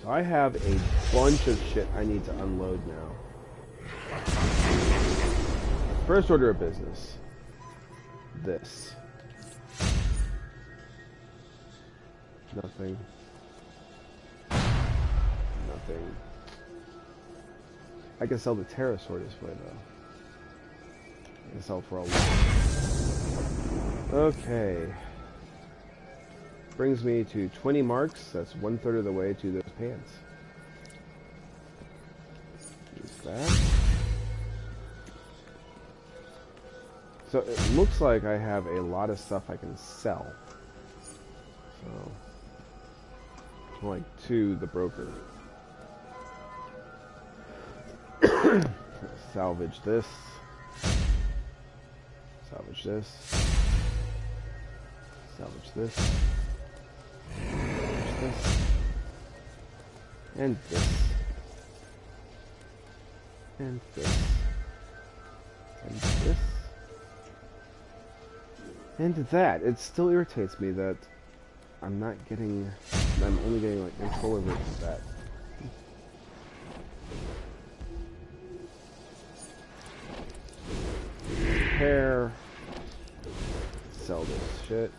Speaker 7: so I have a bunch of shit I need to unload now. First order of business. This. Nothing. Nothing. I can sell the Terra Sword this way though. I can sell for a lot. Okay. Brings me to 20 marks. That's 1/3 of the way to those pants. Use that. So it looks like I have a lot of stuff I can sell. So, like to the broker. Salvage this. Salvage this. Salvage this. This. And this. And this. And this. And that. It still irritates me that I'm not getting... I'm only getting like control over that. Repair. Sell this shit.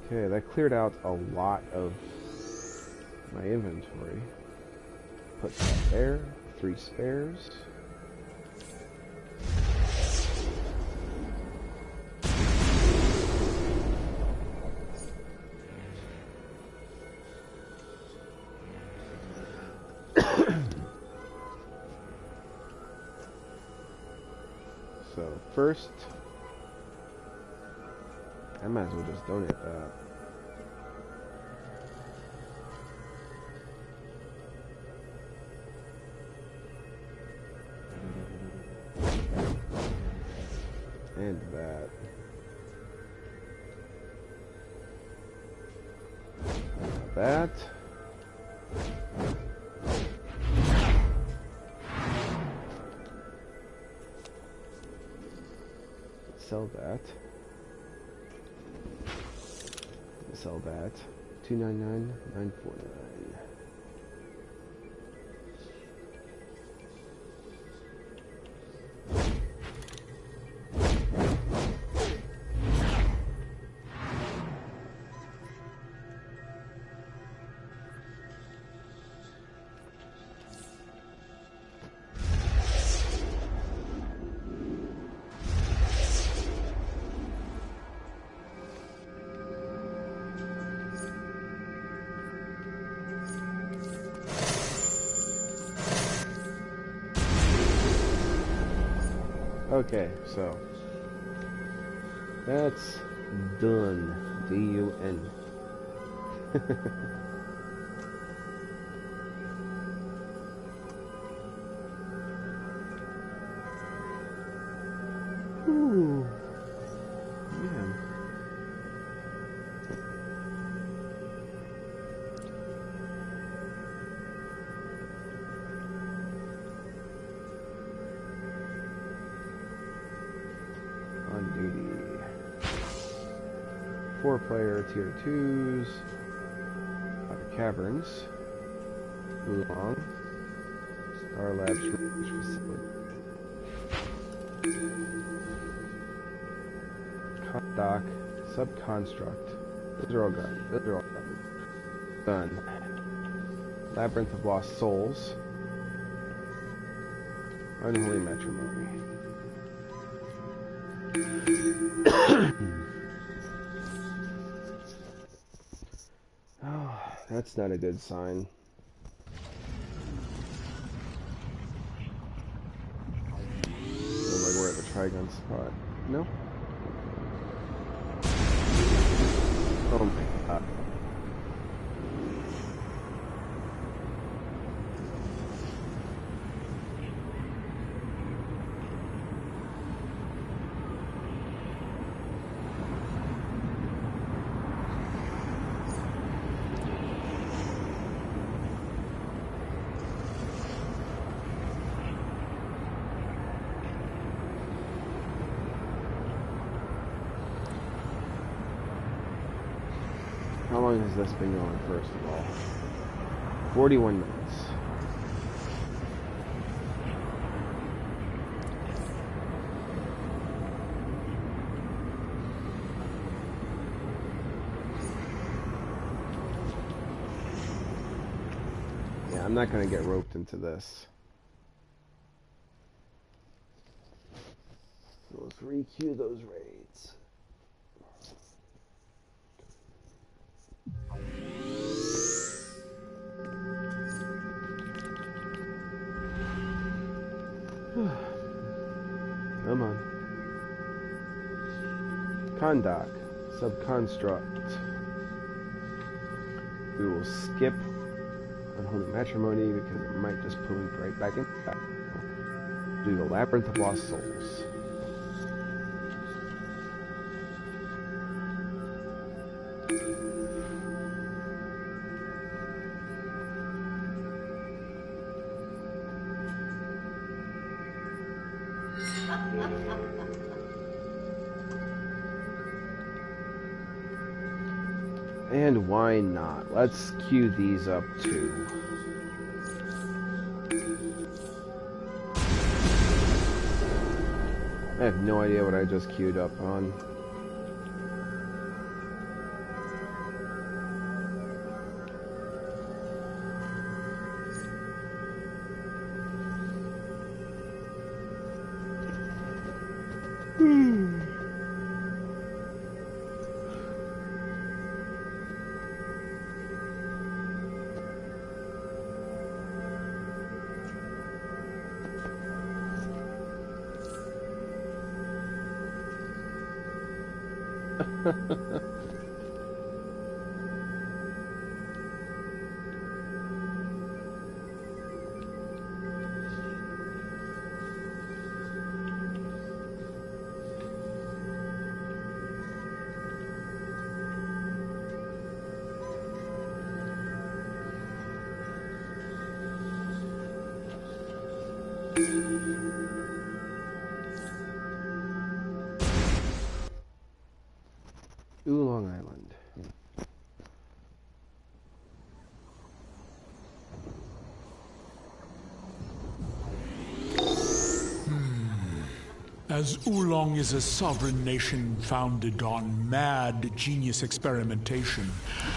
Speaker 7: Okay, that cleared out a lot of my inventory. Put that there. 3 spares. So first, I might as well just donate that. And that. That. Sell that. Sell that. 299,949.
Speaker 1: Okay, so that's done. D-U-N. Ooh. Man. On duty. 4-player tier 2s. Outer Caverns. Oolong. Star Labs Research Facility. Dock, Subconstruct. Those are all done. Those are all done. Labyrinth of Lost Souls. Unholy Matrimony. Oh, that's not a good sign. Looks like we're at the Trigun spot. No? Oh my god. How long has this been going, first of all? 41 minutes. Yeah, I'm not going to get roped into this. So let's re-queue those raids. Come on. Condoc. Subconstruct. We will skip Unholy Matrimony because it might just pull me right back in. Do the Labyrinth of Lost Souls. And why not? Let's queue these up too. I have no idea what I just queued up on. Oolong Island.
Speaker 7: As Oolong is a sovereign nation founded on mad genius experimentation,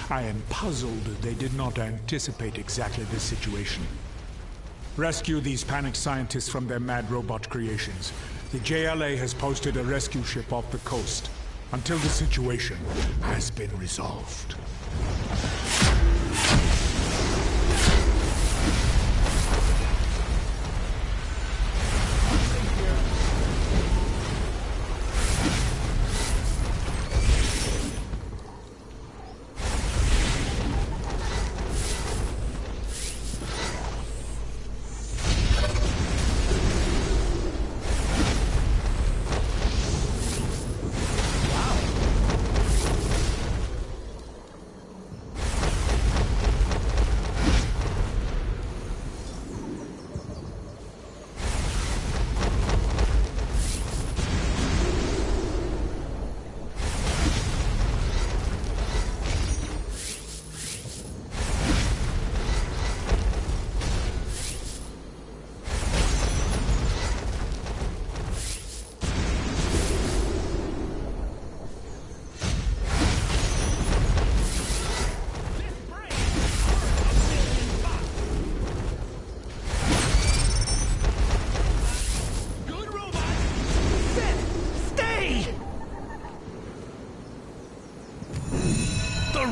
Speaker 7: I am puzzled they did not anticipate exactly this situation. Rescue these panicked scientists from their mad robot creations. The JLA has posted a rescue ship off the coast until the situation has been resolved.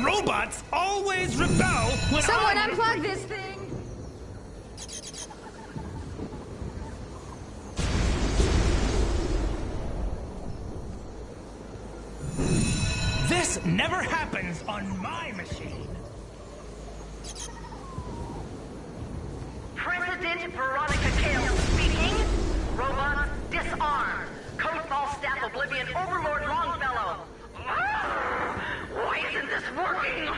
Speaker 9: robots always rebel when
Speaker 11: Someone unplug this thing!
Speaker 9: This never happens on my machine.
Speaker 16: President Veronica Kale speaking. Robots, disarm. Code Falstaff Oblivion Overlord Longfellow. Why isn't this working?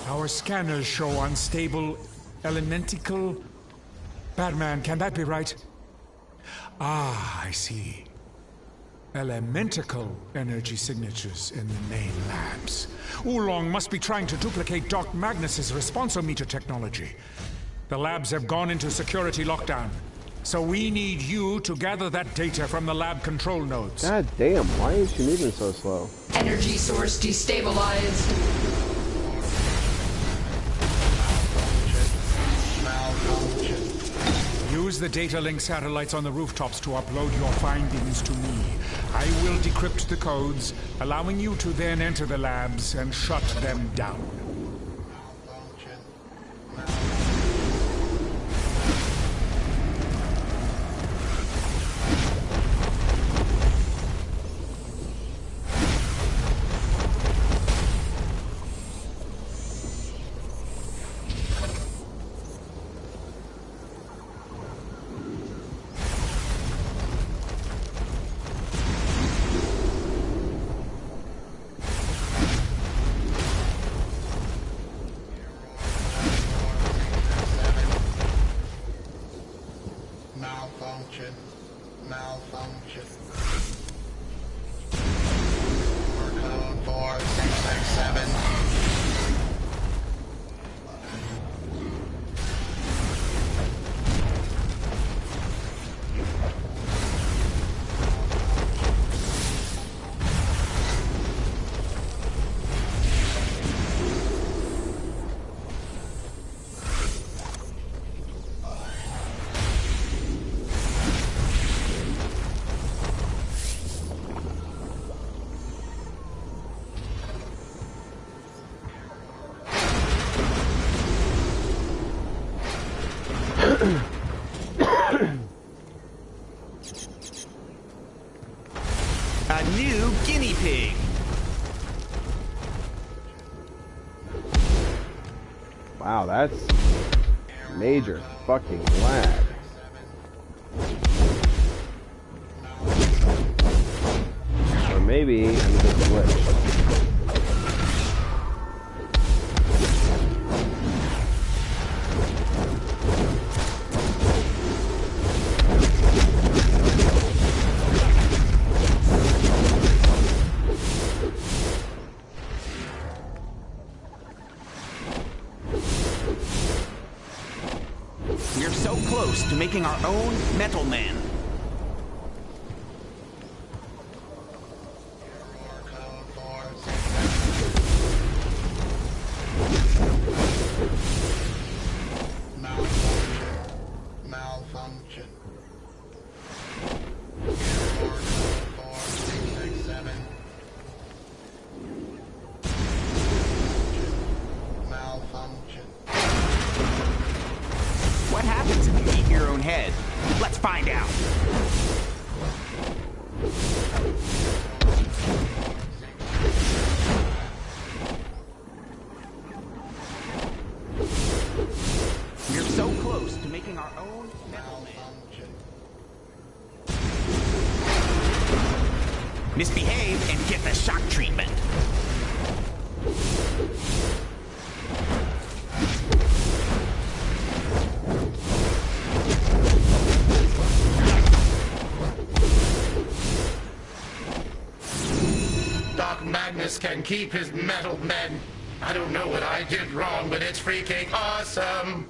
Speaker 7: Our scanners show unstable elementical... Batman, can that be right? Ah, I see. Elementical energy signatures in the main labs. Oolong must be trying to duplicate Doc Magnus's responsometer technology. The labs have gone into security lockdown. So we need you to gather that data from the lab control nodes.
Speaker 1: God damn, why is she moving so slow?
Speaker 21: Energy source destabilized.
Speaker 7: Use the data link satellites on the rooftops to upload your findings to me. I will decrypt the codes, allowing you to then enter the labs and shut them down.
Speaker 23: Malfunction. Or code 4667.
Speaker 15: A new guinea pig.
Speaker 1: Wow, that's major fucking lag. Or maybe I'm just glitched.
Speaker 15: We're so close to making our own Metal Man.
Speaker 23: Malfunction. Malfunction.
Speaker 15: What happens if you eat your own head? Let's find out. We're so close to making our own Metal Man. Misbehave and get the shock treatment.
Speaker 23: Doc Magnus can keep his metal men. I don't know what I did wrong, but it's freaking awesome!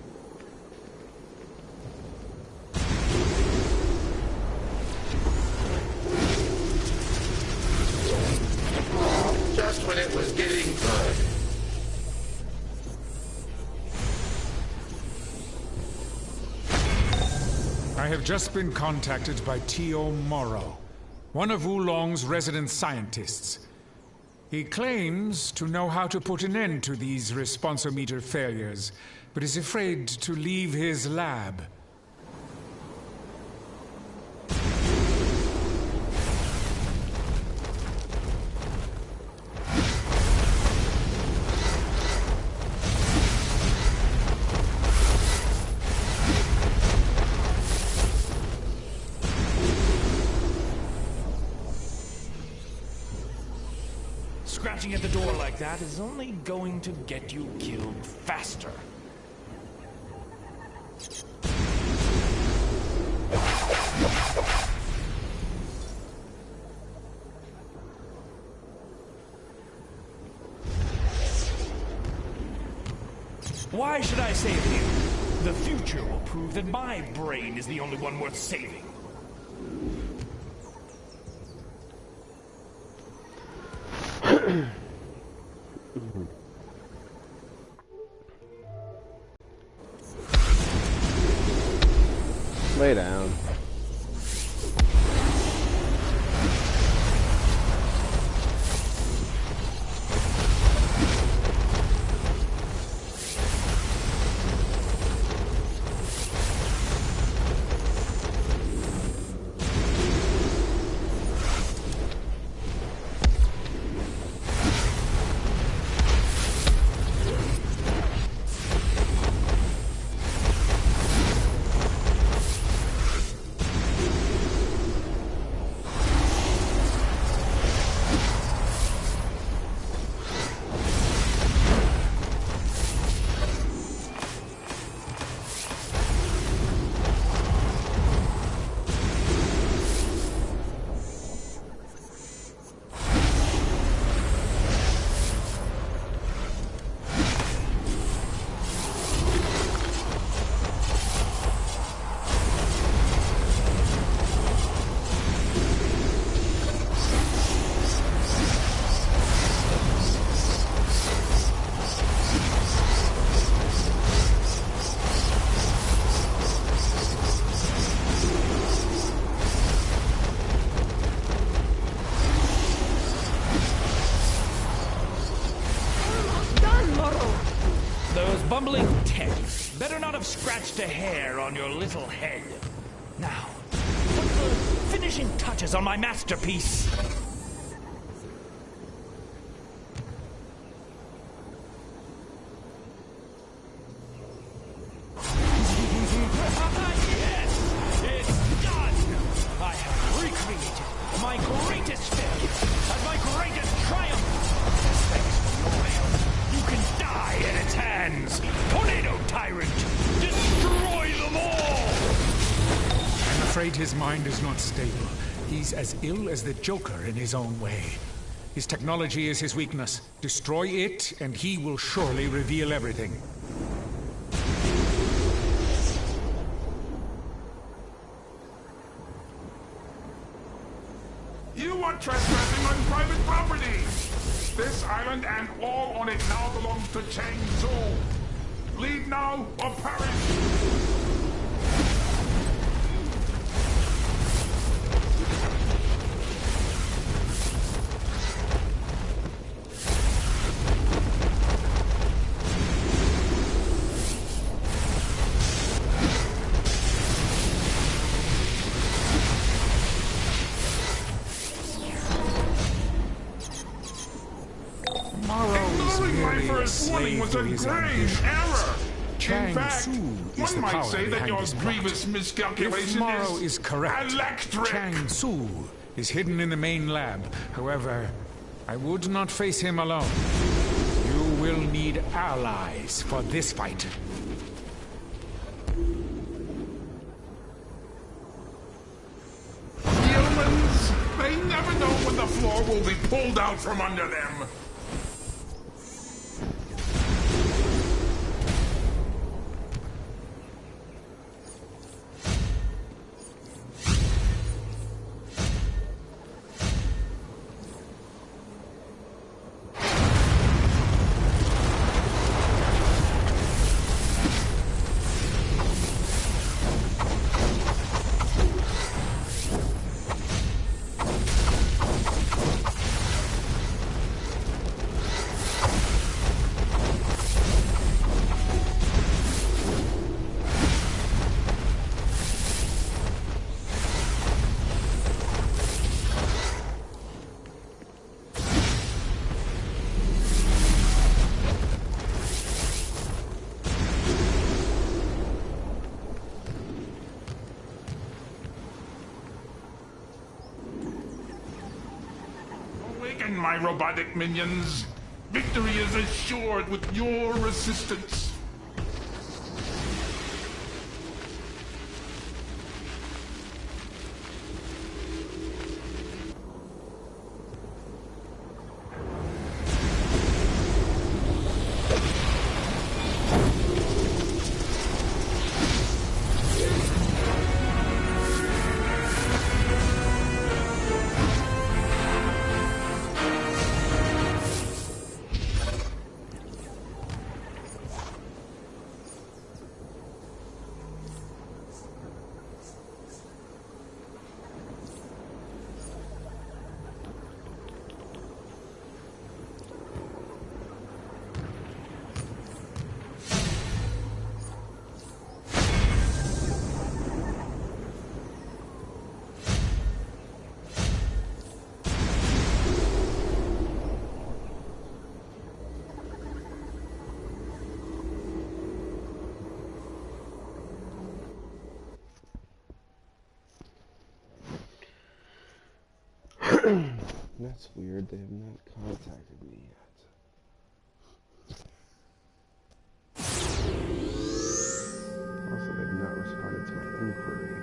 Speaker 23: Just when it was getting good.
Speaker 7: I have just been contacted by Tio Morrow, one of Wulong's resident scientists. He claims to know how to put an end to these responsometer failures, but is afraid to leave his lab.
Speaker 9: Scratching at the door like that is only going to get you killed faster. Why should I save you? The future will prove that my brain is the only one worth saving.
Speaker 1: Lay down.
Speaker 9: Bumbling techs better not have scratched a hair on your little head. Now, put the finishing touches on my masterpiece. Yes! It's done! I have recreated my greatest failure and my greatest triumph! Thanks for your help. You can die in its hands! Tornado Tyrant! Destroy them all!
Speaker 7: I'm afraid his mind is not stable. He's as ill as the Joker in his own way. His technology is his weakness. Destroy it, and he will surely reveal everything.
Speaker 3: You are trespassing on private property! This island and all on it now belongs to Chang Tzu. Leave now or perish! Ignoring my first warning was a grave error! In fact, one might say that your grievous miscalculation
Speaker 7: if Morrow is correct,
Speaker 3: electric!
Speaker 7: Chang Tzu is hidden in the main lab. However, I would not face him alone. You will need allies for this fight.
Speaker 3: Humans, they never know when the floor will be pulled out from under them. my robotic minions. Victory is assured with your assistance.
Speaker 1: That's weird, they have not contacted me yet. Also, they have not responded to my inquiry.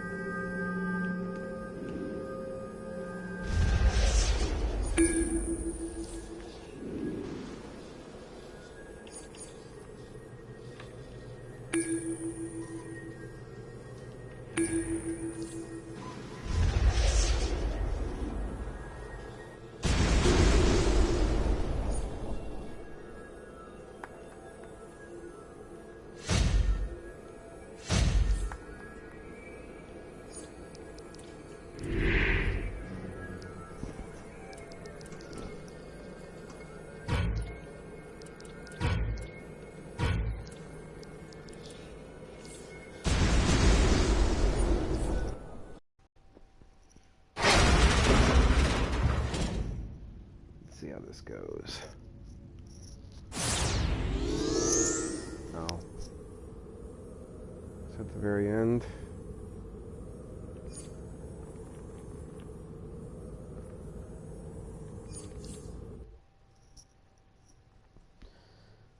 Speaker 1: See how this goes. Oh. It's at the very end.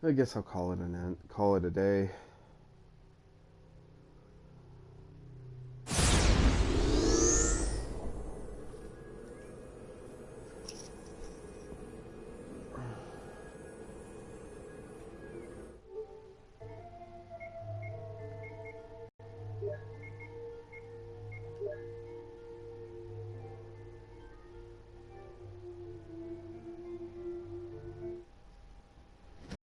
Speaker 1: I guess I'll call it a day.